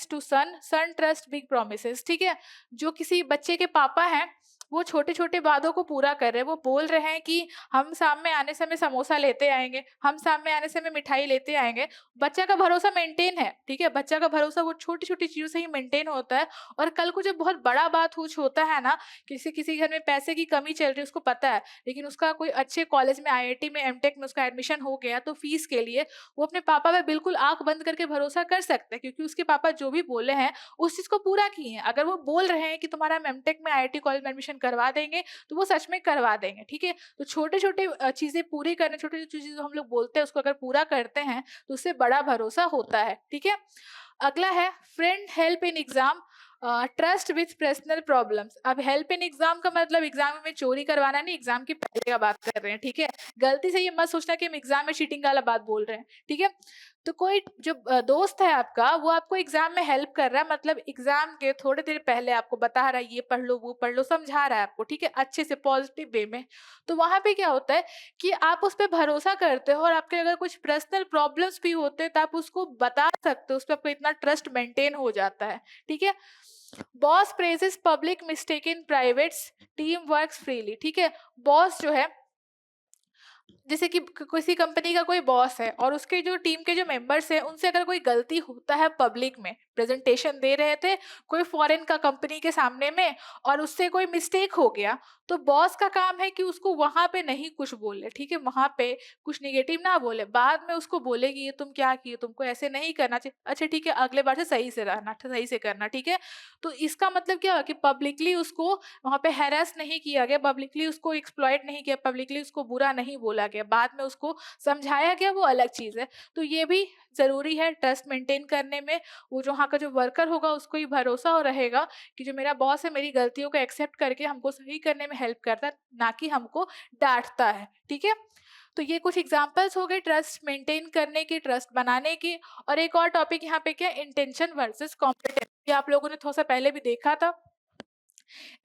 to son, son trust big promises, ठीक है। जो किसी बच्चे के पापा हैं वो छोटे छोटे वादों को पूरा कर रहे हैं। वो बोल रहे हैं कि हम शाम में आने समय समोसा लेते आएंगे, हम शाम में आने समय मिठाई लेते आएंगे। बच्चा का भरोसा मेंटेन है, ठीक है। बच्चा का भरोसा वो छोटी छोटी चीजों से ही मेंटेन होता है। और कल को जब बहुत बड़ा बात कुछ होता है ना, किसी किसी घर में पैसे की कमी चल रही है, उसको पता है, लेकिन उसका कोई अच्छे कॉलेज में, आईआईटी में, एमटेक में उसका एडमिशन हो गया, तो फीस के लिए वो अपने पापा पे बिल्कुल आंख बंद करके भरोसा कर सकते हैं, क्योंकि उसके पापा जो भी बोले हैं उस चीज को पूरा किए हैं। अगर वो बोल रहे हैं कि तुम्हारा हम एमटेक में, आईआईटी कॉलेज में एडमिशन करवा देंगे, तो वो सच में करवा देंगे, ठीक है। तो छोटे छोटे चीजें पूरी करने, छोटी छोटी चीजें जो हम लोग बोलते हैं उसको अगर पूरा करते हैं तो उससे बड़ा भरोसा होता है, ठीक है। अगला है friend help in exam, trust with personal problems. अब हेल्प इन एग्जाम का मतलब एग्जाम में चोरी करवाना नहीं, एग्जाम की पहले का बात कर रहे हैं, ठीक है। गलती से ये मत सोचना कि हम एग्जाम में चीटिंग वाला बात बोल रहे हैं, ठीक है। तो कोई जो दोस्त है आपका, वो आपको एग्जाम में हेल्प कर रहा है, मतलब एग्जाम के थोड़ी देर पहले आपको बता रहा है ये पढ़ लो, वो पढ़ लो, समझा रहा है आपको, ठीक है, अच्छे से पॉजिटिव वे में। तो वहां पे क्या होता है कि आप उस पर भरोसा करते हो, और आपके अगर कुछ पर्सनल प्रॉब्लम्स भी होते हैं तो आप उसको बता सकते हो, उस पर आपको इतना ट्रस्ट मेंटेन हो जाता है, ठीक है। Boss praises public mistake in privates, team works freely, ठीक है। बॉस जो है, जैसे कि किसी कंपनी का कोई बॉस है और उसके जो टीम के जो मेंबर्स हैं उनसे अगर कोई गलती होता है, पब्लिक में प्रेजेंटेशन दे रहे थे कोई फॉरेन का कंपनी के सामने में, और उससे कोई मिस्टेक हो गया, तो बॉस का काम है कि उसको वहां पे नहीं कुछ बोले, ठीक है, वहां पे कुछ निगेटिव ना बोले, बाद में उसको बोले कि ये तुम क्या किए, तुमको ऐसे नहीं करना चाहिए, अच्छा ठीक है अगले बार से सही से रहना, सही से करना, ठीक है। तो इसका मतलब क्या हुआ कि पब्लिकली उसको वहां पे हैरेस नहीं किया गया, पब्लिकली उसको एक्सप्लॉइट नहीं किया, पब्लिकली उसको बुरा नहीं बोला गया, बाद में उसको समझाया गया, वो अलग चीज है। तो ये भी जरूरी है ट्रस्ट मेंटेन करने में। वो जो वहाँ का जो वर्कर होगा उसको ही भरोसा हो रहेगा कि जो मेरा बॉस है मेरी गलतियों को एक्सेप्ट करके हमको सही करने में हेल्प करता है, ना कि हमको डांटता है, ठीक है। तो ये कुछ एग्जांपल्स हो गए ट्रस्ट मेंटेन करने की, ट्रस्ट बनाने की। और एक और टॉपिक यहाँ पे क्या, इंटेंशन वर्सेस कॉम्पिटेंस, ये आप लोगों ने थोड़ा सा पहले भी देखा था।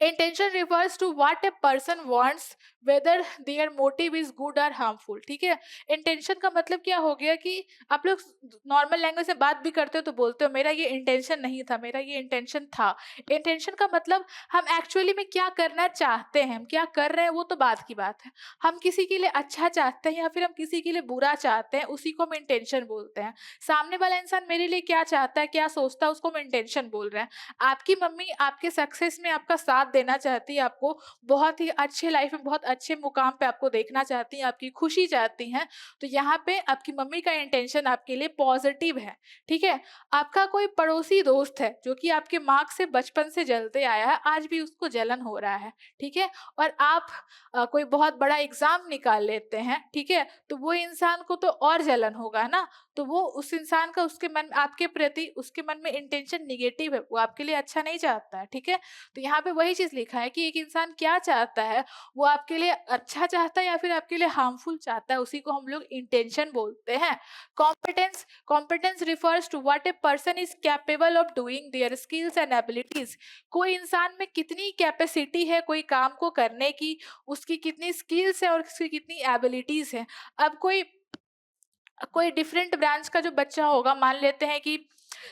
Intention refers to what a person wants whether their motive is good और हार्मफुल। ठीक है, इंटेंशन का मतलब क्या हो गया कि आप लोग नॉर्मल लैंग्वेज से बात भी करते हो तो बोलते हो मेरा ये इंटेंशन नहीं था, मेरा ये इंटेंशन था। इंटेंशन का मतलब हम एक्चुअली में क्या करना चाहते हैं, हम क्या कर रहे हैं वो तो बात की बात है। हम किसी के लिए अच्छा चाहते हैं या फिर हम किसी के लिए बुरा चाहते हैं, उसी को हम इंटेंशन बोलते हैं। सामने वाला इंसान मेरे लिए क्या चाहता है, क्या सोचता है, उसको हम इंटेंशन बोल रहे हैं। आपकी मम्मी आपके सक्सेस में आपका साथ देना चाहती है, आपको बहुत ही अच्छे लाइफ में बहुत अच्छे मुकाम पे आपको देखना चाहती हैं, आपकी खुशी चाहती हैं, तो यहाँ पे आपकी मम्मी का इंटेंशन आपके लिए पॉजिटिव है। ठीक है, आपका कोई पड़ोसी दोस्त है जो कि आपके मार्क्स से बचपन से जलते आया है, आज भी उसको जलन हो रहा है। ठीक है, और आप कोई बहुत बड़ा एग्जाम निकाल लेते हैं, ठीक है, तो वो इंसान को तो और जलन होगा ना, तो वो उस इंसान का उसके मन आपके प्रति उसके मन में इंटेंशन निगेटिव है, वो आपके लिए अच्छा नहीं चाहता है। ठीक है, तो यहाँ पे वही चीज लिखा है कि एक इंसान क्या चाहता है, वो आपके लिए अच्छा चाहता है या फिर आपके लिए हार्मफुल चाहता है, उसी को हम लोग इंटेंशन बोलते हैं। Competence, competence refers to what a person is capable of doing their skills and abilities. कोई इंसान में कितनी कैपेसिटी है कोई काम को करने की, उसकी कितनी स्किल्स है और उसकी कितनी एबिलिटीज है। अब कोई कोई डिफरेंट ब्रांच का जो बच्चा होगा, मान लेते हैं कि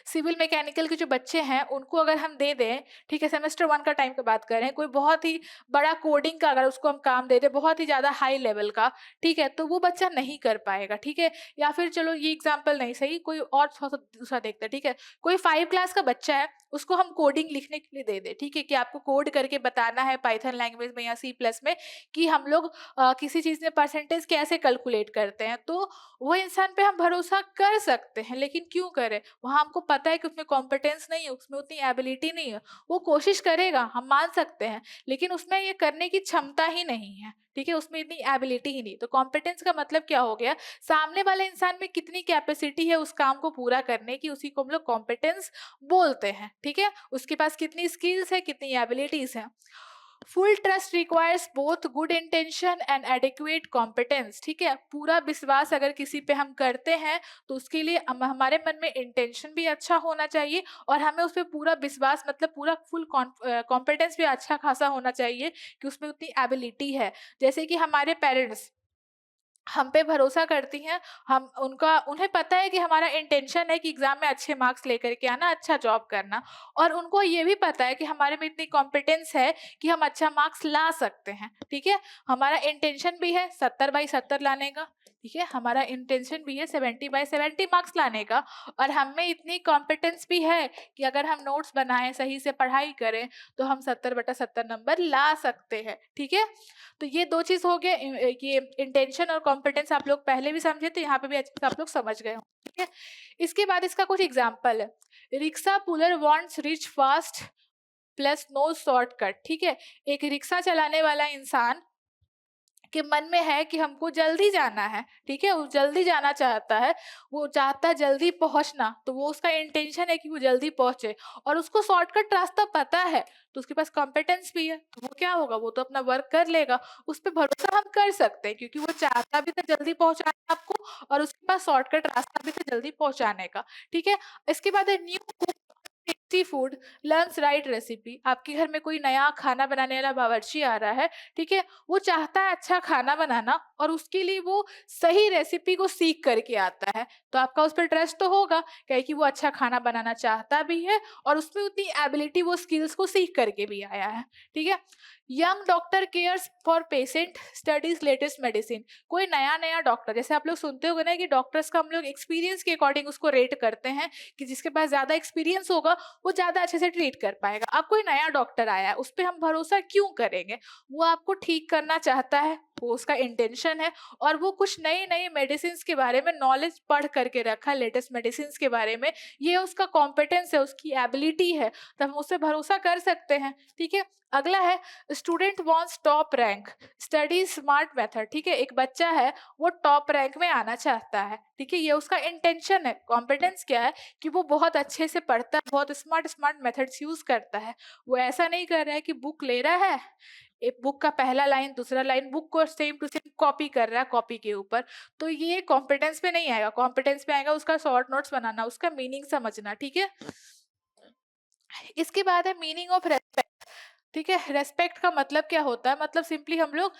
सिविल मैकेनिकल के जो बच्चे हैं उनको अगर हम दे दें, ठीक है, सेमेस्टर 1 का टाइम की बात कर रहे हैं, कोई बहुत ही बड़ा कोडिंग का अगर उसको हम काम दे दें, बहुत ही ज़्यादा हाई लेवल का, ठीक है, तो वो बच्चा नहीं कर पाएगा। ठीक है, या फिर चलो ये एग्जाम्पल नहीं सही, कोई और थोड़ा सा दूसरा देखते हैं। ठीक है, कोई 5 क्लास का बच्चा है, उसको हम कोडिंग लिखने के लिए दे दें, ठीक है, कि आपको कोड करके बताना है पाइथन लैंग्वेज में या C++ में कि हम लोग किसी चीज़ में परसेंटेज कैसे कैलकुलेट करते हैं, तो वो इंसान पे हम भरोसा कर सकते हैं। लेकिन क्यों करें, वहाँ हमको पता है कि उसमें कॉम्पिटेंस नहीं है, उसमें उतनी एबिलिटी नहीं है। वो कोशिश करेगा, हम मान सकते हैं, लेकिन उसमें ये करने की क्षमता ही नहीं है। ठीक है, उसमें इतनी एबिलिटी ही नहीं। तो कॉम्पिटेंस का मतलब क्या हो गया, सामने वाले इंसान में कितनी कैपेसिटी है उस काम को पूरा करने की, उसी को हम लोग कॉम्पिटेंस बोलते हैं। ठीक है, उसके पास कितनी स्किल्स है, कितनी एबिलिटीज है। Full trust requires both good intention and adequate competence. ठीक है, पूरा विश्वास अगर किसी पे हम करते हैं तो उसके लिए हमारे मन में इंटेंशन भी अच्छा होना चाहिए और हमें उस पर पूरा विश्वास मतलब पूरा फुल कॉम्पिटेंस भी अच्छा खासा होना चाहिए कि उसमें उतनी एबिलिटी है। जैसे कि हमारे पेरेंट्स हम पे भरोसा करती हैं, हम उनका उन्हें पता है कि हमारा इंटेंशन है कि एग्ज़ाम में अच्छे मार्क्स लेकर के आना, अच्छा जॉब करना, और उनको ये भी पता है कि हमारे में इतनी कॉम्पिटेंस है कि हम अच्छा मार्क्स ला सकते हैं। ठीक है, हमारा इंटेंशन भी है 70/70 लाने का, ठीक है, हमारा इंटेंशन भी है 70/70 मार्क्स लाने का, और हम में इतनी कॉम्पिटेंस भी है कि अगर हम नोट्स बनाएं, सही से पढ़ाई करें, तो हम 70/70 नंबर ला सकते हैं। ठीक है, तो ये 2 चीज़ हो गए, ये इंटेंशन और कॉम्पिटेंस आप लोग पहले भी समझे, तो यहाँ पे भी अच्छे से आप लोग समझ गए हो। ठीक है, इसके बाद इसका कुछ एग्जाम्पल है। Rickshaw puller wants reach fast plus no shortcut. ठीक है, एक रिक्शा चलाने वाला इंसान के मन में है कि हमको जल्दी जाना है, ठीक है, वो जल्दी जाना चाहता है, वो चाहता है जल्दी पहुंचना, तो वो उसका इंटेंशन है कि वो जल्दी पहुंचे, और उसको शॉर्टकट रास्ता पता है, तो उसके पास कॉम्पिटेंस भी है, तो वो क्या होगा, वो तो अपना वर्क कर लेगा। उस पर भरोसा हम कर सकते हैं क्योंकि वो चाहता भी था जल्दी पहुंचाना आपको, और उसके पास शॉर्टकट रास्ता भी था जल्दी पहुंचाने का। ठीक है, इसके बाद है new tasty food learns right recipe. आपके घर में कोई नया खाना बनाने वाला बावर्ची आ रहा है, ठीक है, वो चाहता है अच्छा खाना बनाना, और उसके लिए वो सही रेसिपी को सीख करके आता है, तो आपका उस पर ट्रस्ट तो होगा क्या कि वो अच्छा खाना बनाना चाहता भी है और उसमें उतनी एबिलिटी, वो स्किल्स को सीख करके भी आया है। ठीक है, young doctor cares for patient studies latest medicine. कोई नया नया डॉक्टर, जैसे आप लोग सुनते हो ना कि डॉक्टर्स का हम लोग एक्सपीरियंस के अकॉर्डिंग उसको रेट करते हैं कि जिसके पास ज्यादा एक्सपीरियंस होगा वो ज्यादा अच्छे से ट्रीट कर पाएगा। अब कोई नया डॉक्टर आया है, उस पर हम भरोसा क्यों करेंगे, वो आपको ठीक करना चाहता है, वो उसका इंटेंशन है, और वो कुछ नई नई मेडिसिन के बारे में नॉलेज पढ़ करके रखा है, लेटेस्ट मेडिसिन के बारे में, ये उसका कॉम्पिटेंस है, उसकी एबिलिटी है, तो हम उस पर भरोसा कर सकते हैं। ठीक है, अगला है student wants top rank study smart method. ठीक है, एक बच्चा है, वो टॉप रैंक में आना चाहता है, ठीक है, ये उसका इंटेंशन है। कॉम्पिटेंस क्या है कि वो बहुत अच्छे से पढ़ता है, बहुत स्मार्ट स्मार्ट मेथड्स यूज करता है, वो ऐसा नहीं कर रहा है कि बुक ले रहा है, एक बुक का पहला लाइन दूसरा लाइन बुक को सेम टू सेम कॉपी कर रहा है कॉपी के ऊपर, तो ये कॉम्पिटेंस पे नहीं आएगा। कॉम्पिटेंस पे आएगा उसका शॉर्ट नोट्स बनाना, उसका मीनिंग समझना। ठीक है, इसके बाद है मीनिंग ऑफ रेस्पेक्ट। ठीक है। रेस्पेक्ट का मतलब क्या होता है, मतलब सिंपली हम लोग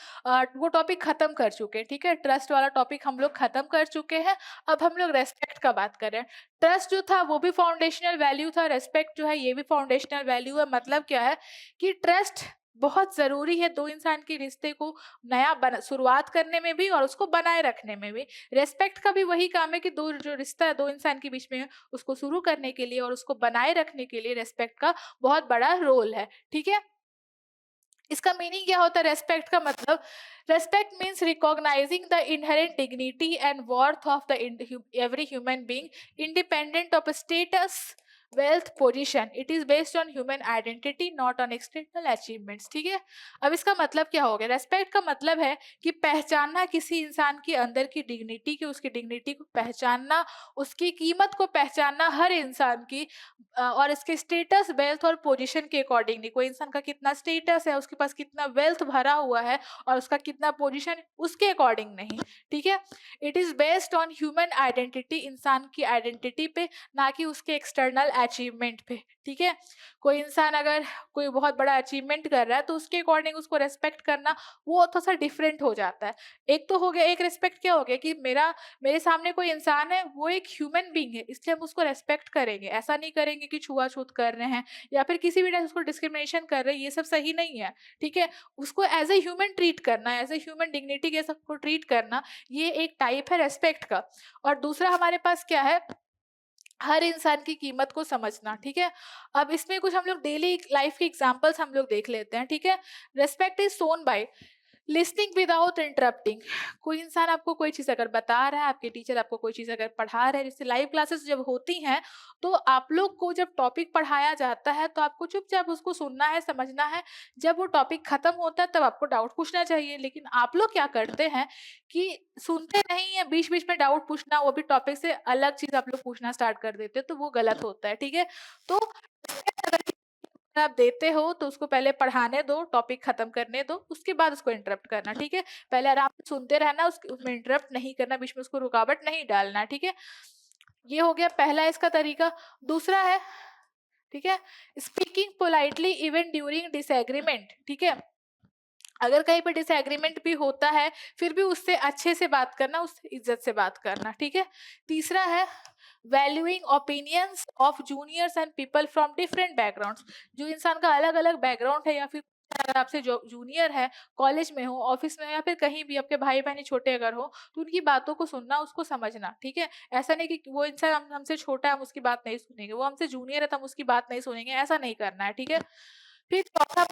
वो टॉपिक खत्म कर चुके हैं, ठीक है। ट्रस्ट वाला टॉपिक हम लोग खत्म कर चुके हैं। अब हम लोग रेस्पेक्ट का बात कर रहे हैं। ट्रस्ट जो था वो भी फाउंडेशनल वैल्यू था, रेस्पेक्ट जो है ये भी फाउंडेशनल वैल्यू है। मतलब क्या है कि ट्रस्ट बहुत जरूरी है दो इंसान के रिश्ते को शुरुआत करने में भी और उसको बनाए रखने में भी। रेस्पेक्ट का भी वही काम है कि दो जो रिश्ता है दो इंसान के बीच में, उसको शुरू करने के लिए और उसको बनाए रखने के लिए रेस्पेक्ट का बहुत बड़ा रोल है, ठीक है। इसका मीनिंग क्या होता है रेस्पेक्ट का मतलब, respect means recognising the inherent dignity and worth of the every human being independent of status, wealth, position. It is based on human identity not on external achievements, ठीक है। अब इसका मतलब क्या हो गया, रेस्पेक्ट का मतलब है कि पहचानना किसी इंसान के अंदर की डिग्निटी की, उसकी डिग्निटी को पहचानना, उसकी कीमत को पहचानना हर इंसान की, और इसके स्टेटस, वेल्थ और पोजीशन के अकॉर्डिंगली। कोई इंसान का कितना स्टेटस है, उसके पास कितना वेल्थ भरा हुआ है और उसका कितना पोजीशन है, उसके अकॉर्डिंग नहीं, ठीक है। It is based on human identity, इंसान की आइडेंटिटी पे, ना कि उसके एक्सटर्नल अचीवमेंट पे, ठीक है। कोई इंसान अगर कोई बहुत बड़ा अचीवमेंट कर रहा है तो उसके अकॉर्डिंग उसको रेस्पेक्ट करना वो थोड़ा सा डिफरेंट हो जाता है। एक तो हो गया, एक रेस्पेक्ट क्या हो गया कि मेरे सामने कोई इंसान है, वो एक ह्यूमन बीइंग है, इसलिए हम उसको रेस्पेक्ट करेंगे। ऐसा नहीं करेंगे कि छुआछूत कर रहे हैं या फिर किसी भी टाइप उसको डिस्क्रिमिनेशन कर रहे हैं, ये सब सही नहीं है, ठीक है। उसको एज ए ह्यूमन ट्रीट करना, एज ए ह्यूमन डिग्निटी के सबको ट्रीट करना, ये एक टाइप है रेस्पेक्ट का। और दूसरा हमारे पास क्या है, हर इंसान की कीमत को समझना, ठीक है। अब इसमें कुछ हम लोग डेली लाइफ के एग्जांपल्स हम लोग देख लेते हैं, ठीक है। Respect is shown by listening without interrupting. कोई इंसान आपको कोई चीज़ अगर बता रहा है, आपके टीचर आपको कोई चीज़ अगर पढ़ा रहे हैं, जैसे लाइव क्लासेस जब होती हैं तो आप लोग को जब टॉपिक पढ़ाया जाता है तो आपको चुपचाप उसको सुनना है, समझना है। जब वो टॉपिक खत्म होता है तब आपको डाउट पूछना चाहिए, लेकिन आप लोग क्या करते हैं कि सुनते नहीं है, बीच बीच में डाउट पूछना, वो भी टॉपिक से अलग चीज़ आप लोग पूछना स्टार्ट कर देते हैं, तो वो गलत होता है, ठीक है। तो अगर आप देते हो तो उसको पहले पढ़ाने दो, टॉपिक खत्म करने दो, उसके बाद उसको इंटरप्ट करना, ठीक है। पहले आराम से सुनते रहना, उसमें इंटरप्ट नहीं करना, बीच में उसको रुकावट नहीं डालना, ठीक है। ये हो गया पहला इसका तरीका। दूसरा है, ठीक है, speaking politely even during disagreement, ठीक है। अगर कहीं पे डिसएग्रीमेंट भी होता है फिर भी उससे अच्छे से बात करना, उससे इज्जत से बात करना, ठीक है। तीसरा है valuing opinions of juniors and people from different backgrounds. जो इंसान का अलग अलग बैकग्राउंड है या फिर अगर आपसे जो जूनियर है, कॉलेज में हो, ऑफिस में हो, या फिर कहीं भी आपके भाई बहन छोटे अगर हो, तो उनकी बातों को सुनना, उसको समझना, ठीक है। ऐसा नहीं कि वो इंसान हमसे छोटा है, हम उसकी बात नहीं सुनेंगे, वो हमसे जूनियर है तो हम उसकी बात नहीं सुनेंगे, ऐसा नहीं करना है, ठीक है। फिर चौथा,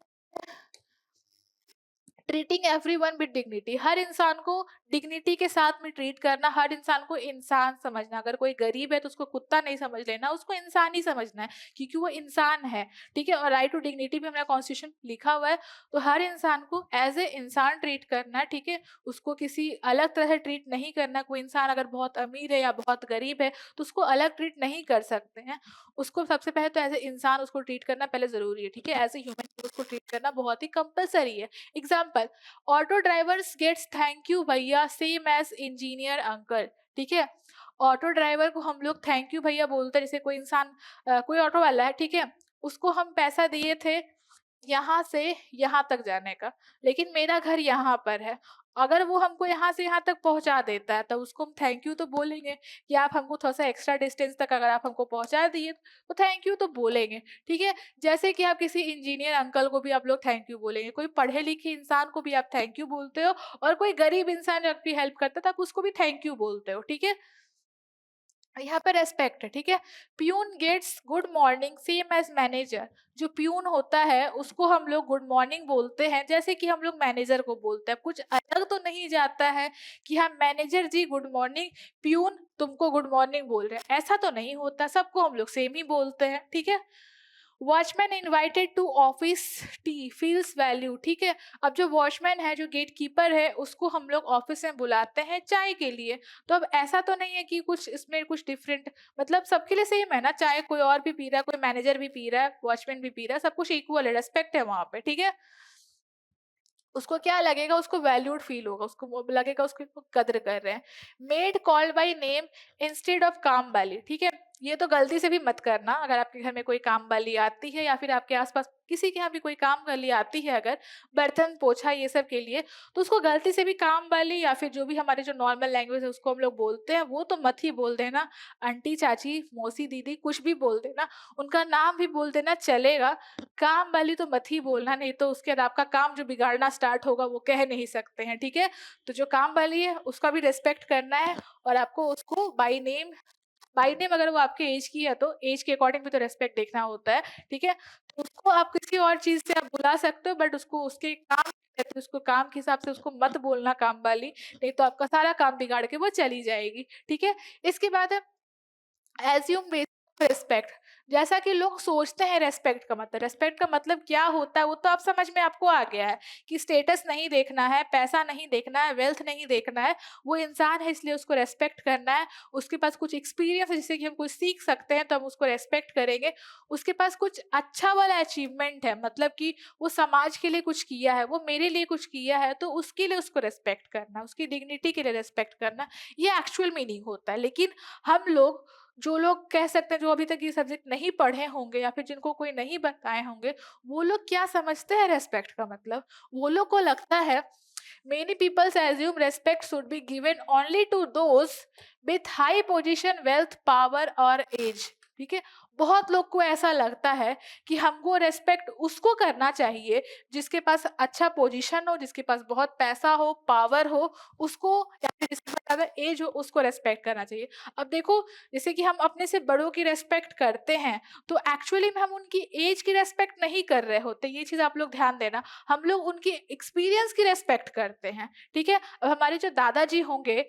ट्रीटिंग एवरीवन विद डिग्निटी। हर इंसान को डिग्निटी के साथ में ट्रीट करना, हर इंसान को इंसान समझना। अगर कोई गरीब है तो उसको कुत्ता नहीं समझ लेना, उसको इंसान ही समझना है, क्योंकि वो इंसान है, ठीक है। और राइट टू डिग्निटी भी हमारा कॉन्स्टिट्यूशन लिखा हुआ है। तो हर इंसान को एज ए इंसान ट्रीट करना है, ठीक है। उसको किसी अलग तरह से ट्रीट नहीं करना। कोई इंसान अगर बहुत अमीर है या बहुत गरीब है तो उसको अलग ट्रीट नहीं कर सकते हैं। उसको सबसे पहले तो एज ए इंसान उसको ट्रीट करना पहले जरूरी है, ठीक है। एज ए ह्यूमन उसको ट्रीट करना बहुत ही कंपलसरी है। Example, auto drivers gets thank you भैया सेम एज इंजीनियर अंकल, ठीक है। ऑटो ड्राइवर को हम लोग थैंक यू भैया बोलते हैं। जैसे कोई इंसान कोई ऑटो वाला है, ठीक है, उसको हम पैसा दिए थे यहाँ से यहाँ तक जाने का, लेकिन मेरा घर यहाँ पर है। अगर वो हमको यहाँ से यहाँ तक पहुँचा देता है तो उसको हम थैंक यू तो बोलेंगे, कि आप हमको थोड़ा सा एक्स्ट्रा डिस्टेंस तक अगर आप हमको पहुँचा दिए तो थैंक यू तो बोलेंगे, ठीक है। जैसे कि आप किसी इंजीनियर अंकल को भी आप लोग थैंक यू बोलेंगे, कोई पढ़े लिखे इंसान को भी आप थैंक यू बोलते हो, और कोई गरीब इंसान जब भी हेल्प करता है तो आप उसको भी थैंक यू बोलते हो, ठीक है। यहाँ पे रेस्पेक्ट है, ठीक है। Peon gets good morning same as manager. जो प्यून होता है उसको हम लोग गुड मॉर्निंग बोलते हैं, जैसे कि हम लोग मैनेजर को बोलते हैं। कुछ अलग तो नहीं जाता है कि हम मैनेजर जी गुड मॉर्निंग, प्यून तुमको गुड मॉर्निंग बोल रहे हैं, ऐसा तो नहीं होता। सबको हम लोग सेम ही बोलते हैं, ठीक है। Watchman invited to office tea feels value, ठीक है। अब जो वॉचमैन है, जो गेट कीपर है, उसको हम लोग ऑफिस में बुलाते हैं चाय के लिए। तो अब ऐसा तो नहीं है कि कुछ इसमें कुछ डिफरेंट, मतलब सबके लिए सेम है ना। चाय कोई और भी पी रहा है, कोई मैनेजर भी पी रहा है, वॉचमैन भी पी रहा है, सब कुछ इक्वल है, रेस्पेक्ट है वहां पे, ठीक है। उसको क्या लगेगा, उसको वैल्यूड फील होगा, उसको वो लगेगा उसको कद्र कर रहे हैं। Made called by name instead of काम वैल्यू, ठीक है। ये तो गलती से भी मत करना। अगर आपके घर में कोई काम वाली आती है या फिर आपके आसपास किसी के यहाँ भी कोई काम वाली आती है, अगर बर्तन पोछा ये सब के लिए, तो उसको गलती से भी काम वाली या फिर जो भी हमारे जो नॉर्मल लैंग्वेज है उसको हम लोग बोलते हैं, वो तो मत ही बोल देना। आंटी, चाची, मौसी, दीदी कुछ भी बोल देना, उनका नाम भी बोल देना चलेगा। काम वाली तो मत ही बोलना, नहीं तो उसके बाद आपका काम जो बिगाड़ना स्टार्ट होगा वो कह नहीं सकते हैं, ठीक है। तो जो काम वाली है उसका भी रेस्पेक्ट करना है, और आपको उसको बाय नेम अगर वो आपके एज की है तो एज के अकॉर्डिंग भी तो रेस्पेक्ट देखना होता है, ठीक है। उसको आप किसी और चीज से आप बुला सकते हो, बट उसको उसके काम उसको काम के हिसाब से उसको मत बोलना काम वाली, नहीं तो आपका सारा काम बिगाड़ के वो चली जाएगी, ठीक है। इसके बाद है एज्यूम बेसिक रिस्पेक्ट। जैसा कि लोग सोचते हैं रेस्पेक्ट का मतलब क्या होता है, वो तो आप समझ में आपको आ गया है कि स्टेटस नहीं देखना है, पैसा नहीं देखना है, वेल्थ नहीं देखना है, वो इंसान है इसलिए उसको रेस्पेक्ट करना है। उसके पास कुछ एक्सपीरियंस है जिससे कि हम कुछ सीख सकते हैं तो हम उसको रेस्पेक्ट करेंगे। उसके पास कुछ अच्छा वाला अचीवमेंट है, मतलब कि वो समाज के लिए कुछ किया है, वो मेरे लिए कुछ किया है, तो उसके लिए उसको रेस्पेक्ट करना, उसकी डिग्निटी के लिए रेस्पेक्ट करना, ये एक्चुअल मीनिंग होता है। लेकिन हम लोग, जो लोग कह सकते हैं जो अभी तक ये सब्जेक्ट नहीं पढ़े होंगे या फिर जिनको कोई नहीं बताए होंगे, वो लोग क्या समझते हैं रेस्पेक्ट का मतलब। वो लोग को लगता है many peoples assume respect should be given only to those with high position, wealth, power और एज, ठीक है। बहुत लोग को ऐसा लगता है कि हमको रेस्पेक्ट उसको करना चाहिए जिसके पास अच्छा पोजीशन हो, जिसके पास बहुत पैसा हो, पावर हो, उसको, या फिर जिसके पास ज्यादा एज हो उसको रेस्पेक्ट करना चाहिए। अब देखो, जैसे कि हम अपने से बड़ों की रेस्पेक्ट करते हैं, तो एक्चुअली में हम उनकी एज की रेस्पेक्ट नहीं कर रहे होते, ये चीज आप लोग ध्यान देना। हम लोग उनकी एक्सपीरियंस की रेस्पेक्ट करते हैं, ठीक है। अब हमारे जो दादाजी होंगे,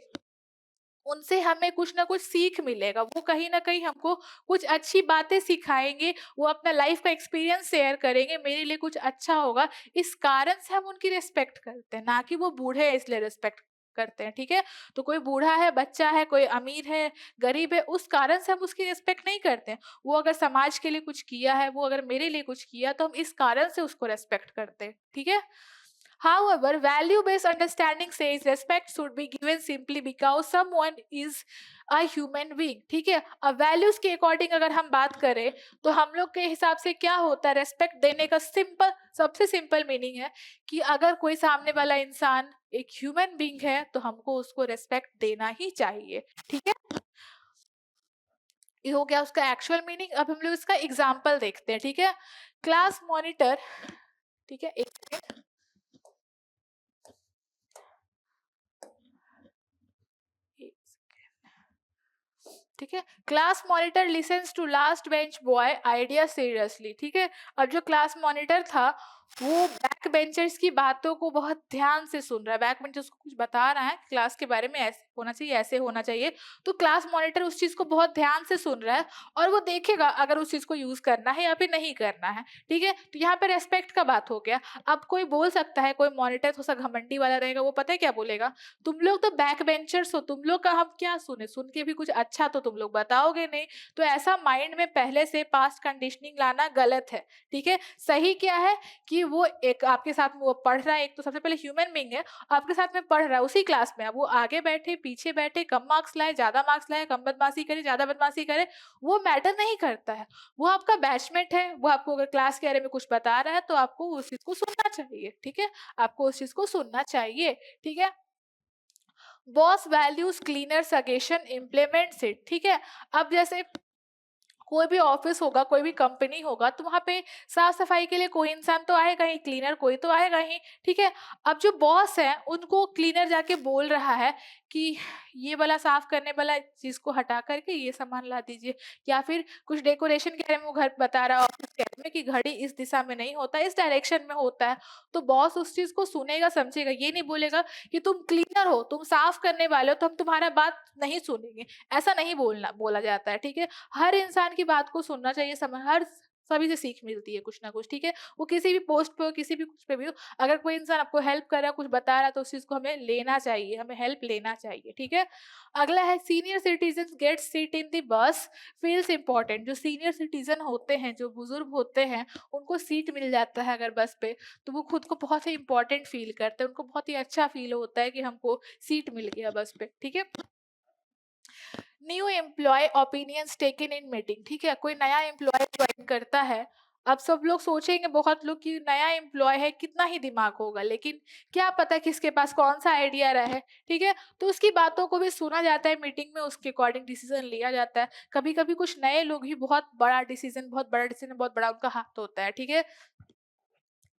उनसे हमें कुछ ना कुछ सीख मिलेगा, वो कहीं ना कहीं हमको कुछ अच्छी बातें सिखाएंगे, वो अपना लाइफ का एक्सपीरियंस शेयर करेंगे, मेरे लिए कुछ अच्छा होगा। इस कारण से हम उनकी रिस्पेक्ट करते हैं, ना कि वो बूढ़े हैं इसलिए रिस्पेक्ट करते हैं, ठीक है। तो कोई बूढ़ा है, बच्चा है, कोई अमीर है, गरीब है, उस कारण से हम उसकी रिस्पेक्ट नहीं करते हैं। वो अगर समाज के लिए कुछ किया है, वो अगर मेरे लिए कुछ किया, तो हम इस कारण से उसको रेस्पेक्ट करते हैं, ठीक है। However, value-based understanding says respect should be given simply because someone is a human being, ठीक है। अब वैल्यूज के अकॉर्डिंग अगर हम बात करें, तो हम लोग के हिसाब से क्या होता है रेस्पेक्ट देने का सबसे सिंपल मीनिंग है कि अगर कोई सामने वाला इंसान एक ह्यूमन बीइंग है तो हमको उसको रेस्पेक्ट देना ही चाहिए, ठीक है। ये हो गया उसका एक्चुअल मीनिंग। अब हम लोग इसका एग्जाम्पल देखते हैं, ठीक है। क्लास मॉनिटर, ठीक है, एक सेकेंड, ठीक है। Class monitor listens to last bench boy idea seriously, ठीक है। अब जो क्लास मॉनिटर था वो बैक बेंचर्स की बातों को बहुत ध्यान से सुन रहा है, बैक बेंचर्स को कुछ बता रहा है क्लास के बारे में, ऐसे होना चाहिए, ऐसे होना चाहिए, तो क्लास मॉनिटर उस चीज को बहुत ध्यान से सुन रहा है और वो देखेगा अगर उस चीज को यूज करना है या फिर नहीं करना है, ठीक है। तो यहाँ पे रेस्पेक्ट का बात हो गया। अब कोई बोल सकता है, कोई मॉनिटर थोड़ा सा घमंडी वाला रहेगा, वो पता है क्या बोलेगा, तुम लोग तो बैक बेंचर्स हो, तुम लोग का हम क्या सुने, सुन के भी कुछ अच्छा तो तुम लोग बताओगे नहीं। तो ऐसा माइंड में पहले से पास्ट कंडीशनिंग लाना गलत है, ठीक है। सही क्या है कि वो एक आपके साथ में वो पढ़ रहा है, एक तो सबसे पहले ह्यूमन बीइंग है, आपके साथ में पढ़ रहा है, उसी क्लास में है, वो आगे बैठे पीछे बैठे, कम मार्क्स लाए ज्यादा मार्क्स लाए, कम बदमाशी करे ज्यादा बदमाशी करे, वो मैटर नहीं करता है। वो आपका बैचमेट है, वो आपको अगर क्लास के बारे में कुछ बता रहा है तो आपको उस चीज को सुनना चाहिए, ठीक है। आपको उस चीज को सुनना चाहिए, ठीक है। Boss values cleaner suggestion implements it, ठीक है। अब जैसे कोई भी ऑफिस होगा, कोई भी कंपनी होगा, तो वहां पे साफ सफाई के लिए कोई इंसान तो आएगा ही, क्लीनर कोई तो आएगा ही, ठीक है। अब जो बॉस है उनको क्लीनर जाके बोल रहा है कि ये वाला साफ करने वाला चीज को हटा करके ये सामान ला दीजिए, या फिर कुछ डेकोरेशन के बारे में वो घर बता रहा है ऑफिस के बारे में कि घड़ी इस दिशा में नहीं होता, इस डायरेक्शन में होता है, तो बॉस उस चीज को सुनेगा, समझेगा, ये नहीं बोलेगा कि तुम क्लीनर हो, तुम साफ करने वाले हो, तो हम तुम्हारा बात नहीं सुनेंगे, ऐसा नहीं बोला जाता है, ठीक है। हर इंसान की बात को सुनना चाहिए, हर सभी से सीख मिलती है कुछ ना कुछ, ठीक है। वो किसी भी पोस्ट पे हो, किसी भी कुछ पे भी हो, अगर कोई इंसान आपको हेल्प कर रहा है, कुछ बता रहा है, तो उस चीज को हमें लेना चाहिए, हमें हेल्प लेना चाहिए, ठीक है। अगला है senior citizen gate seat in the bus feels important. जो सीनियर सिटीजन होते हैं, जो बुजुर्ग होते हैं, उनको सीट मिल जाता है अगर बस पे, तो वो खुद को बहुत ही इंपॉर्टेंट फील करते हैं, उनको बहुत ही अच्छा फील होता है कि हमको सीट मिल गया बस पे, ठीक है। New employ opinions taken in meeting, ठीक है, कोई नया एम्प्लॉय ज्वाइन करता है, अब सब लोग सोचेंगे, बहुत लोग, कि नया एम्प्लॉय है, कितना ही दिमाग होगा, लेकिन क्या पता किसके पास कौन सा आइडिया रहे, ठीक है, तो उसकी बातों को भी सुना जाता है मीटिंग में, उसके अकॉर्डिंग डिसीजन लिया जाता है। कभी कभी कुछ नए लोग ही बहुत बड़ा डिसीजन, बहुत बड़ा उनका हाथ होता है, ठीक है।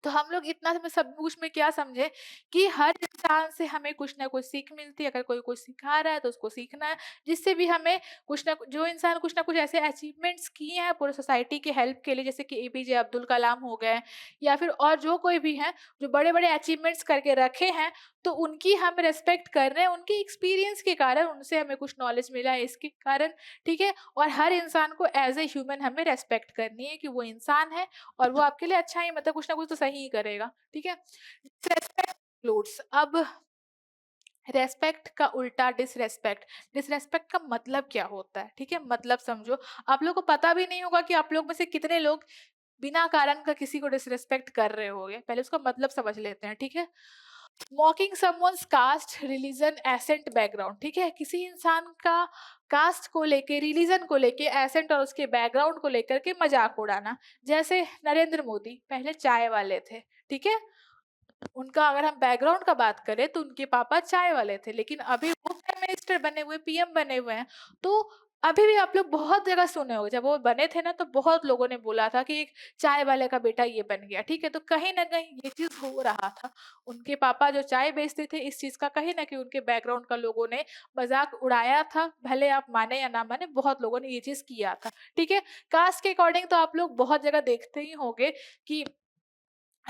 तो हम लोग इतना में सब कुछ में क्या समझे कि हर इंसान से हमें कुछ ना कुछ सीख मिलती है, अगर कोई कुछ सिखा रहा है तो उसको सीखना है, जिससे भी हमें कुछ ना जो इंसान कुछ ना कुछ ऐसे अचीवमेंट्स किए हैं पूरे सोसाइटी के हेल्प के लिए, जैसे कि एपीजे अब्दुल कलाम हो गए, या फिर और जो कोई भी हैं जो बड़े बड़े अचीवमेंट्स करके रखे हैं, तो उनकी हम रेस्पेक्ट कर रहे हैं, उनके एक्सपीरियंस के कारण, उनसे हमें कुछ नॉलेज मिला है इसके कारण, ठीक है। और हर इंसान को एज ए ह्यूमन हमें रेस्पेक्ट करनी है कि वो इंसान है, और वो आपके लिए अच्छा ही, मतलब कुछ ना कुछ तो सही ही करेगा, ठीक है। डिसरेस्पेक्ट इंक्लूड्स, अब रेस्पेक्ट का उल्टा डिसरेस्पेक्ट, डिसरेस्पेक्ट का मतलब क्या होता है, ठीक है, मतलब समझो। आप लोग को पता भी नहीं होगा कि आप लोग में से कितने लोग बिना कारण का किसी को डिसरेस्पेक्ट कर रहे होंगे, पहले उसका मतलब समझ लेते हैं, ठीक है। Mocking someone's caste, religion, accent, background, ठीक है, किसी इंसान का कास्ट को लेके, रिलीजन को लेके, एसेंट और उसके बैकग्राउंड को लेकर के मजाक उड़ाना, जैसे नरेंद्र मोदी पहले चाय वाले थे, ठीक है, उनका अगर हम बैकग्राउंड का बात करें तो उनके पापा चाय वाले थे, लेकिन अभी वो प्राइम मिनिस्टर बने हुए, पीएम बने हुए हैं। तो अभी भी आप लोग बहुत जगह सुने हो, जब वो बने थे ना, तो बहुत लोगों ने बोला था कि एक चाय वाले का बेटा ये बन गया, ठीक है, तो कहीं ना कहीं ये चीज हो रहा था। उनके पापा जो चाय बेचते थे, इस चीज का कहीं ना कहीं उनके बैकग्राउंड का लोगों ने मजाक उड़ाया था, भले आप माने या ना माने, बहुत लोगों ने ये चीज किया था, ठीक है। कास्ट के अकॉर्डिंग तो आप लोग बहुत जगह देखते ही होंगे कि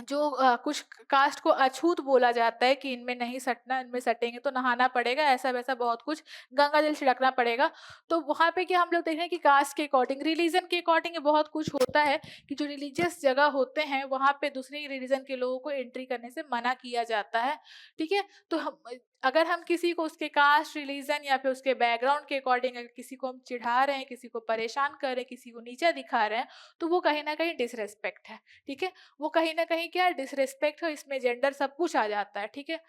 जो कुछ कास्ट को अछूत बोला जाता है कि इनमें नहीं सटना, इनमें सटेंगे तो नहाना पड़ेगा, ऐसा वैसा बहुत कुछ, गंगा जल छिड़कना पड़ेगा। तो वहाँ पे क्या हम लोग देख रहे हैं कि कास्ट के अकॉर्डिंग, रिलीजन के अकॉर्डिंग बहुत कुछ होता है कि जो रिलीजियस जगह होते हैं वहाँ पे दूसरे रिलीजन के लोगों को एंट्री करने से मना किया जाता है, ठीक है। तो हम, अगर हम किसी को उसके कास्ट, रिलीजन या फिर उसके बैकग्राउंड के अकॉर्डिंग अगर किसी को हम चिढ़ा रहे हैं, किसी को परेशान कर रहे हैं, किसी को नीचा दिखा रहे हैं, तो वो कहीं ना कहीं डिसरेस्पेक्ट है, ठीक है। वो कहीं ना कहीं क्या डिसरेस्पेक्ट है, इसमें जेंडर सब कुछ आ जाता है, ठीक है।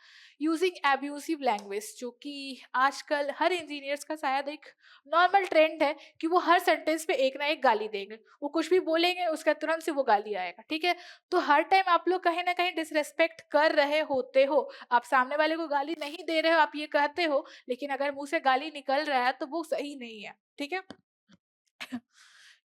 यूजिंग एब्यूसिव लैंग्वेज, जो कि आजकल हर इंजीनियर्स का शायद एक नॉर्मल ट्रेंड है कि वो हर सेंटेंस पे एक ना एक गाली देंगे, वो कुछ भी बोलेंगे उसका तुरंत से वो गाली आएगा, ठीक है। तो हर टाइम आप लोग कहीं ना कहीं डिसरेस्पेक्ट कर रहे होते हो, आप सामने वाले को गाली नहीं दे रहे हो, आप ये कहते हो, लेकिन अगर मुंह से गाली निकल रहा है तो वो सही नहीं है, ठीक है।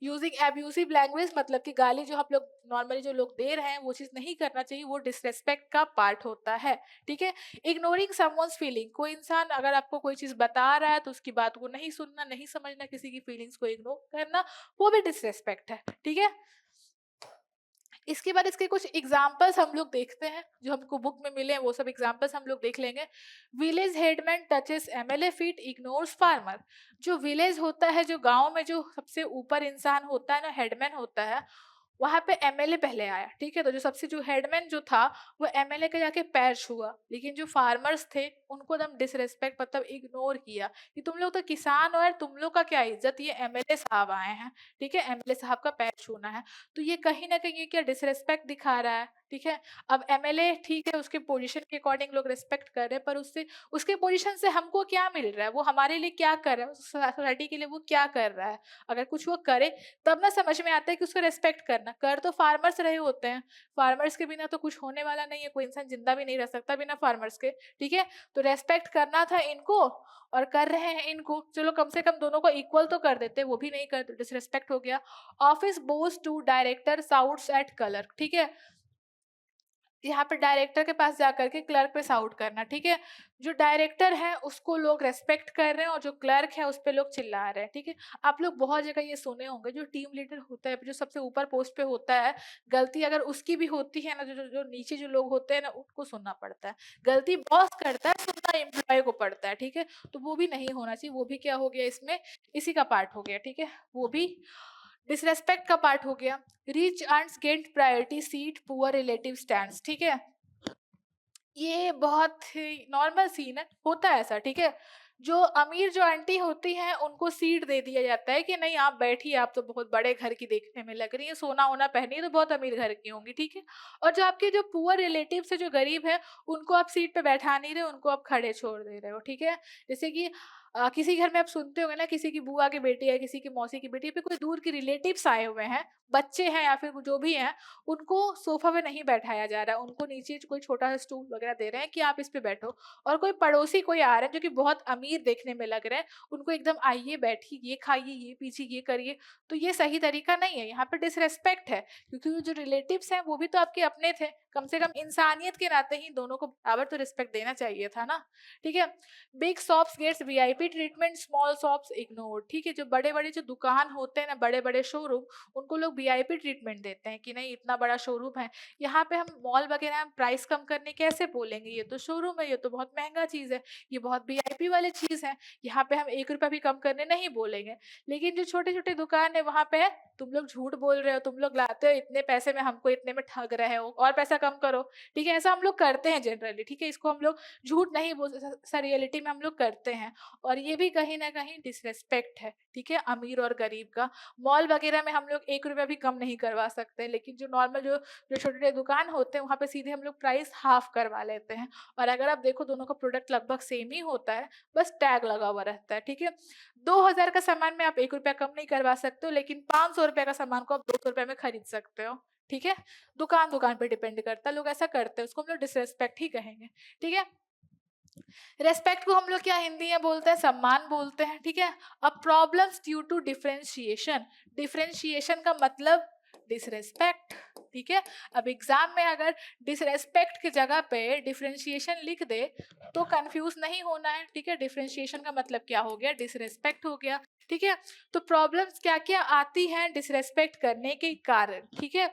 यूजिंग एब्यूसिव लैंग्वेज, मतलब कि गाली जो हम लोग नॉर्मली जो लोग दे रहे हैं वो चीज नहीं करना चाहिए, वो डिसरेस्पेक्ट का पार्ट होता है, ठीक है। इग्नोरिंग समवन्स फीलिंग, कोई इंसान अगर आपको कोई चीज बता रहा है तो उसकी बात को नहीं सुनना, नहीं समझना, किसी की फीलिंग्स को इग्नोर करना, वो भी डिसरेस्पेक्ट है, ठीक है। इसके बाद इसके कुछ एग्जाम्पल्स हम लोग देखते हैं जो हमको बुक में मिले हैं, वो सब एग्जाम्पल्स हम लोग देख लेंगे। Village headman touches MLA feet ignores farmer, जो विलेज होता है, जो गांव में जो सबसे ऊपर इंसान होता है ना, हेडमैन होता है, वहां पे एमएलए पहले आया, ठीक है। तो जो सबसे जो हेडमैन जो था वो एमएलए के जाके पैर छुआ, लेकिन जो फार्मर्स थे उनको एकदम डिसरेस्पेक्ट, मतलब इग्नोर किया कि तुम लोग तो किसान हो यार, तुम लोग का क्या इज्जत, ये एमएलए साहब आए हैं, ठीक है, एमएलए साहब का पैर छूना है। तो ये कहीं ना कहीं ये क्या डिसरेस्पेक्ट दिखा रहा है, ठीक है। अब एमएलए ठीक है, उसके पोजीशन के अकॉर्डिंग लोग रिस्पेक्ट कर रहे हैं, पर उससे उसके पोजीशन से हमको क्या मिल रहा है, वो हमारे लिए क्या कर रहा है, सोसाइटी के लिए वो क्या कर रहा है। अगर कुछ वो करे तब ना समझ में आता है कि उसको रेस्पेक्ट करना, कर तो फार्मर्स रहे होते हैं, फार्मर्स के बिना तो कुछ होने वाला नहीं है, कोई इंसान जिंदा भी नहीं रह सकता बिना फार्मर्स के, ठीक है। तो रेस्पेक्ट करना था इनको, और कर रहे हैं इनको, चलो कम से कम दोनों को इक्वल तो कर देते, वो भी नहीं करते, डिसरेस्पेक्ट हो गया। Office boss to director shouts at colour, ठीक है, यहाँ पे डायरेक्टर के पास जाकर के क्लर्क पे साउट करना, ठीक है। जो डायरेक्टर है उसको लोग रेस्पेक्ट कर रहे हैं, और जो क्लर्क है उस पे लोग चिल्ला रहे हैं, ठीक है। आप लोग बहुत जगह ये सुने होंगे, जो टीम लीडर होता है, जो सबसे ऊपर पोस्ट पे होता है, गलती अगर उसकी भी होती है ना, जो नीचे जो लोग होते हैं ना, उनको सुनना पड़ता है। गलती बॉस करता है, सुनना एम्प्लॉय को पड़ता है, ठीक है। तो वो भी नहीं होना चाहिए, वो भी क्या हो गया इसमें, इसी का पार्ट हो गया, ठीक है, वो भी डिसरेस्पेक्ट का पार्ट हो गया। Rich earns get priority seat, poor relative stands, ठीक है, ये बहुत ही नॉर्मल सीन है, होता है ऐसा, ठीक है। जो अमीर जो आंटी होती हैं उनको सीट दे दिया जाता है कि नहीं आप बैठिए, आप तो बहुत बड़े घर की देखने में लग रही है, सोना वोना पहनी है तो बहुत अमीर घर की होंगी, ठीक है। और जो आपके जो पुअर रिलेटिव से जो गरीब है, उनको आप सीट पे बैठा नहीं रहे, उनको आप खड़े छोड़ दे रहे हो, ठीक है। जैसे कि किसी घर में आप सुनते होंगे ना, किसी की बुआ की बेटी है, किसी की मौसी की बेटी है, फिर कोई दूर की रिलेटिव्स आए हुए हैं, बच्चे हैं या फिर जो भी हैं, उनको सोफा पे नहीं बैठाया जा रहा है, उनको नीचे कोई छोटा सा स्टूल वगैरह दे रहे हैं कि आप इस पे बैठो। और कोई पड़ोसी कोई आ रहे हैं जो कि बहुत अमीर देखने में लग रहे हैं, उनको एकदम आइए बैठिए, ये खाइए, ये पीजिए, ये करिए, तो ये सही तरीका नहीं है, यहाँ पे डिसरेस्पेक्ट है। क्योंकि वो जो रिलेटिव्स हैं वो भी तो आपके अपने थे, कम से कम इंसानियत के नाते ही दोनों को बराबर तो रिस्पेक्ट देना चाहिए था ना। ठीक है। Big shops gets VIP treatment, small shops ignore. ठीक है, जो बड़े बड़े जो दुकान होते हैं ना, बड़े बड़े शोरूम, उनको लोग वीआईपी ट्रीटमेंट देते हैं कि नहीं इतना बड़ा शोरूम है, यहाँ पे हम मॉल वगैरह में प्राइस कम करने कैसे बोलेंगे, ये तो शोरूम है, ये तो बहुत महंगा चीज है, ये बहुत वीआईपी वाली चीज है, यहाँ पे हम 1 रुपया भी कम करने नहीं बोलेंगे। लेकिन जो छोटे छोटे दुकान है वहां पे है, तुम लोग झूठ बोल रहे हो, तुम लोग लाते हो इतने पैसे में, हमको इतने में ठग रहे हो, और पैसा कम करो। ठीक है, ऐसा हम लोग करते हैं जनरली। ठीक है, इसको हम लोग झूठ नहीं बोल, रियलिटी में हम लोग करते हैं। और ये भी कहीं ना कहीं डिसरेस्पेक्ट है। ठीक है, अमीर और गरीब का। मॉल वगैरह में हम लोग 1 रुपया भी कम नहीं करवा सकते, लेकिन जो नॉर्मल जो जो छोटे छोटे दुकान होते हैं वहाँ पे सीधे हम लोग प्राइस हाफ करवा लेते हैं। और अगर आप देखो दोनों का प्रोडक्ट लगभग सेम ही होता है, बस टैग लगा हुआ रहता है। ठीक है, 2,000 का सामान में आप 1 रुपया कम नहीं करवा सकते हो, लेकिन 500 रुपये का सामान को आप 200 रुपये में खरीद सकते हो। ठीक है, दुकान दुकान पे डिपेंड करता है, लोग ऐसा करते हैं, उसको हम लोग डिसरेस्पेक्ट ही कहेंगे। ठीक है, रेस्पेक्ट को हम लोग क्या हिंदी में बोलते हैं, सम्मान बोलते हैं। ठीक है, अब problems due to differentiation, differentiation का मतलब डिसरेस्पेक्ट। ठीक है, अब एग्जाम में अगर डिसरेस्पेक्ट की जगह पे डिफरेंशिएशन लिख दे तो कंफ्यूज नहीं होना है। ठीक है, डिफरेंशिएशन का मतलब क्या हो गया, डिसरेस्पेक्ट हो गया। ठीक है, तो प्रॉब्लम्स क्या क्या आती हैं डिसरेस्पेक्ट करने के कारण। ठीक है,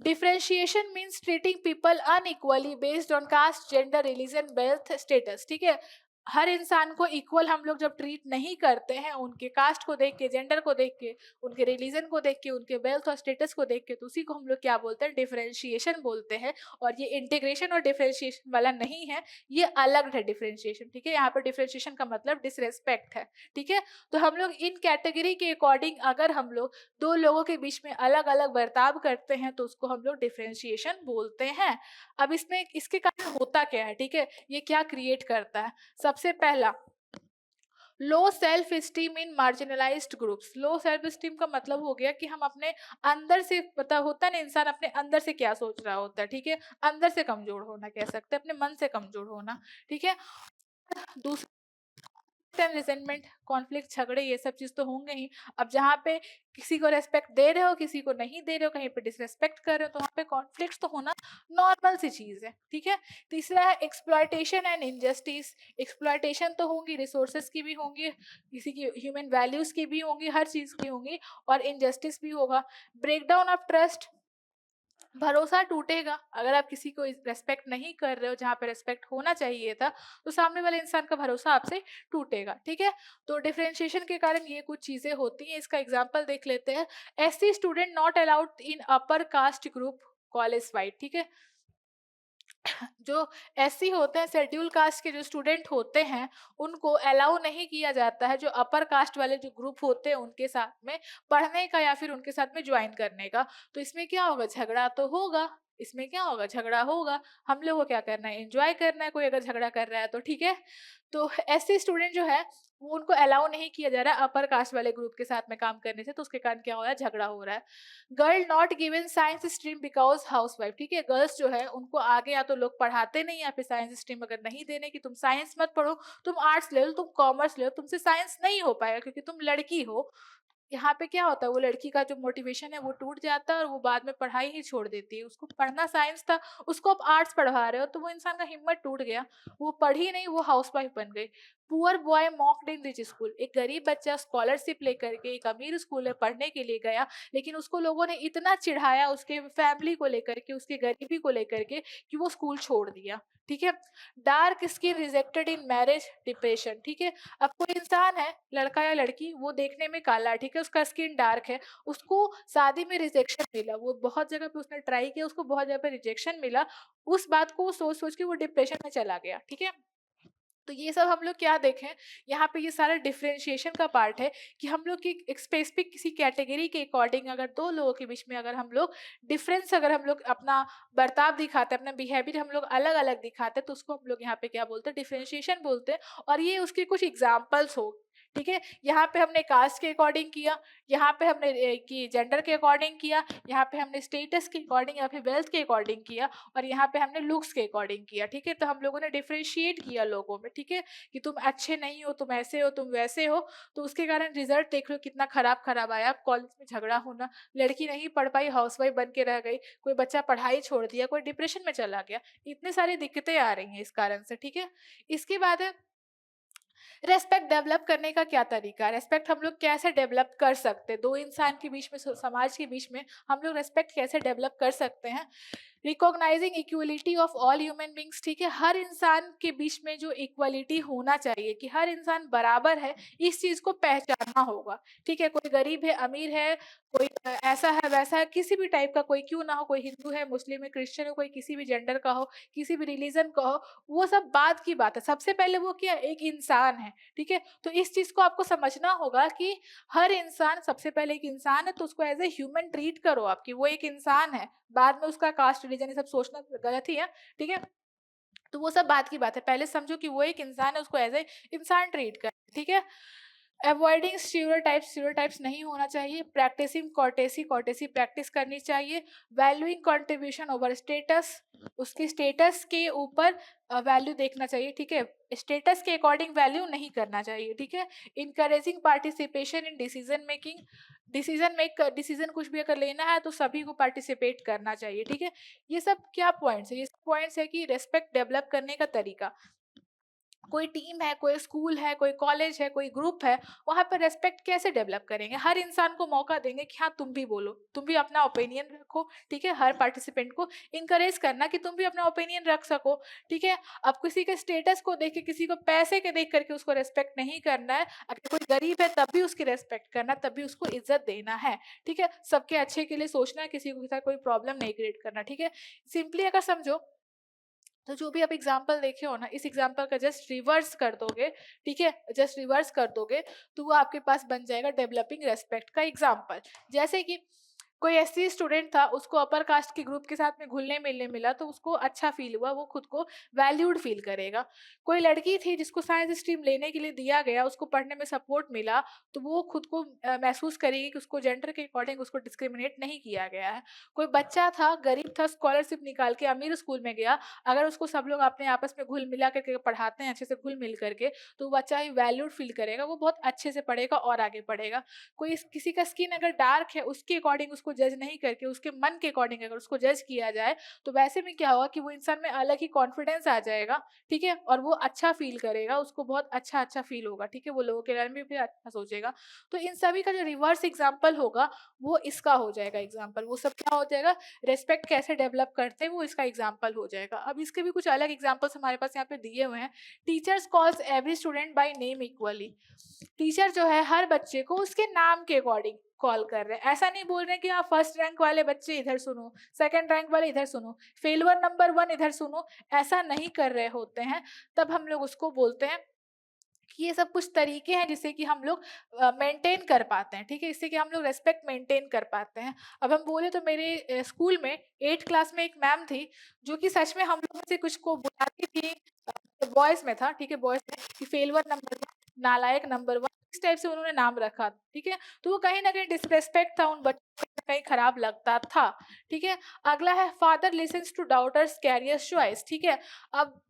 differentiation means treating people unequally based on caste, gender, religion, wealth, status. ठीक है, हर इंसान को इक्वल हम लोग जब ट्रीट नहीं करते हैं, उनके कास्ट को देख के, जेंडर को देख के, उनके रिलीजन को देख के, उनके वेल्थ और स्टेटस को देख के, तो उसी को हम लोग क्या बोलते हैं, डिफरेंशिएशन बोलते हैं। और ये इंटीग्रेशन और डिफरेंशिएशन वाला नहीं है, ये अलग है डिफरेंशिएशन। ठीक है, यहाँ पर डिफरेंशिएशन का मतलब डिसरेस्पेक्ट है। ठीक है, तो हम लोग इन कैटेगरी के अकॉर्डिंग अगर हम लोग दो लोगों के बीच में अलग अलग बर्ताव करते हैं तो उसको हम लोग डिफरेंशिएशन बोलते हैं। अब इसमें इसके कारण होता क्या है, ठीक है, ये क्या क्रिएट करता है। सबसे पहला, low self esteem in marginalized groups. Low self esteem का मतलब हो गया कि हम अपने अंदर से, पता होता है ना इंसान अपने अंदर से क्या सोच रहा होता है। ठीक है, अंदर से कमजोर होना कह सकते हैं, अपने मन से कमजोर होना। ठीक है, दूसरा टाइम रिजेंटमेंट, कॉन्फ्लिक्ट, झगड़े, ये सब चीज तो होंगे ही। अब जहाँ पे किसी को रेस्पेक्ट दे रहे हो, किसी को नहीं दे रहे हो, कहीं पे डिसरेस्पेक्ट कर रहे हो, तो वहाँ पे कॉन्फ्लिक्ट तो होना नॉर्मल सी चीज है। ठीक है, तीसरा है एक्सप्लॉयटेशन एंड इनजस्टिस। एक्सप्लॉयटेशन तो होंगी, रिसोर्सेज की भी होंगी, किसी की ह्यूमन वैल्यूज की भी होंगी, हर चीज की होंगी, और इनजस्टिस भी होगा। ब्रेकडाउन ऑफ ट्रस्ट, भरोसा टूटेगा। अगर आप किसी को रेस्पेक्ट नहीं कर रहे हो जहाँ पे रेस्पेक्ट होना चाहिए था, तो सामने वाले इंसान का भरोसा आपसे टूटेगा। ठीक है, तो डिफरेंशिएशन के कारण ये कुछ चीजें होती हैं। इसका एग्जांपल देख लेते हैं। SC student not allowed in upper caste group college wide. ठीक है, जो एससी होते हैं, शेड्यूल कास्ट के जो स्टूडेंट होते हैं, उनको अलाउ नहीं किया जाता है जो अपर कास्ट वाले जो ग्रुप होते हैं उनके साथ में पढ़ने का या फिर उनके साथ में ज्वाइन करने का। तो इसमें क्या होगा, झगड़ा तो होगा। इसमें क्या होगा, झगड़ा होगा। हम लोग को क्या करना है, एंजॉय करना है। कोई अगर झगड़ा कर रहा है तो ठीक है। तो ऐसे स्टूडेंट जो है वो उनको अलाउ नहीं किया जा रहा है अपर कास्ट वाले ग्रुप के साथ में काम करने से, तो उसके कारण क्या हो रहा है, झगड़ा हो रहा है। Girl not given science stream because house wife. ठीक है, गर्ल्स जो है उनको आगे या तो लोग पढ़ाते नहीं, या फिर साइंस स्ट्रीम अगर नहीं देने की, तुम साइंस मत पढ़ो, तुम आर्ट्स ले लो, तुम कॉमर्स ले लो, तुमसे साइंस नहीं हो पाएगा क्योंकि तुम लड़की हो। यहाँ पे क्या होता है, वो लड़की का जो मोटिवेशन है वो टूट जाता है और वो बाद में पढ़ाई ही छोड़ देती है। उसको पढ़ना साइंस था, उसको आप आर्ट्स पढ़वा रहे हो, तो वो इंसान का हिम्मत टूट गया, वो पढ़ी नहीं, वो हाउसवाइफ बन गई। पुअर बॉय मॉक्ड इन रिच स्कूल, एक गरीब बच्चा स्कॉलरशिप लेकर के एक अमीर स्कूल में पढ़ने के लिए गया, लेकिन उसको लोगों ने इतना चिढ़ाया उसके फैमिली को लेकर के, उसकी गरीबी को लेकर के, कि वो स्कूल छोड़ दिया। ठीक है, dark skin rejected in marriage depression. ठीक है, अब कोई इंसान है, लड़का या लड़की, वो देखने में काला है, ठीक है, उसका स्किन डार्क है, उसको शादी में रिजेक्शन मिला, वो बहुत जगह पे उसने ट्राई किया, उसको बहुत जगह पे रिजेक्शन मिला। उस बात को सोच सोच के वो डिप्रेशन में चला गया। ठीक है, तो ये सब हम लोग क्या देखें, यहाँ पे ये सारा डिफरेंशिएशन का पार्ट है कि हम लोग की एक स्पेसिफिक किसी कैटेगरी के अकॉर्डिंग अगर दो लोगों के बीच में अगर हम लोग डिफरेंस, अगर हम लोग अपना बर्ताव दिखाते हैं, अपना बिहेवियर हम लोग अलग अलग दिखाते हैं, तो उसको हम लोग यहाँ पे क्या बोलते हैं, डिफरेंशिएशन बोलते हैं। और ये उसके कुछ एग्जाम्पल्स हो, ठीक है। यहाँ पे हमने कास्ट के अकॉर्डिंग किया, यहाँ पे हमने कि जेंडर के अकॉर्डिंग किया, यहाँ पे हमने स्टेटस के अकॉर्डिंग या फिर वेल्थ के अकॉर्डिंग किया, और यहाँ पे हमने लुक्स के अकॉर्डिंग किया, ठीक है। तो हम लोगों ने डिफरेंशिएट किया लोगों में, ठीक है, कि तुम अच्छे नहीं हो, तुम ऐसे हो, तुम वैसे हो। तो उसके कारण रिजल्ट देख लो कितना खराब खराब आया, कॉलेज में झगड़ा होना, लड़की नहीं पढ़ पाई, हाउसवाइफ बन के रह गई, कोई बच्चा पढ़ाई छोड़ दिया, कोई डिप्रेशन में चला गया, इतनी सारी दिक्कतें आ रही हैं इस कारण से, ठीक है। इसके बाद है रेस्पेक्ट डेवलप करने का क्या तरीका है, रेस्पेक्ट हम लोग कैसे डेवलप कर सकते हैं, दो इंसान के बीच में, समाज के बीच में हम लोग रेस्पेक्ट कैसे डेवलप कर सकते हैं। Recognising equality of all human beings, ठीक है, हर इंसान के बीच में जो इक्वलिटी होना चाहिए कि हर इंसान बराबर है, इस चीज को पहचानना होगा, ठीक है। कोई गरीब है, अमीर है, कोई ऐसा है वैसा है, किसी भी टाइप का कोई क्यों ना हो, कोई हिंदू है, मुस्लिम है, क्रिश्चियन हो, कोई किसी भी जेंडर का हो, किसी भी रिलीजन का हो, वो सब बात की बात है। सबसे पहले वो क्या, एक इंसान है, ठीक है। तो इस चीज को आपको समझना होगा कि हर इंसान सबसे पहले एक इंसान है, तो उसको एज ए ह्यूमन ट्रीट करो आपकी, वो एक इंसान है, बाद में उसका कास्ट रिलीजन ये सब सोचना गलत ही है, ठीक है। तो वो सब बात की बात है, पहले समझो कि वो एक इंसान है, उसको एज ए इंसान ट्रीट कर, ठीक है। अवॉइडिंग स्टीरियोटाइप्स नहीं होना चाहिए, प्रैक्टिसिंग कॉर्टेसी, कॉर्टेसी प्रैक्टिस करनी चाहिए, वैल्यूइंग कंट्रीब्यूशन ओवर स्टेटस, उसकी स्टेटस के ऊपर वैल्यू देखना चाहिए, ठीक है, स्टेटस के अकॉर्डिंग वैल्यू नहीं करना चाहिए, ठीक है। Encouraging participation in decision making, decision कुछ भी अगर लेना है तो सभी को पार्टिसिपेट करना चाहिए, ठीक है। ये सब क्या पॉइंट्स है, ये सब पॉइंट्स है कि रेस्पेक्ट डेवलप करने का तरीका। कोई टीम है, कोई स्कूल है, कोई कॉलेज है, कोई ग्रुप है, वहाँ पर रेस्पेक्ट कैसे डेवलप करेंगे, हर इंसान को मौका देंगे कि हाँ तुम भी बोलो, तुम भी अपना ओपिनियन रखो, ठीक है। हर पार्टिसिपेंट को इंकरेज करना कि तुम भी अपना ओपिनियन रख सको, ठीक है। अब किसी के स्टेटस को देख के, किसी को पैसे के देख करके उसको रेस्पेक्ट नहीं करना है, अगर कोई गरीब है तब भी उसकी रेस्पेक्ट करना, तब भी उसको इज्जत देना है, ठीक है। सबके अच्छे के लिए सोचना है, किसी को साथ कोई प्रॉब्लम नहीं क्रिएट करना, ठीक है। सिंपली अगर समझो तो जो भी आप एग्जाम्पल देखे हो ना, इस एग्जाम्पल का जस्ट रिवर्स कर दोगे, ठीक है, जस्ट रिवर्स कर दोगे, तो वो आपके पास बन जाएगा डेवलपिंग रेस्पेक्ट का एग्जाम्पल। जैसे कि कोई एससी स्टूडेंट था, उसको अपर कास्ट के ग्रुप के साथ में घुलने मिलने मिला, तो उसको अच्छा फील हुआ, वो खुद को वैल्यूड फील करेगा। कोई लड़की थी जिसको साइंस स्ट्रीम लेने के लिए दिया गया, उसको पढ़ने में सपोर्ट मिला, तो वो खुद को महसूस करेगी कि उसको जेंडर के अकॉर्डिंग उसको डिस्क्रिमिनेट नहीं किया गया है। कोई बच्चा था, गरीब था, स्कॉलरशिप निकाल के अमीर स्कूल में गया, अगर उसको सब लोग अपने आपस में घुल मिला करके पढ़ाते हैं, अच्छे से घुल मिल करके, तो बच्चा ही वैल्यूड फील करेगा, वो बहुत अच्छे से पढ़ेगा और आगे पढ़ेगा। कोई किसी का स्किन अगर डार्क है, उसके अकॉर्डिंग उसको जज नहीं करके उसके मन के अकॉर्डिंग अगर उसको जज किया जाए, तो वैसे में क्या होगा कि वो इंसान में अलग ही कॉन्फिडेंस आ जाएगा, ठीक है, और वो अच्छा फील करेगा, उसको बहुत अच्छा अच्छा फील होगा, ठीक है, वो लोगों के बारे में भी अच्छा सोचेगा। तो इन सभी का जो रिवर्स एग्जाम्पल होगा वो इसका हो जाएगा एग्जाम्पल, वो सब क्या हो जाएगा, रेस्पेक्ट कैसे डेवलप करते हैं वो इसका एग्जाम्पल हो जाएगा। अब इसके भी कुछ अलग एग्जाम्पल्स हमारे पास यहाँ पे दिए हुए हैं। Teachers calls every student by name equally, teacher जो है हर बच्चे को उसके नाम के अकॉर्डिंग कॉल कर रहे हैं, ऐसा नहीं बोल रहे हैं कि हाँ फर्स्ट रैंक वाले बच्चे इधर सुनो, सेकंड रैंक वाले इधर सुनो, फेलवर नंबर 1 इधर सुनो, ऐसा नहीं कर रहे होते हैं। तब हम लोग उसको बोलते हैं कि ये सब कुछ तरीके हैं जिससे कि हम लोग मेंटेन कर पाते हैं, ठीक है, इससे कि हम लोग रेस्पेक्ट मेंटेन कर पाते हैं। अब हम बोले तो मेरे स्कूल में 8th क्लास में एक मैम थी, जो कि सच में हम लोग में से कुछ को बुलाती थी, बॉयज में था, ठीक है, बॉयज में कि फेलवर नंबर 1, नालायक नंबर 1, इस टाइप से उन्होंने नाम रखा, ठीक है। तो वो कहीं ना कहीं डिसरेस्पेक्ट था, उन बच्चों को कहीं खराब लगता था, ठीक है। अगला है father listens to daughters career choice, ठीक है। अब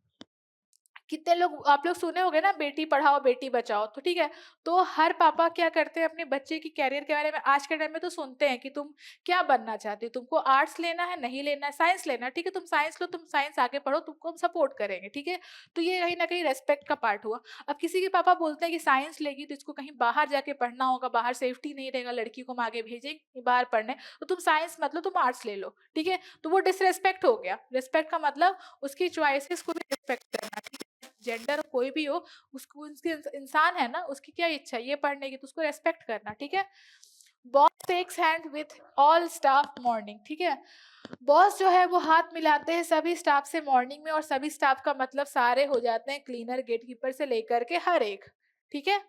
कितने लोग आप लोग सुने होंगे ना, बेटी पढ़ाओ बेटी बचाओ, तो ठीक है, तो हर पापा क्या करते हैं अपने बच्चे की कैरियर के बारे में, आज के टाइम में तो सुनते हैं कि तुम क्या बनना चाहते हो, तुमको आर्ट्स लेना है, नहीं लेना है, साइंस लेना है, ठीक है, तुम साइंस लो, तुम साइंस आगे पढ़ो, तुमको हम सपोर्ट करेंगे, ठीक है। तो ये कहीं ना कहीं रेस्पेक्ट का पार्ट हुआ। अब किसी के पापा बोलते हैं कि साइंस लेगी तो इसको कहीं बाहर जाके पढ़ना होगा, बाहर सेफ्टी नहीं रहेगा, लड़की को हम आगे भेजेंगे बाहर पढ़ने, तो तुम साइंस मत लो, तुम आर्ट्स ले लो, ठीक है। तो वो डिसरेस्पेक्ट हो गया, रिस्पेक्ट का मतलब उसकी चॉइसेस को भी रिस्पेक्ट करना, ठीक है, जेंडर कोई भी हो, उसको उसके इंसान है ना, उसकी क्या इच्छा है ये पढ़ने की, तो उसको रेस्पेक्ट करना, ठीक है। Boss takes hand with all staff morning, ठीक है। बॉस जो है वो हाथ मिलाते हैं सभी स्टाफ से मॉर्निंग में, और सभी स्टाफ का मतलब सारे हो जाते हैं, क्लीनर, गेटकीपर से लेकर के हर एक, ठीक है।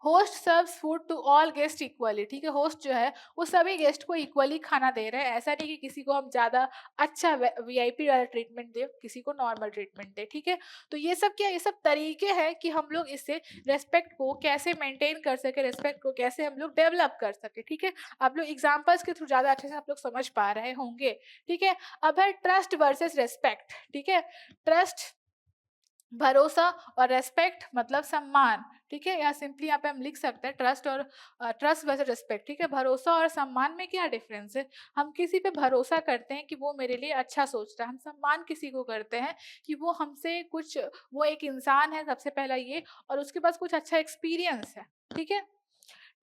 Host serves food to all guest equally, ठीक है। होस्ट जो है वो सभी गेस्ट को इक्वली खाना दे रहे हैं, ऐसा नहीं कि किसी को हम ज्यादा अच्छा वीआईपी वाला ट्रीटमेंट दे, किसी को नॉर्मल ट्रीटमेंट दे, ठीक है। तो ये सब क्या, ये सब तरीके हैं कि हम लोग इससे रेस्पेक्ट को कैसे मेंटेन कर सके, रेस्पेक्ट को कैसे हम लोग डेवलप कर सके, ठीक है। आप लोग एग्जाम्पल्स के थ्रू ज्यादा अच्छे से आप लोग समझ पा रहे होंगे, ठीक है। अब है ट्रस्ट वर्सेस रेस्पेक्ट, ठीक है। ट्रस्ट भरोसा, और रेस्पेक्ट मतलब सम्मान, ठीक है। या सिंपली यहाँ पे हम लिख सकते हैं ट्रस्ट और ट्रस्ट वर्सेस रेस्पेक्ट, ठीक है। भरोसा और सम्मान में क्या डिफरेंस है? हम किसी पे भरोसा करते हैं कि वो मेरे लिए अच्छा सोचता है, हम सम्मान किसी को करते हैं कि वो हमसे कुछ, वो एक इंसान है सबसे पहला ये, और उसके पास कुछ अच्छा एक्सपीरियंस है, ठीक है।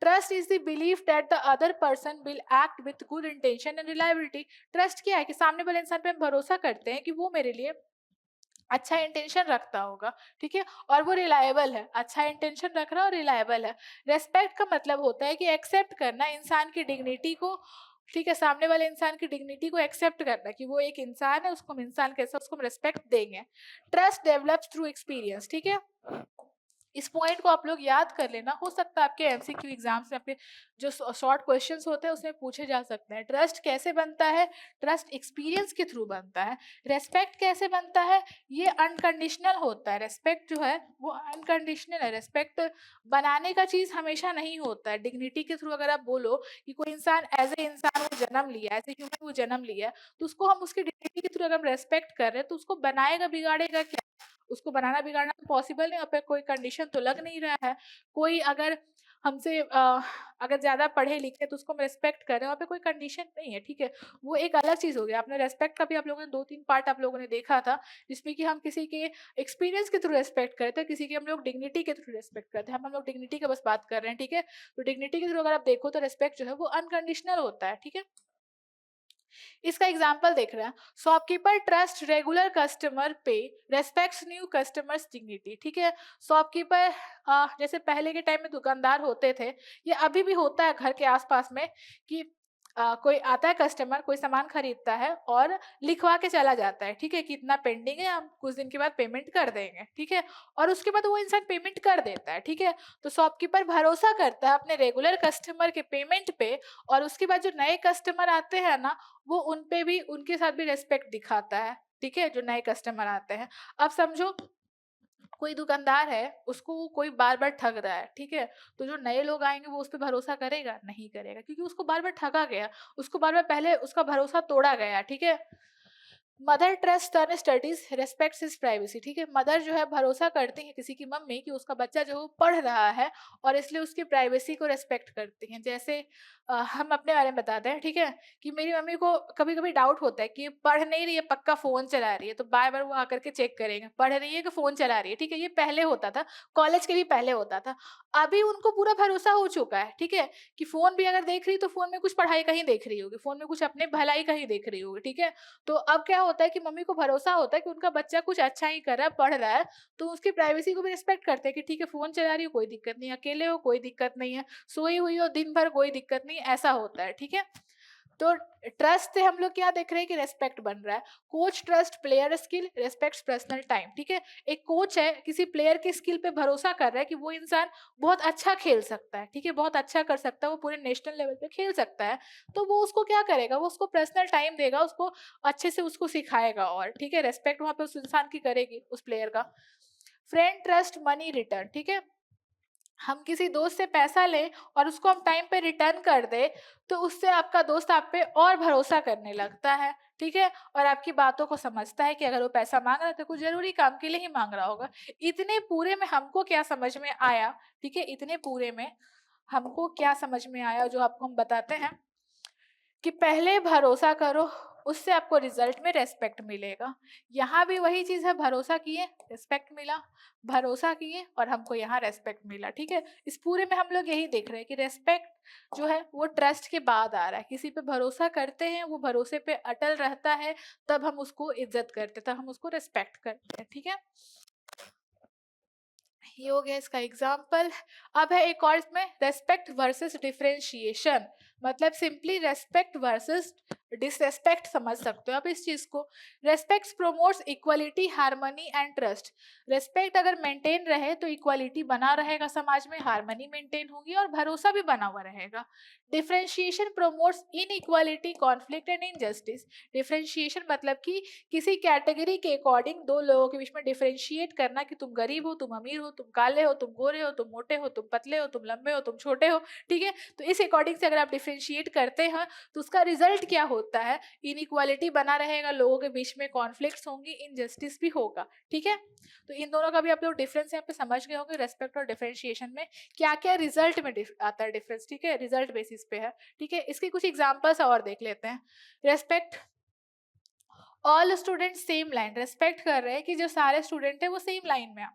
Trust is the belief that the other person will act with good intention and reliability. Trust क्या है कि सामने वाले इंसान पे हम भरोसा करते हैं कि वो मेरे लिए अच्छा इंटेंशन रखता होगा, ठीक है, और वो रिलायबल है, अच्छा इंटेंशन रख रहा है और रिलायबल है। रेस्पेक्ट का मतलब होता है कि एक्सेप्ट करना इंसान की डिग्निटी को, ठीक है, सामने वाले इंसान की डिग्निटी को एक्सेप्ट करना कि वो एक इंसान है, उसको हम इंसान कैसे, उसको हम रेस्पेक्ट देंगे। ट्रस्ट डेवलप्स थ्रू एक्सपीरियंस, ठीक है। इस पॉइंट को आप लोग याद कर लेना, हो सकता है आपके एमसीक्यू एग्जाम्स में आपके जो शॉर्ट क्वेश्चंस होते हैं उसमें पूछे जा सकते हैं। ट्रस्ट कैसे बनता है? ट्रस्ट एक्सपीरियंस के थ्रू बनता है। रेस्पेक्ट कैसे बनता है? ये अनकंडीशनल होता है। रेस्पेक्ट जो है वो अनकंडीशनल है। रेस्पेक्ट बनाने का चीज हमेशा नहीं होता है। डिग्निटी के थ्रू अगर आप बोलो कि कोई इंसान एज ए इंसान वो जन्म लिया, एज ए ह्यूमन वो जन्म लिया है, तो उसको हम उसकी डिग्निटी के थ्रू अगर हम रेस्पेक्ट कर रहे हैं तो उसको बनाएगा बिगाड़ेगा क्या? उसको बनाना बिगाड़ना तो पॉसिबल नहीं, वहाँ पे कोई कंडीशन तो लग नहीं रहा है। कोई अगर हमसे अगर ज्यादा पढ़े लिखे तो उसको हम रेस्पेक्ट कर रहे हैं, वहाँ पे कोई कंडीशन नहीं है, ठीक है। वो एक अलग चीज हो गया। आपने रेस्पेक्ट का भी आप लोगों ने 2-3 पार्ट आप लोगों ने देखा था, जिसमें कि हम किसी के एक्सपीरियंस के थ्रू रेस्पेक्ट करते हैं, किसी की हम लोग डिग्निटी के थ्रू रेस्पेक्ट करते हैं। हम लोग डिग्निटी का बस बात कर रहे हैं, ठीक है। तो डिग्निटी के थ्रू अगर आप देखो तो रेस्पेक्ट जो है वो अनकंडीशनल होता है, ठीक है। इसका एग्जाम्पल देख रहे हैं, शॉपकीपर ट्रस्ट रेगुलर कस्टमर पे, रेस्पेक्ट्स न्यू कस्टमर्स डिग्निटी, ठीक है। शॉपकीपर जैसे पहले के टाइम में दुकानदार होते थे, ये अभी भी होता है घर के आसपास में, कि कोई आता है कस्टमर, कोई सामान खरीदता है और लिखवा के चला जाता है, ठीक है, कि इतना पेंडिंग है, हम कुछ दिन के बाद पेमेंट कर देंगे, ठीक है। और उसके बाद वो इंसान पेमेंट कर देता है, ठीक है। तो शॉपकीपर भरोसा करता है अपने रेगुलर कस्टमर के पेमेंट पे, और उसके बाद जो नए कस्टमर आते हैं ना, वो उन पे भी, उनके साथ भी रेस्पेक्ट दिखाता है, ठीक है, जो नए कस्टमर आते हैं। अब समझो कोई दुकानदार है, उसको कोई बार बार ठग रहा है, ठीक है, तो जो नए लोग आएंगे वो उस पर भरोसा करेगा? नहीं करेगा, क्योंकि उसको बार बार ठगा गया, उसको बार बार पहले उसका भरोसा तोड़ा गया, ठीक है। मदर ट्रस्ट सन स्टडीज रेस्पेक्ट्स हिज प्राइवेसी, ठीक है। मदर जो है भरोसा करती है किसी की मम्मी कि उसका बच्चा जो पढ़ रहा है, और इसलिए उसकी प्राइवेसी को रेस्पेक्ट करती हैं। जैसे हम अपने बारे में बताते हैं, ठीक है, कि मेरी मम्मी को कभी कभी डाउट होता है कि ये पढ़ नहीं रही है, पक्का फोन चला रही है, तो बार बार वो आकर के चेक करेंगे पढ़ रही है कि फोन चला रही है, ठीक है। ये पहले होता था, कॉलेज के भी पहले होता था। अभी उनको पूरा भरोसा हो चुका है, ठीक है, कि फोन भी अगर देख रही तो फोन में कुछ पढ़ाई का ही देख रही होगी, फोन में कुछ अपने भलाई का ही देख रही होगी, ठीक है। तो अब क्या होता है कि मम्मी को भरोसा होता है कि उनका बच्चा कुछ अच्छा ही कर रहा है, पढ़ रहा है, तो उसकी प्राइवेसी को भी रिस्पेक्ट करते हैं कि ठीक है, फोन चला रही हो कोई दिक्कत नहीं, अकेले हो कोई दिक्कत नहीं है, सोई हुई हो दिन भर कोई दिक्कत नहीं, ऐसा होता है, ठीक है। तो ट्रस्ट से हम लोग क्या देख रहे हैं कि रेस्पेक्ट बन रहा है। Coach trust player skill, respects personal time, ठीक है। एक कोच है, किसी प्लेयर की स्किल पे भरोसा कर रहा है कि वो इंसान बहुत अच्छा खेल सकता है, ठीक है, बहुत अच्छा कर सकता है, वो पूरे नेशनल लेवल पे खेल सकता है, तो वो उसको क्या करेगा, वो उसको पर्सनल टाइम देगा, उसको अच्छे से उसको सिखाएगा, और ठीक है, रेस्पेक्ट वहां पे उस इंसान की करेगी, उस प्लेयर का। फ्रेंड ट्रस्ट मनी रिटर्न, ठीक है। हम किसी दोस्त से पैसा लें और उसको हम टाइम पे रिटर्न कर दे, तो उससे आपका दोस्त आप पे और भरोसा करने लगता है, ठीक है, और आपकी बातों को समझता है कि अगर वो पैसा मांग रहा है तो कुछ जरूरी काम के लिए ही मांग रहा होगा। इतने पूरे में हमको क्या समझ में आया, ठीक है, इतने पूरे में हमको क्या समझ में आया जो आपको हम बताते हैं, कि पहले भरोसा करो, उससे आपको रिजल्ट में रेस्पेक्ट मिलेगा। यहाँ भी वही चीज है, भरोसा किए रेस्पेक्ट मिला, भरोसा किए और हमको यहाँ रेस्पेक्ट मिला, ठीक है। इस पूरे में हम लोग यही देख रहे हैं कि रेस्पेक्ट जो है वो ट्रस्ट के बाद आ रहा है। किसी पे भरोसा करते हैं, वो भरोसे पे अटल रहता है, तब हम उसको इज्जत करते हैं, तब हम उसको रेस्पेक्ट करते हैं, ठीक है। ये हो गया इसका एग्जाम्पल। अब है एक और इसमें रेस्पेक्ट वर्सेस डिफरेंशिएशन, मतलब सिंपली रेस्पेक्ट वर्सेस डिसरेस्पेक्ट समझ सकते हो आप इस चीज को। Respect promotes equality, harmony and trust. Respect अगर मेंटेन रहे तो इक्वलिटी बना रहेगा समाज में, हार्मनी मेंटेन होगी और भरोसा भी बना हुआ रहेगा। Differentiation promotes inequality, conflict and injustice. Differentiation मतलब कि किसी कैटेगरी के अकॉर्डिंग दो लोगों के बीच में डिफरेंशिएट करना कि तुम गरीब हो, तुम अमीर हो, तुम काले हो, तुम गोरे हो, तुम मोटे हो, तुम पतले हो, तुम लंबे हो, तुम छोटे हो, ठीक है। तो इस अकॉर्डिंग से अगर आप डिफरेंशिएट करते हैं तो उसका रिजल्ट क्या होता है, इनइक्वालिटी बना रहेगा, लोगों के बीच में कॉन्फ्लिक्ट्स होंगी, इनजस्टिस भी होगा, ठीक है। तो इन दोनों का भी आप लोग डिफरेंस यहाँ पे समझ गए होंगे, रेस्पेक्ट और डिफरेंशिएशन में क्या क्या रिजल्ट में आता है डिफरेंस, ठीक है, रिजल्ट बेसिस पे है, ठीक है। इसके कुछ एग्जाम्पल्स और देख लेते हैं। Respect all student same line, respect कर रहे हैं कि जो सारे स्टूडेंट है वो सेम लाइन में है।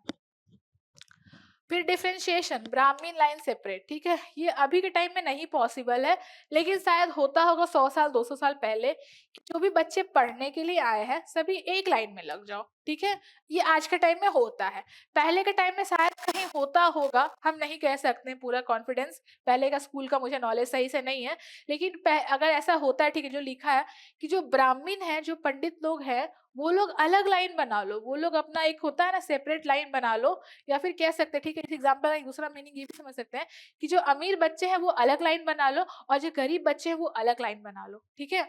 फिर डिफरेंशिएशन, ब्राह्मीण लाइन सेपरेट, ठीक है। ये अभी के टाइम में नहीं पॉसिबल है, लेकिन शायद होता होगा 100 साल 200 साल पहले कि जो भी बच्चे पढ़ने के लिए आए हैं सभी एक लाइन में लग जाओ, ठीक है। ये आज के टाइम में होता है, पहले के टाइम में शायद कहीं होता होगा, हम नहीं कह सकते पूरा कॉन्फिडेंस, पहले का स्कूल का मुझे नॉलेज सही से नहीं है, लेकिन अगर ऐसा होता है, ठीक है, जो लिखा है कि जो ब्राह्मीण है, जो पंडित लोग हैं, वो लोग अलग लाइन बना लो, वो लोग अपना एक होता है ना सेपरेट लाइन बना लो, या फिर कह सकते हैं, ठीक है, इस एग्जाम्पल का एक दूसरा मीनिंग ये भी समझ सकते हैं कि जो अमीर बच्चे हैं वो अलग लाइन बना लो और जो गरीब बच्चे हैं वो अलग लाइन बना लो, ठीक है।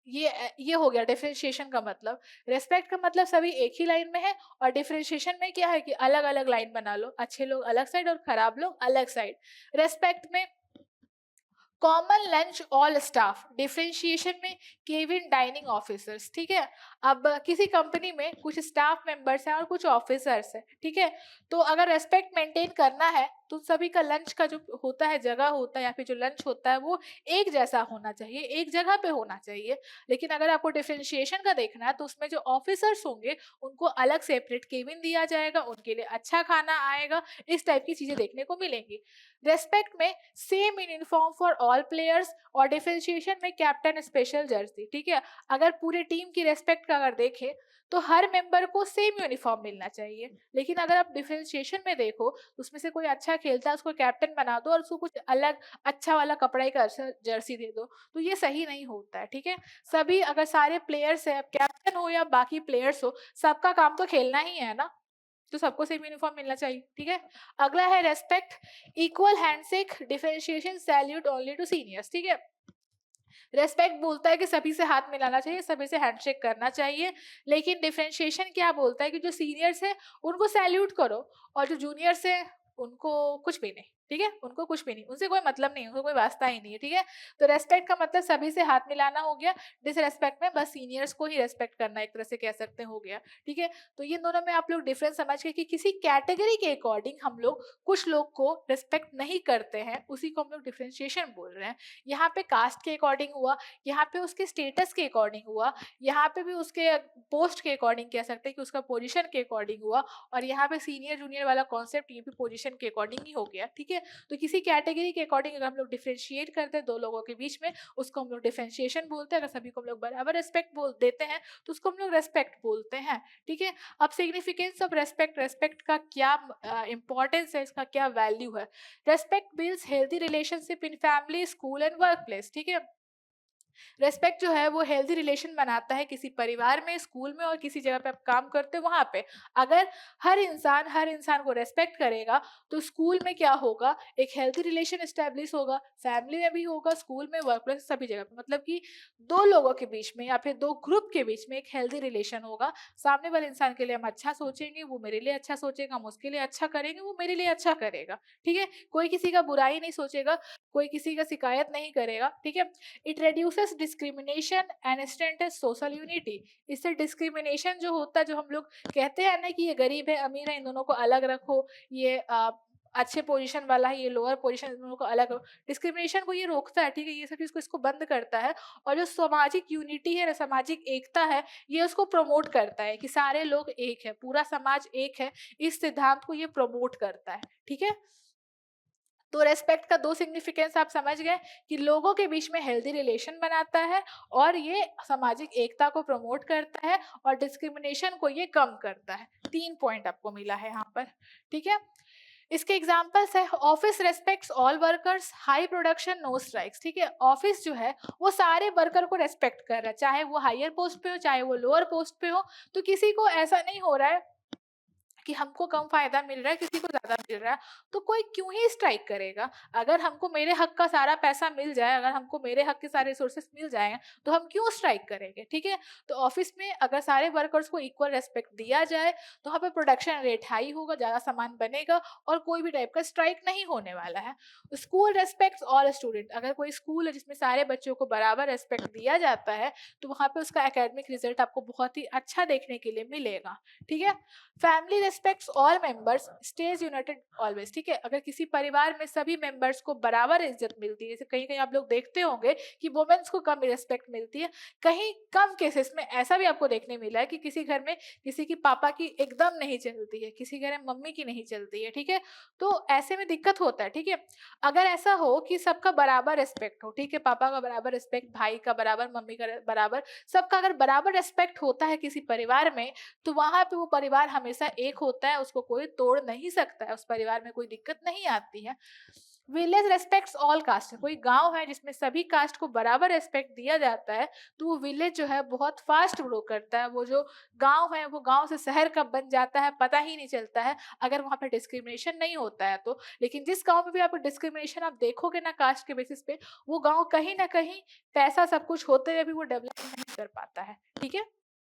ये हो गया डिफरेंशिएशन का मतलब। रेस्पेक्ट का मतलब सभी एक ही लाइन में है, और डिफरेंशिएशन में क्या है कि अलग अलग लाइन बना लो, अच्छे लोग अलग साइड और खराब लोग अलग साइड। रेस्पेक्ट में common lunch all staff, differentiation में केविन डाइनिंग ऑफिसर्स, ठीक है। अब किसी कंपनी में कुछ स्टाफ मेंबर्स हैं और कुछ ऑफिसर्स हैं, ठीक है। तो अगर रेस्पेक्ट मेंटेन करना है तो सभी का लंच का जो होता है, जगह होता है या फिर जो लंच होता है वो एक जैसा होना चाहिए, एक जगह पे होना चाहिए। लेकिन अगर आपको डिफरेंशिएशन का देखना है तो उसमें जो ऑफिसर्स होंगे उनको अलग सेपरेट केबिन दिया जाएगा, उनके लिए अच्छा खाना आएगा, इस टाइप की चीजें देखने को मिलेंगी। रेस्पेक्ट में same in uniform for all players, और डिफरेंशिएशन में कैप्टन स्पेशल जर्सी, ठीक है। अगर पूरे टीम की रेस्पेक्ट का अगर देखें तो हर मेंबर को सेम यूनिफॉर्म मिलना चाहिए, लेकिन अगर आप डिफरेंशिएशन में देखो उसमें से कोई अच्छा खेलता है उसको कैप्टन बना दो और उसको कुछ अलग अच्छा वाला कपड़े का जर्सी दे दो, तो ये सही नहीं होता है, ठीक है। सभी अगर सारे प्लेयर्स है, कैप्टन हो या बाकी प्लेयर्स हो, सबका काम तो खेलना ही है ना, तो सबको सेम यूनिफॉर्म मिलना चाहिए, ठीक है। अगला है respect equal handshake, differentiation salute only to seniors, ठीक है। रेस्पेक्ट बोलता है कि सभी से हाथ मिलाना चाहिए, सभी से हैंडशेक करना चाहिए, लेकिन डिफरेंशिएशन क्या बोलता है कि जो सीनियर्स है उनको सैल्यूट करो और जो जूनियर्स है उनको कुछ भी नहीं, ठीक है, उनको कुछ भी नहीं, उनसे कोई मतलब नहीं, उनको कोई वास्ता ही नहीं है, ठीक है। तो रेस्पेक्ट का मतलब सभी से हाथ मिलाना हो गया, डिसरेस्पेक्ट में बस सीनियर्स को ही रेस्पेक्ट करना एक तरह से कह सकते हो गया, ठीक है। तो ये दोनों में आप लोग डिफरेंस समझ गए कि किसी कैटेगरी के अकॉर्डिंग हम लोग कुछ लोग को रेस्पेक्ट नहीं करते हैं, उसी को हम लोग डिफरेंशिएशन बोल रहे हैं। यहाँ पे कास्ट के अकॉर्डिंग हुआ, यहाँ पे उसके स्टेटस के अकॉर्डिंग हुआ, यहाँ पे भी उसके पोस्ट के अकॉर्डिंग कह सकते हैं कि उसका पोजीशन के अकॉर्डिंग हुआ, और यहाँ पे सीनियर जूनियर वाला कॉन्सेप्ट ये भी पोजीशन के अकॉर्डिंग ही हो गया, ठीक है। तो किसी कैटेगरी के अकॉर्डिंग अगर हम लोग डिफरेंशिएट करते हैं दो लोगों के बीच में, उसको हम लोग डिफरेंशिएशन बोलते हैं। अगर सभी को हम लोग बराबर रेस्पेक्ट बोल देते हैं तो उसको हम लोग रेस्पेक्ट बोलते हैं, ठीक है। अब सिग्निफिकेंस ऑफ रेस्पेक्ट, रेस्पेक्ट का क्या इंपॉर्टेंस है, इसका क्या वैल्यू है। Respect builds healthy relationship in family, school and work place, ठीक है। रेस्पेक्ट जो है वो हेल्दी रिलेशन बनाता है किसी परिवार में, स्कूल में और किसी जगह पे आप काम करते हो वहां पे। अगर हर इंसान को रेस्पेक्ट करेगा तो स्कूल में क्या होगा, एक हेल्दी रिलेशन स्टैब्लिश होगा, फैमिली में भी होगा, स्कूल में, वर्क प्लेस, सभी जगह पे। मतलब कि दो लोगों के बीच में या फिर दो ग्रुप के बीच में एक हेल्दी रिलेशन होगा, सामने वाले इंसान के लिए हम अच्छा सोचेंगे, वो मेरे लिए अच्छा सोचेगा, हम उसके लिए अच्छा करेंगे, वो मेरे लिए अच्छा करेगा, ठीक है। कोई किसी का बुराई नहीं सोचेगा, कोई किसी का शिकायत नहीं करेगा, ठीक है। It reduces discrimination and strengthens social unity, इससे डिस्क्रिमिनेशन जो होता है, जो हम लोग कहते हैं ना कि ये गरीब है अमीर है इन दोनों को अलग रखो, ये अच्छे पोजीशन वाला है ये लोअर पोजीशन, इन दोनों को अलग रखो, डिस्क्रिमिनेशन को ये रोकता है, ठीक है। ये सब चीज को इसको बंद करता है, और जो सामाजिक यूनिटी है, सामाजिक एकता है, ये उसको प्रमोट करता है कि सारे लोग एक है, पूरा समाज एक है, इस सिद्धांत को ये प्रमोट करता है, ठीक है। तो रेस्पेक्ट का दो सिग्निफिकेंस आप समझ गए कि लोगों के बीच में हेल्दी रिलेशन बनाता है, और ये सामाजिक एकता को प्रमोट करता है, और डिस्क्रिमिनेशन को ये कम करता है, 3 पॉइंट आपको मिला है यहाँ पर, ठीक है। इसके एग्जाम्पल्स है, office respects all workers, high production, no strikes, ठीक है। ऑफिस जो है वो सारे वर्कर को रेस्पेक्ट कर रहा है, चाहे वो हायर पोस्ट पे हो चाहे वो लोअर पोस्ट पे हो, तो किसी को ऐसा नहीं हो रहा है कि हमको कम फायदा मिल रहा है किसी को ज्यादा मिल रहा है, तो कोई क्यों ही स्ट्राइक करेगा। अगर हमको मेरे हक का सारा पैसा मिल जाए, अगर हमको मेरे हक के सारे रिसोर्सेस मिल जाएंगे, तो हम क्यों स्ट्राइक करेंगे, ठीक है। तो ऑफिस में अगर सारे वर्कर्स को इक्वल रेस्पेक्ट दिया जाए तो वहाँ पर प्रोडक्शन रेट हाई होगा, ज्यादा सामान बनेगा और कोई भी टाइप का स्ट्राइक नहीं होने वाला है। स्कूल रेस्पेक्ट्स ऑल स्टूडेंट, अगर कोई स्कूल है जिसमें सारे बच्चों को बराबर रेस्पेक्ट दिया जाता है तो वहाँ पे उसका एकेडमिक रिजल्ट आपको बहुत ही अच्छा देखने के लिए मिलेगा, ठीक है। Family respects all members, stage United always, ठीक है। अगर किसी परिवार में सभी मेंबर्स को बराबर इज्जत मिलती है, जैसे कहीं कहीं आप लोग देखते होंगे कि वुमेन्स को कम रिस्पेक्ट मिलती है, कहीं कम केसेस में ऐसा भी आपको देखने मिला है कि किसी घर में किसी की पापा की एकदम नहीं चलती है, किसी घर में मम्मी की नहीं चलती है, ठीक है। तो ऐसे में दिक्कत होता है, ठीक है। अगर ऐसा हो कि सबका बराबर रिस्पेक्ट हो, ठीक है, पापा का बराबर रिस्पेक्ट, भाई का बराबर, मम्मी का बराबर, सबका अगर बराबर रिस्पेक्ट होता है किसी परिवार में, तो वहां पे वो परिवार हमेशा एक होता है, उसको कोई तोड़ नहीं सकता है, उस परिवार में कोई दिक्कत नहीं आती है। विलेज रेस्पेक्ट्स ऑल कास्ट, कोई गांव है जिसमें सभी कास्ट को बराबर रेस्पेक्ट दिया जाता है, तो वो विलेज जो है बहुत फास्ट ग्रो करता है। वो जो गांव है वो गांव से शहर कब बन जाता है पता ही नहीं चलता है, अगर वहां पे डिस्क्रिमिनेशन नहीं होता है तो। लेकिन जिस गांव में भी आपको डिस्क्रिमिनेशन आप देखोगे ना कास्ट के बेसिस पे, वो गांव कहीं ना कहीं पैसा सब कुछ होते हुए भी वो डेवलप नहीं कर पाता है, ठीक है।